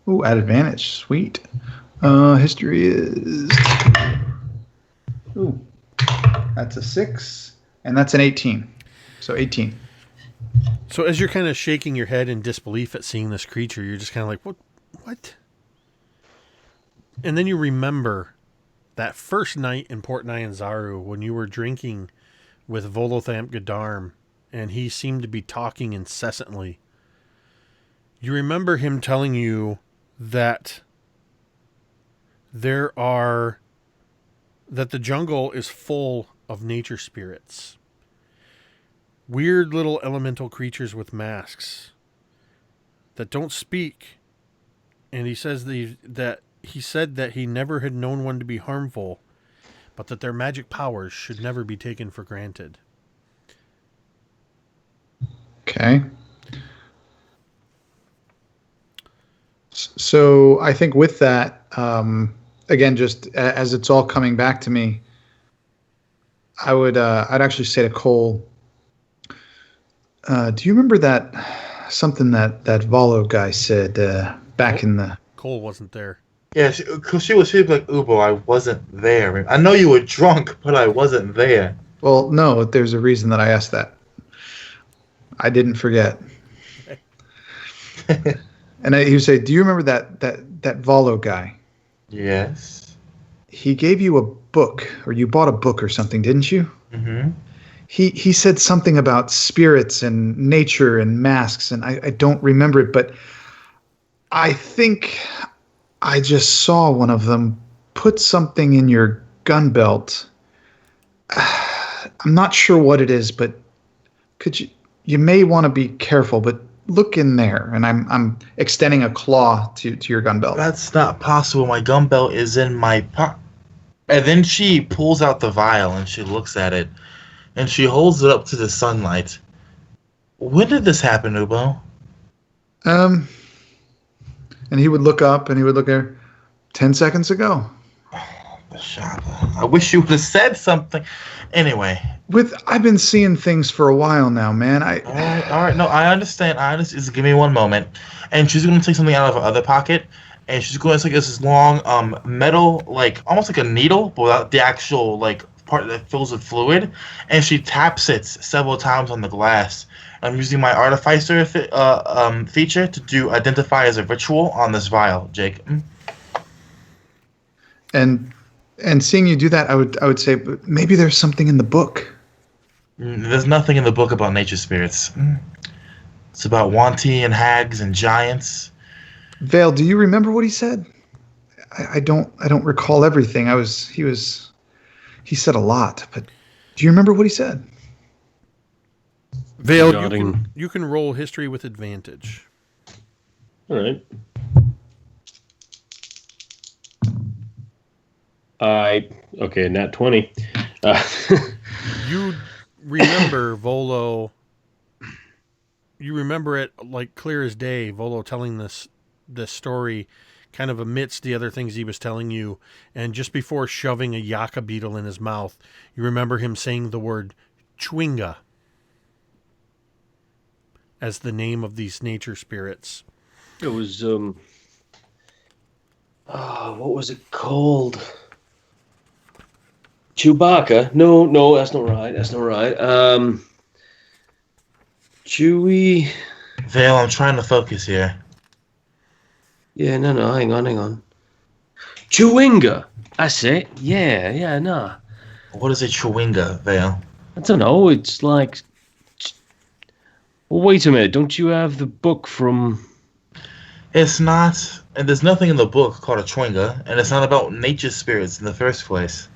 Ooh, at advantage. Sweet. History is... Ooh. That's a 6, and that's an 18. So 18. So as you're kind of shaking your head in disbelief at seeing this creature, you're just kind of like, what? And then you remember that first night in Port Nyanzaru when you were drinking with Volothamp Gadarm, and he seemed to be talking incessantly. You remember him telling you that the jungle is full of nature spirits. Weird little elemental creatures with masks that don't speak. And he says that he said that he never had known one to be harmful, but that their magic powers should never be taken for granted. Okay. So I think with that, again, just as it's all coming back to me, I'd actually say to Cole, do you remember something that Volo guy said back in the... Cole wasn't there. Yeah, because she was like, Ubo, I wasn't there. I know you were drunk, but I wasn't there. Well, no, there's a reason that I asked that. I didn't forget. And he would say, do you remember that Volo guy? Yes. He gave you a book, or you bought a book or something, didn't you? Mm-hmm. He said something about spirits and nature and masks, and I don't remember it, but I think I just saw one of them put something in your gun belt. I'm not sure what it is, but you may want to be careful, but look in there. And I'm extending a claw to your gun belt. That's not possible. My gun belt is in my pocket. And then she pulls out the vial and she looks at it. And she holds it up to the sunlight. When did this happen, Ubo? And he would look up and he would look there 10 seconds ago. Bashaba. I wish you would have said something. Anyway. I've been seeing things for a while now, man. All right. No, I understand. Just give me one moment. And she's going to take something out of her other pocket. And she's going to take this long metal, like almost like a needle, but without the actual like part that fills with fluid. And she taps it several times on the glass. I'm using my artificer feature to identify as a ritual on this vial, Jake. And seeing you do that, I would say maybe there's something in the book. There's nothing in the book about nature spirits. It's about Wanti and hags and giants. Vale, do you remember what he said? I don't recall everything. He said a lot, but do you remember what he said? Vale, you can roll history with advantage. All right. Okay, nat 20. You remember Volo. You remember it like clear as day. Volo telling this story, kind of amidst the other things he was telling you, and just before shoving a yucca beetle in his mouth, you remember him saying the word Chwinga as the name of these nature spirits. It was what was it called? Chewbacca? No, that's not right. Chewie. Vale, I'm trying to focus here. Yeah, no, hang on. Chewinga. That's it. Yeah, no. What is a Chewinga, Vale? I don't know. It's like. Well, wait a minute. Don't you have the book from? It's not, and there's nothing in the book called a Chewinga, and it's not about nature spirits in the first place.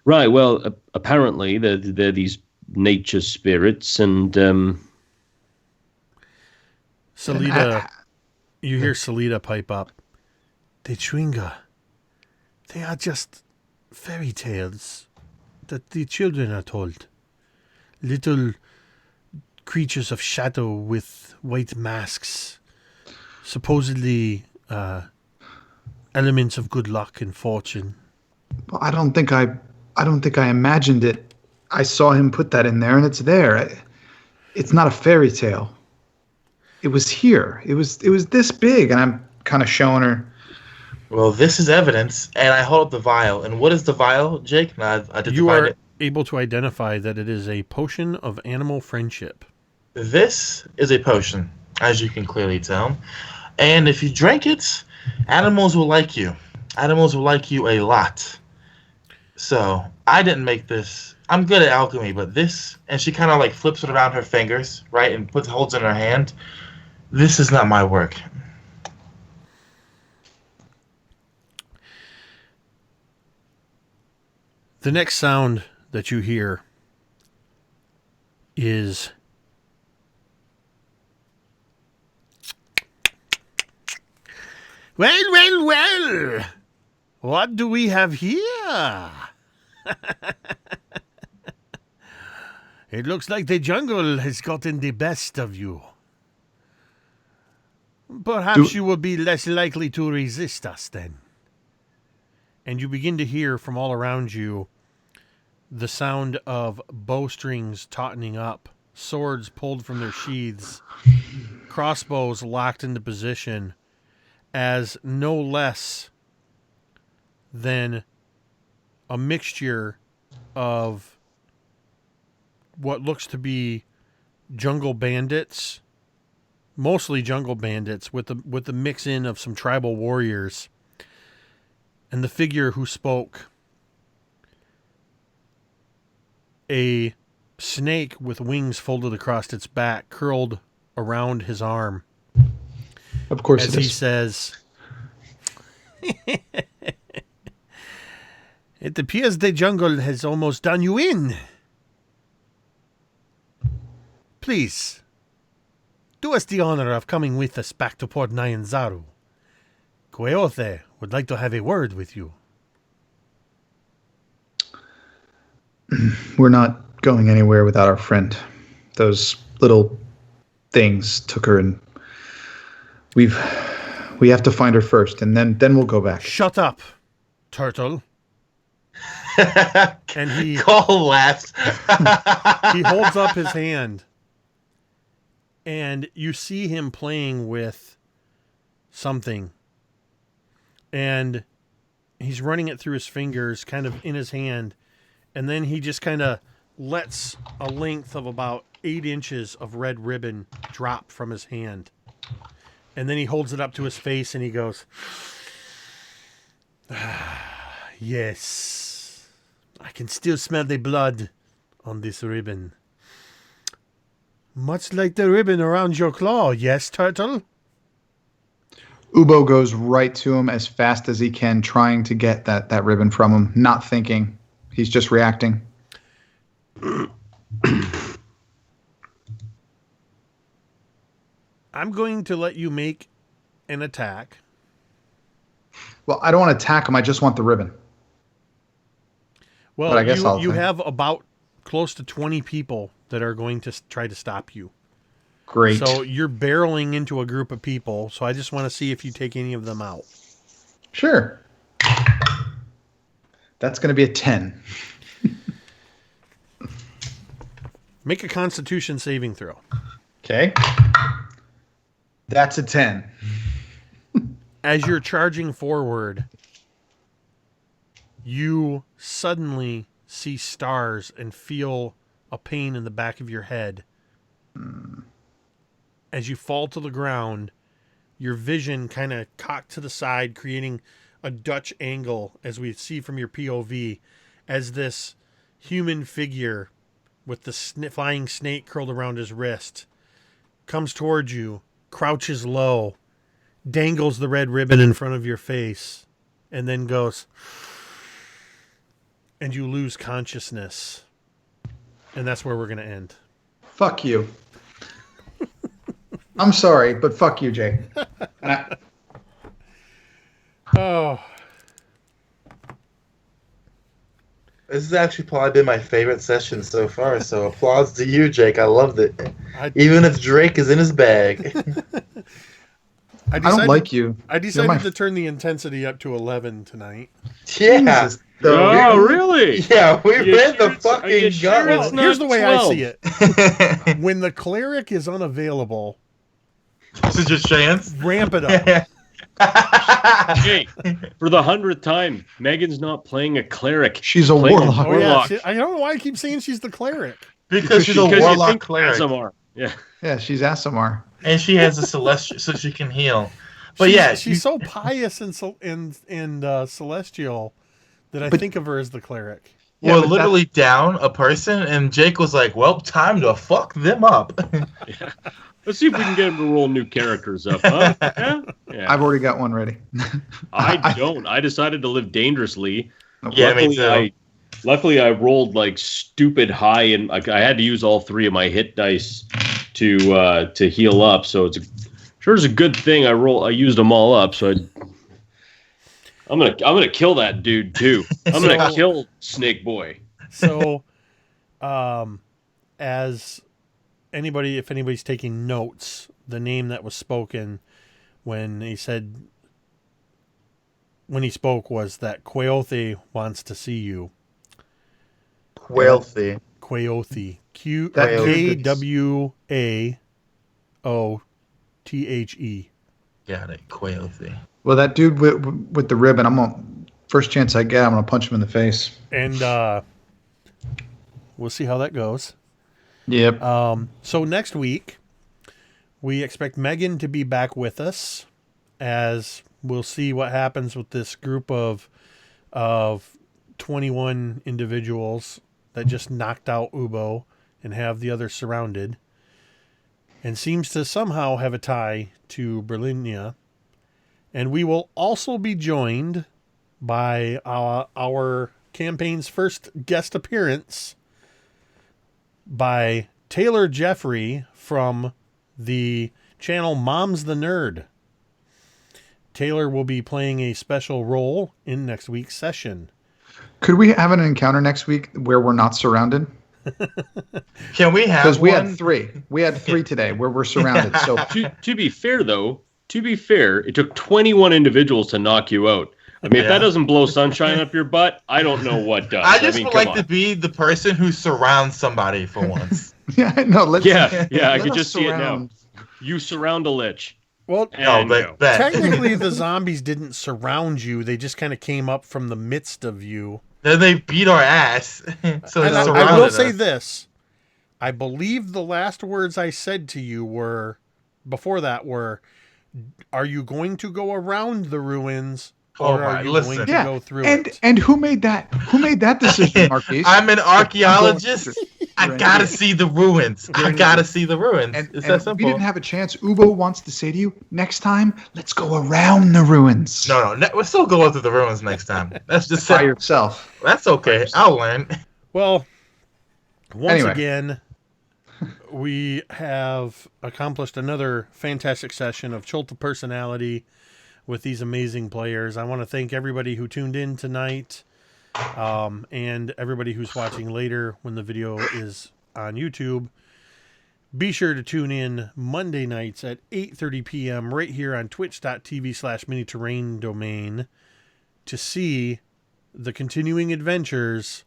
Right. Well, apparently they're these nature spirits, and Salida, you hear Salida pipe up. The Chwinga, they are just fairy tales that the children are told. Little creatures of shadow with white masks, supposedly elements of good luck and fortune. Well, I don't think I imagined it. I saw him put that in there, and it's there. It's not a fairy tale. It was here. It was this big, and I'm kind of showing her. Well, this is evidence, and I hold up the vial. And what is the vial, Jake? I did You divide are it. able to identify that it is a potion of animal friendship. This is a potion, as you can clearly tell. And if you drink it, animals will like you. Animals will like you a lot. So, I didn't make this. I'm good at alchemy, but this, and she kind of like flips it around her fingers, right, and holds it in her hand. This is not my work. The next sound that you hear is well. What do we have here? It looks like the jungle has gotten the best of you. Perhaps you will be less likely to resist us then. And you begin to hear from all around you the sound of bowstrings tautening up, swords pulled from their sheaths, crossbows locked into position, as no less than a mixture of what looks to be jungle bandits, mostly jungle bandits, with the mix in of some tribal warriors, and the figure who spoke, a snake with wings folded across its back, curled around his arm. Of course, as it he is. says, "It appears the jungle has almost done you in. Please, do us the honor of coming with us back to Port Nyanzaru. Coyote would like to have a word with you." We're not going anywhere without our friend. Those little things took her, and we have to find her first, and then we'll go back. Shut up, turtle. And he Call last. he holds up his hand, and you see him playing with something, and he's running it through his fingers, kind of in his hand, and then he just kind of lets a length of about 8 inches of red ribbon drop from his hand, and then he holds it up to his face and he goes, "Yes, I can still smell the blood on this ribbon. Much like the ribbon around your claw, yes, turtle?" Ubo goes right to him as fast as he can, trying to get that ribbon from him, not thinking. He's just reacting. I'm going to let you make an attack. Well, I don't want to attack him. I just want the ribbon. Well, But I guess you have about close to 20 people that are going to try to stop you. Great. So you're barreling into a group of people. So I just want to see if you take any of them out. Sure. That's going to be a 10. Make a Constitution saving throw. Okay. That's a 10. As you're charging forward, you suddenly see stars and feel a pain in the back of your head. As you fall to the ground, your vision kind of cocked to the side, creating a Dutch angle, as we see from your POV, as this human figure with the flying snake curled around his wrist comes towards you, crouches low, dangles the red ribbon in front of your face, and then goes, and you lose consciousness. And that's where we're going to end. Fuck you. I'm sorry, but fuck you, Jay. Oh, This has actually probably been my favorite session so far, so applause to you, Jake. I loved it. Even if Drake is in his bag. I don't like you. I decided to turn the intensity up to 11 tonight. Yeah. Jesus. Oh, really? Yeah, we You read sure the it's- are fucking you sure gun. it's Well, here's the way I 12. see it. When the cleric is unavailable, This is your chance. ramp it up. Hey, for the 100th time, Megan's not playing a cleric. She's a Playing a warlock. Oh, yeah. Warlock. I don't know why I keep saying she's the cleric. Because she's a Because you warlock think cleric. Azamar. Yeah. Yeah, she's Asimar. And she has a celestial, so she can heal. But yeah, she's so pious and celestial that I think of her as the cleric. Yeah, we're but literally down a person, and Jake was like, well, time to fuck them up. Let's see if we can get him to roll new characters up, huh? Yeah. I've already got one ready. I don't. I decided to live dangerously. Yeah, me too. Luckily, I rolled like stupid high, and I had to use all 3 of my hit dice to heal up. So it's a good thing I used them all up. So I'm gonna kill that dude too. I'm gonna kill Snake Boy. So, as if anybody's taking notes, the name that was spoken when he spoke was that Quaothe wants to see you. Quailthy. Quaothe. Kwawothe. Got it. Quailthy. Well, that dude with the ribbon, first chance I get, I'm gonna punch him in the face. And we'll see how that goes. Yep. So next week, we expect Megan to be back with us, as we'll see what happens with this group of 21 individuals that just knocked out Ubo and have the others surrounded, and seems to somehow have a tie to Berlinia. And we will also be joined by our campaign's first guest appearance by Taylor Jeffrey from the channel Mom's the Nerd. Taylor will be playing a special role in next week's session. Could we have an encounter next week where we're not surrounded? Can we have Because we one? had 3. We had 3 today where we're surrounded. So To be fair, though, it took 21 individuals to knock you out. I mean, if that doesn't blow sunshine up your butt, I don't know what does. I just mean, would come like on. to be the person who surrounds somebody for once. yeah, no, let's. Yeah, I let could us just see it now. surround. You surround a lich. Well, No, And but go. bet. technically the zombies didn't surround you. They just kind of came up from the midst of you. Then they beat our ass. So they And I surrounded will say us. this. I believe the last words I said to you were, are you going to go around the ruins, or are you going to Yeah, go through and it? and who made that? Who made that decision, Marquise? I'm an archaeologist. I Right. gotta see the ruins. I gotta see the ruins. And, It's and that simple. we didn't have a chance. Ubo wants to say to you, next time, let's go around the ruins. No, we're still going through the ruins next time. That's just By it. yourself. That's okay. I'll learn. Well, once Anyway. again, we have accomplished another fantastic session of Chult of Personality with these amazing players. I want to thank everybody who tuned in tonight. And everybody who's watching later when the video is on YouTube, be sure to tune in Monday nights at 8:30 p.m. right here on twitch.tv/mini-terrain-domain to see the continuing adventures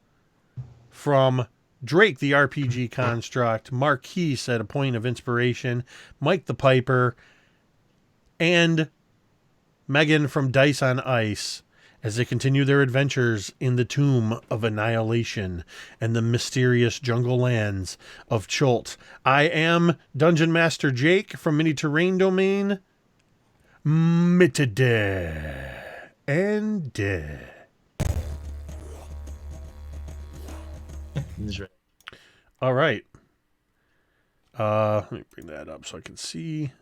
from Drake the RPG Construct, Marquise at a point of inspiration, Mike the Piper, and Megan from Dice on Ice as they continue their adventures in the tomb of Annihilation and the mysterious jungle lands of Chult. I am Dungeon Master Jake from Mini Terrain Domain. Mitade and all right. Let me bring that up so I can see.